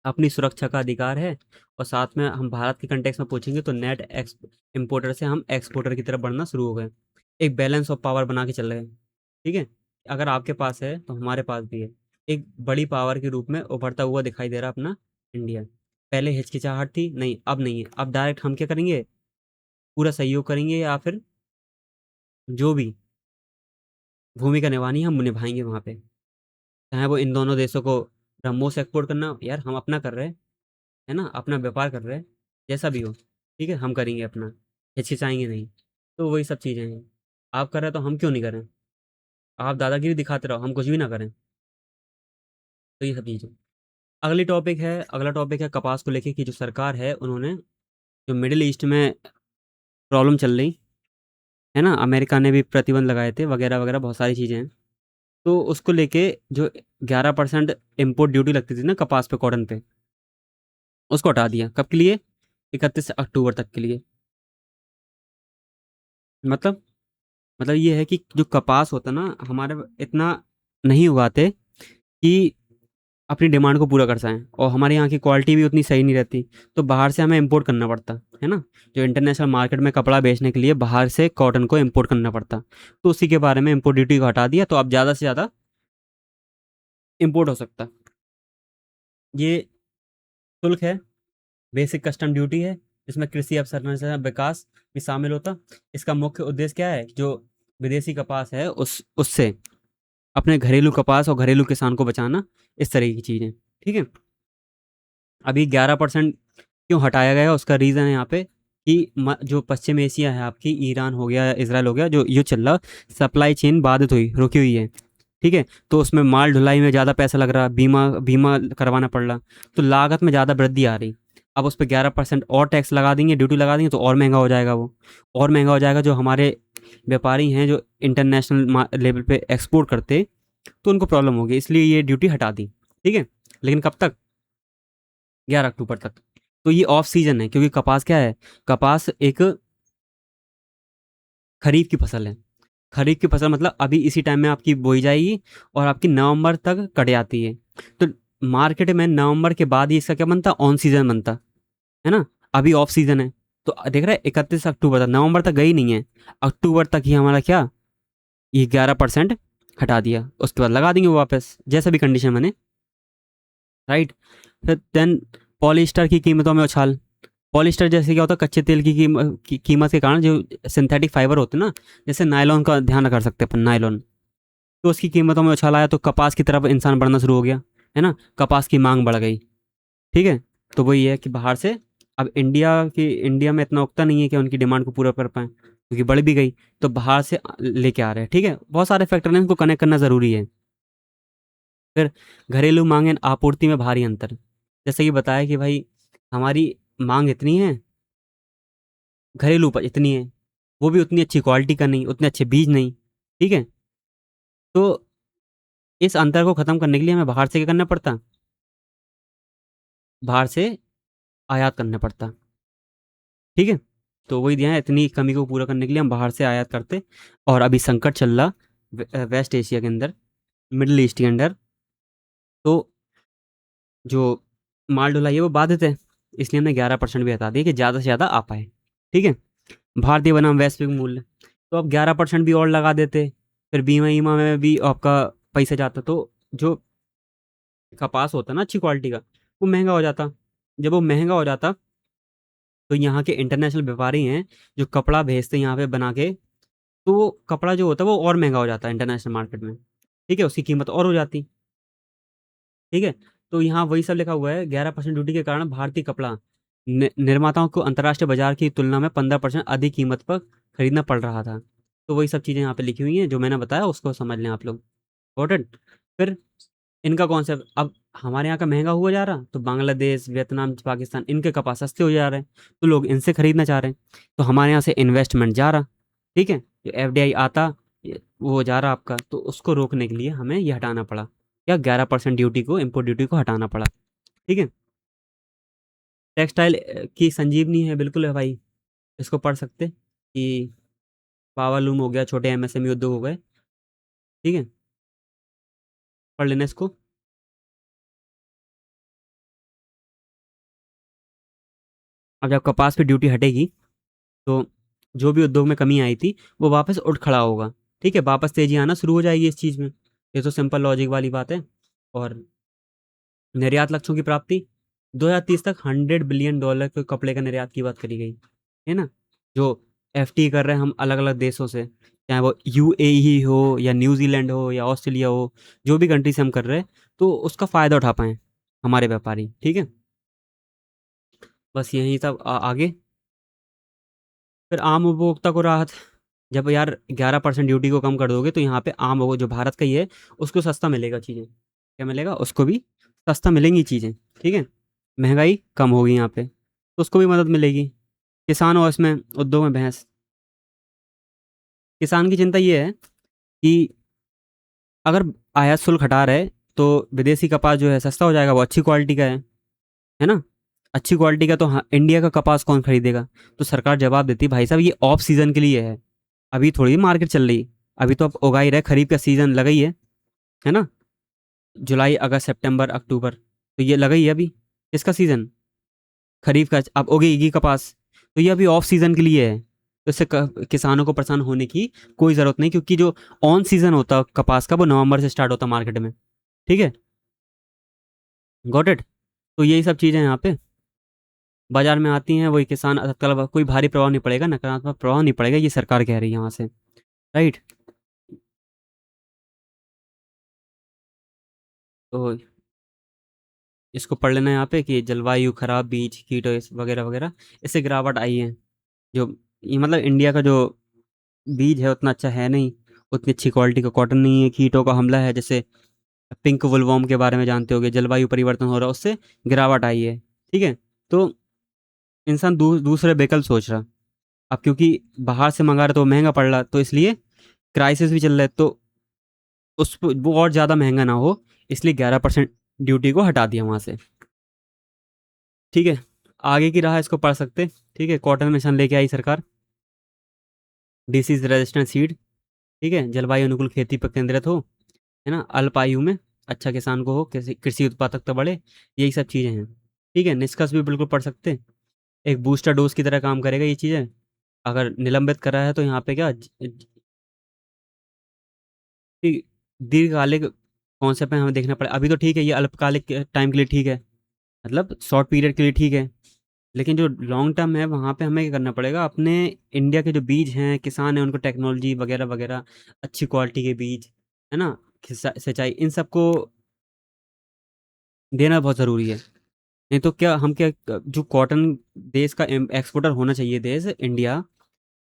अपनी सुरक्षा का अधिकार है, और साथ में हम भारत के कंटेक्स में पूछेंगे तो नेट एक्स इम्पोर्टर से हम एक्सपोर्टर की तरफ बढ़ना शुरू हो गए, एक बैलेंस ऑफ पावर बना के चल रहे हैं, ठीक है। अगर आपके पास है तो हमारे पास भी है, एक बड़ी पावर के रूप में उभरता हुआ दिखाई दे रहा अपना इंडिया। पहले हिचकिचाहट थी, नहीं अब नहीं है, अब डायरेक्ट हम क्या करेंगे, पूरा सहयोग करेंगे, या फिर जो भी भूमिका निभानी है हम निभाएंगे वहाँ पे, चाहे वो इन दोनों देशों को ब्रह्मोस एक्सपोर्ट करना, यार हम अपना कर रहे हैं, है ना, अपना व्यापार कर रहे हैं, जैसा भी हो, ठीक है, हम करेंगे अपना, हिचकिचाएंगे नहीं। तो वही सब चीज़ें हैं, आप कर रहे हैं तो हम क्यों नहीं करें, आप दादागिरी दिखाते रहो, हम कुछ भी ना करें। तो ये सब चीज़ें, अगला टॉपिक है कपास को लेके, कि जो सरकार है उन्होंने जो मिडिल ईस्ट में प्रॉब्लम चल रही है ना, अमेरिका ने भी प्रतिबंध लगाए थे वगैरह वगैरह, बहुत सारी चीज़ें हैं। तो उसको लेके जो 11% इम्पोर्ट ड्यूटी लगती थी ना कपास पे, कॉटन पे, उसको हटा दिया। कब के लिए, 31 अक्टूबर तक के लिए। मतलब मतलब ये है कि जो कपास होता ना हमारे इतना नहीं उगाते कि अपनी डिमांड को पूरा कर सकें, और हमारे यहाँ की क्वालिटी भी उतनी सही नहीं रहती, तो बाहर से हमें इंपोर्ट करना पड़ता है ना। जो इंटरनेशनल मार्केट में कपड़ा बेचने के लिए बाहर से कॉटन को इंपोर्ट करना पड़ता, तो उसी के बारे में इंपोर्ट ड्यूटी को हटा दिया, तो अब ज़्यादा से ज़्यादा इंपोर्ट हो सकता। ये शुल्क है, बेसिक कस्टम ड्यूटी है, इसमें कृषि अवसंरचना विकास भी शामिल होता। इसका मुख्य उद्देश्य क्या है, जो विदेशी कपास है उससे अपने घरेलू कपास और घरेलू किसान को बचाना, इस तरह की चीज़ें, ठीक है। अभी 11% क्यों हटाया गया, उसका रीज़न है यहाँ पे कि जो पश्चिम एशिया है आपकी, ईरान हो गया, इसराइल हो गया, जो युद्ध चल रहा, सप्लाई चेन बाधित हुई, रुकी हुई है, ठीक है। तो उसमें माल ढुलाई में ज़्यादा पैसा लग रहा, बीमा बीमा करवाना पड़ रहा, तो लागत में ज़्यादा वृद्धि आ रही। अब उस पर 11% और टैक्स लगा देंगे, ड्यूटी लगा देंगे, तो और महंगा हो जाएगा, वो और महंगा हो जाएगा। जो हमारे व्यापारी हैं जो इंटरनेशनल लेवल पे एक्सपोर्ट करते, तो उनको प्रॉब्लम होगी, इसलिए ये ड्यूटी हटा दी, ठीक है। लेकिन कब तक, 11 अक्टूबर तक। तो ये ऑफ सीजन है, क्योंकि कपास क्या है, कपास एक खरीफ की फसल है। खरीफ की फसल मतलब अभी इसी टाइम में आपकी बोई जाएगी, और आपकी नवंबर तक कट जाती है। तो मार्केट में नवंबर के बाद ही इसका क्या बनता, ऑन सीजन बनता है ना। अभी ऑफ सीजन है, तो देख रहे हैं 31 अक्टूबर तक, नवंबर तक गई नहीं है, अक्टूबर तक ही हमारा क्या, ये 11% हटा दिया, उसके बाद लगा देंगे वापस जैसा भी कंडीशन बने, राइट। फिर देन पॉलिस्टर की कीमतों में उछाल। पॉलिस्टर जैसे क्या होता है, कच्चे तेल की कीमत के कारण जो सिंथेटिक फाइबर होते हैं ना, जैसे नायलॉन का ध्यान रख सकते हैं अपन, नायलॉन, तो उसकी कीमतों में उछाल आया, तो कपास की तरफ इंसान बढ़ना शुरू हो गया, है ना, कपास की मांग बढ़ गई, ठीक है। तो वही है कि बाहर से अब इंडिया में इतना उगता नहीं है कि उनकी डिमांड को पूरा कर पाएँ, क्योंकि बढ़ भी गई, तो बाहर से लेके आ रहे हैं। ठीक है, बहुत सारे फैक्टर हैं, इनको कनेक्ट करना ज़रूरी है। फिर घरेलू मांग एंड आपूर्ति में भारी अंतर। जैसे कि बताया कि भाई हमारी मांग इतनी है, घरेलू उपज इतनी है, वो भी उतनी अच्छी क्वालिटी का नहीं, उतने अच्छे बीज नहीं। ठीक है, तो इस अंतर को ख़त्म करने के लिए हमें बाहर से क्या करना पड़ता, बाहर से आयात करना पड़ता। ठीक है, तो वही दिया है, इतनी कमी को पूरा करने के लिए हम बाहर से आयात करते। और अभी संकट चल रहा वेस्ट एशिया के अंदर, मिडिल ईस्ट के अंदर, तो जो माल ढुलाई है वो बाधित है, इसलिए हमने 11% भी हटा दिया कि ज़्यादा से ज़्यादा आ पाए। ठीक है, भारतीय बनाम वैश्विक मूल्य, तो अब 11% भी और लगा देते, फिर बीमा ईमा में भी आपका पैसा जाता, तो जो कपास होता ना अच्छी क्वालिटी का, वो महंगा हो जाता। जब वो महंगा हो जाता, तो यहाँ के इंटरनेशनल व्यापारी हैं जो कपड़ा भेजते हैं यहाँ पे बना के, तो वो कपड़ा जो होता है वो और महंगा हो जाता है इंटरनेशनल मार्केट में। ठीक है, उसकी कीमत और हो जाती। ठीक है, तो यहाँ वही सब लिखा हुआ है, 11% ड्यूटी के कारण भारतीय कपड़ा निर्माताओं को अंतर्राष्ट्रीय बाजार की तुलना में 15% अधिक कीमत पर खरीदना पड़ रहा था। तो वही सब चीज़ें यहाँ पे लिखी हुई हैं, जो मैंने बताया उसको समझ लें आप लोग। इम्पोर्टेंट। फिर इनका कॉन्सेप्ट, अब हमारे यहाँ का महंगा हुआ जा रहा, तो बांग्लादेश, वियतनाम, पाकिस्तान, इनके कपास सस्ते हो जा रहे हैं, तो लोग इनसे खरीदना चाह रहे हैं, तो हमारे यहाँ से इन्वेस्टमेंट जा रहा। ठीक है, जो एफडीआई आता, वो जा रहा आपका, तो उसको रोकने के लिए हमें ये हटाना पड़ा, या 11% ड्यूटी को, इम्पोर्ट ड्यूटी को हटाना पड़ा। ठीक है, टेक्सटाइल की संजीवनी है, बिल्कुल है भाई, इसको पढ़ सकते कि पावरलूम हो गया, छोटे एमएसएमई उद्योग हो गए। ठीक है, पढ़ लेना इसको। अब जब कपास पे ड्यूटी हटेगी, तो जो भी उद्योग में कमी आई थी वो वापस उठ खड़ा होगा। ठीक है, वापस तेजी आना शुरू हो जाएगी इस चीज़ में। ये तो सिंपल लॉजिक वाली बात है। और निर्यात लक्ष्यों की प्राप्ति, 2030 तक $100 बिलियन के कपड़े का निर्यात की बात करी गई है ना। जो एफटी कर रहे हैं हम अलग अलग देशों से, चाहे वो यूएई हो या न्यूजीलैंड हो या ऑस्ट्रेलिया हो, जो भी कंट्री से हम कर रहे हैं, तो उसका फ़ायदा उठा पाएँ हमारे व्यापारी। ठीक है, बस यही सब आगे। फिर आम उपभोक्ता को राहत, जब यार 11% ड्यूटी को कम कर दोगे, तो यहाँ पे आम हो जो भारत का ही है, उसको सस्ता मिलेगा चीज़ें। क्या मिलेगा उसको भी, सस्ता मिलेंगी चीज़ें। ठीक है, महंगाई कम होगी यहाँ पे, तो उसको भी मदद मिलेगी। किसान और इसमें उद्योग में भैंस, किसान की चिंता ये है कि अगर आयात शुल्क हटा रहे, तो विदेशी कपास जो है सस्ता हो जाएगा, वो अच्छी क्वालिटी का है ना। अच्छी क्वालिटी का तो हाँ, इंडिया का कपास कौन खरीदेगा। तो सरकार जवाब देती, भाई साहब ये ऑफ सीजन के लिए है, अभी थोड़ी मार्केट चल रही, अभी तो अब उगा ही रहे, खरीफ का सीजन लगा ही है ना। जुलाई, अगस्त, सितंबर, अक्टूबर, तो ये लगा ही है अभी। इसका सीजन खरीफ का, अब उगेगी कपास, तो ये अभी ऑफ सीजन के लिए है। तो इससे किसानों को परेशान होने की कोई ज़रूरत नहीं, क्योंकि जो ऑन सीजन होता है कपास का, वो नवंबर से स्टार्ट होता है मार्केट में। ठीक है, गॉट इट। तो यही सब चीज़ें यहाँ पे बाजार में आती हैं, वही किसान तत्काल, कोई भारी प्रभाव नहीं पड़ेगा, नकारात्मक प्रभाव नहीं पड़ेगा, ये सरकार कह रही है यहाँ से। राइट, तो इसको पढ़ लेना यहाँ पे कि जलवायु खराब, बीज, कीट वगैरह वगैरह, इससे गिरावट आई है। जो ये मतलब इंडिया का जो बीज है उतना अच्छा है नहीं, उतनी अच्छी क्वालिटी का कॉटन नहीं है, कीटों का हमला है, जैसे पिंक वुलवॉर्म के बारे में जानते होगे, जलवायु परिवर्तन हो रहा है, उससे गिरावट आई है। ठीक है, तो इंसान दूसरे विकल्प सोच रहा। अब क्योंकि बाहर से मंगा रहा तो महंगा पड़ रहा, तो इसलिए क्राइसिस भी चल रहा है, तो वो और ज़्यादा महंगा ना हो, इसलिए 11% ड्यूटी को हटा दिया वहाँ से। ठीक है, आगे की राह इसको पढ़ सकते। ठीक है, कॉटन मिशन लेके आई सरकार, डिसीज रेजिस्टेंट सीड। ठीक है, जलवायु अनुकूल खेती पर केंद्रित हो, है ना, अल्प आयु में अच्छा किसान को हो, कृषि कृषि उत्पादकता बढ़े, यही सब चीज़ें हैं। ठीक है, निष्कर्ष भी बिल्कुल पढ़ सकते। एक बूस्टर डोज की तरह काम करेगा ये चीज़ें। अगर निलंबित करा है, तो यहाँ पे क्या दीर्घकालिक कॉन्सेप्ट में हमें देखना पड़े। अभी तो ठीक है, ये अल्पकालिक टाइम के लिए ठीक है, मतलब शॉर्ट पीरियड के लिए ठीक है, लेकिन जो लॉन्ग टर्म है वहाँ पे हमें क्या करना पड़ेगा, अपने इंडिया के जो बीज हैं, किसान हैं, उनको टेक्नोलॉजी वगैरह वगैरह, अच्छी क्वालिटी के बीज, है ना, सिंचाई, इन सबको देना बहुत ज़रूरी है। नहीं तो क्या हम क्या, जो कॉटन देश का एक्सपोर्टर होना चाहिए देश इंडिया,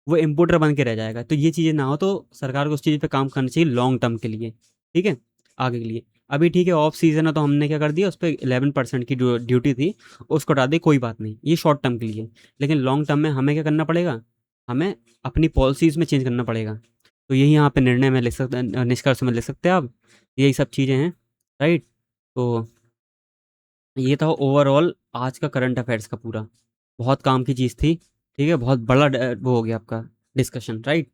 वो इम्पोर्टर बन के रह जाएगा। तो ये चीज़ें ना हो, तो सरकार को उस चीज़ पे काम करना चाहिए लॉन्ग टर्म के लिए, ठीक है? आगे के लिए। अभी ठीक है, ऑफ सीज़न है, तो हमने क्या कर दिया, उस पे 11% की जो ड्यूटी थी उसको हटा दी, कोई बात नहीं, ये शॉर्ट टर्म के लिए। लेकिन लॉन्ग टर्म में हमें क्या करना पड़ेगा, हमें अपनी पॉलिसीज़ में चेंज करना पड़ेगा। तो यही यहाँ पे निर्णय में लिख सकते निष्कर्ष में लिख सकते हैं आप, यही सब चीज़ें हैं, राइट? तो ये था ओवरऑल आज का करंट अफेयर्स का पूरा। बहुत काम की चीज़ थी, ठीक है? बहुत बड़ा वो हो गया आपका डिस्कशन, राइट?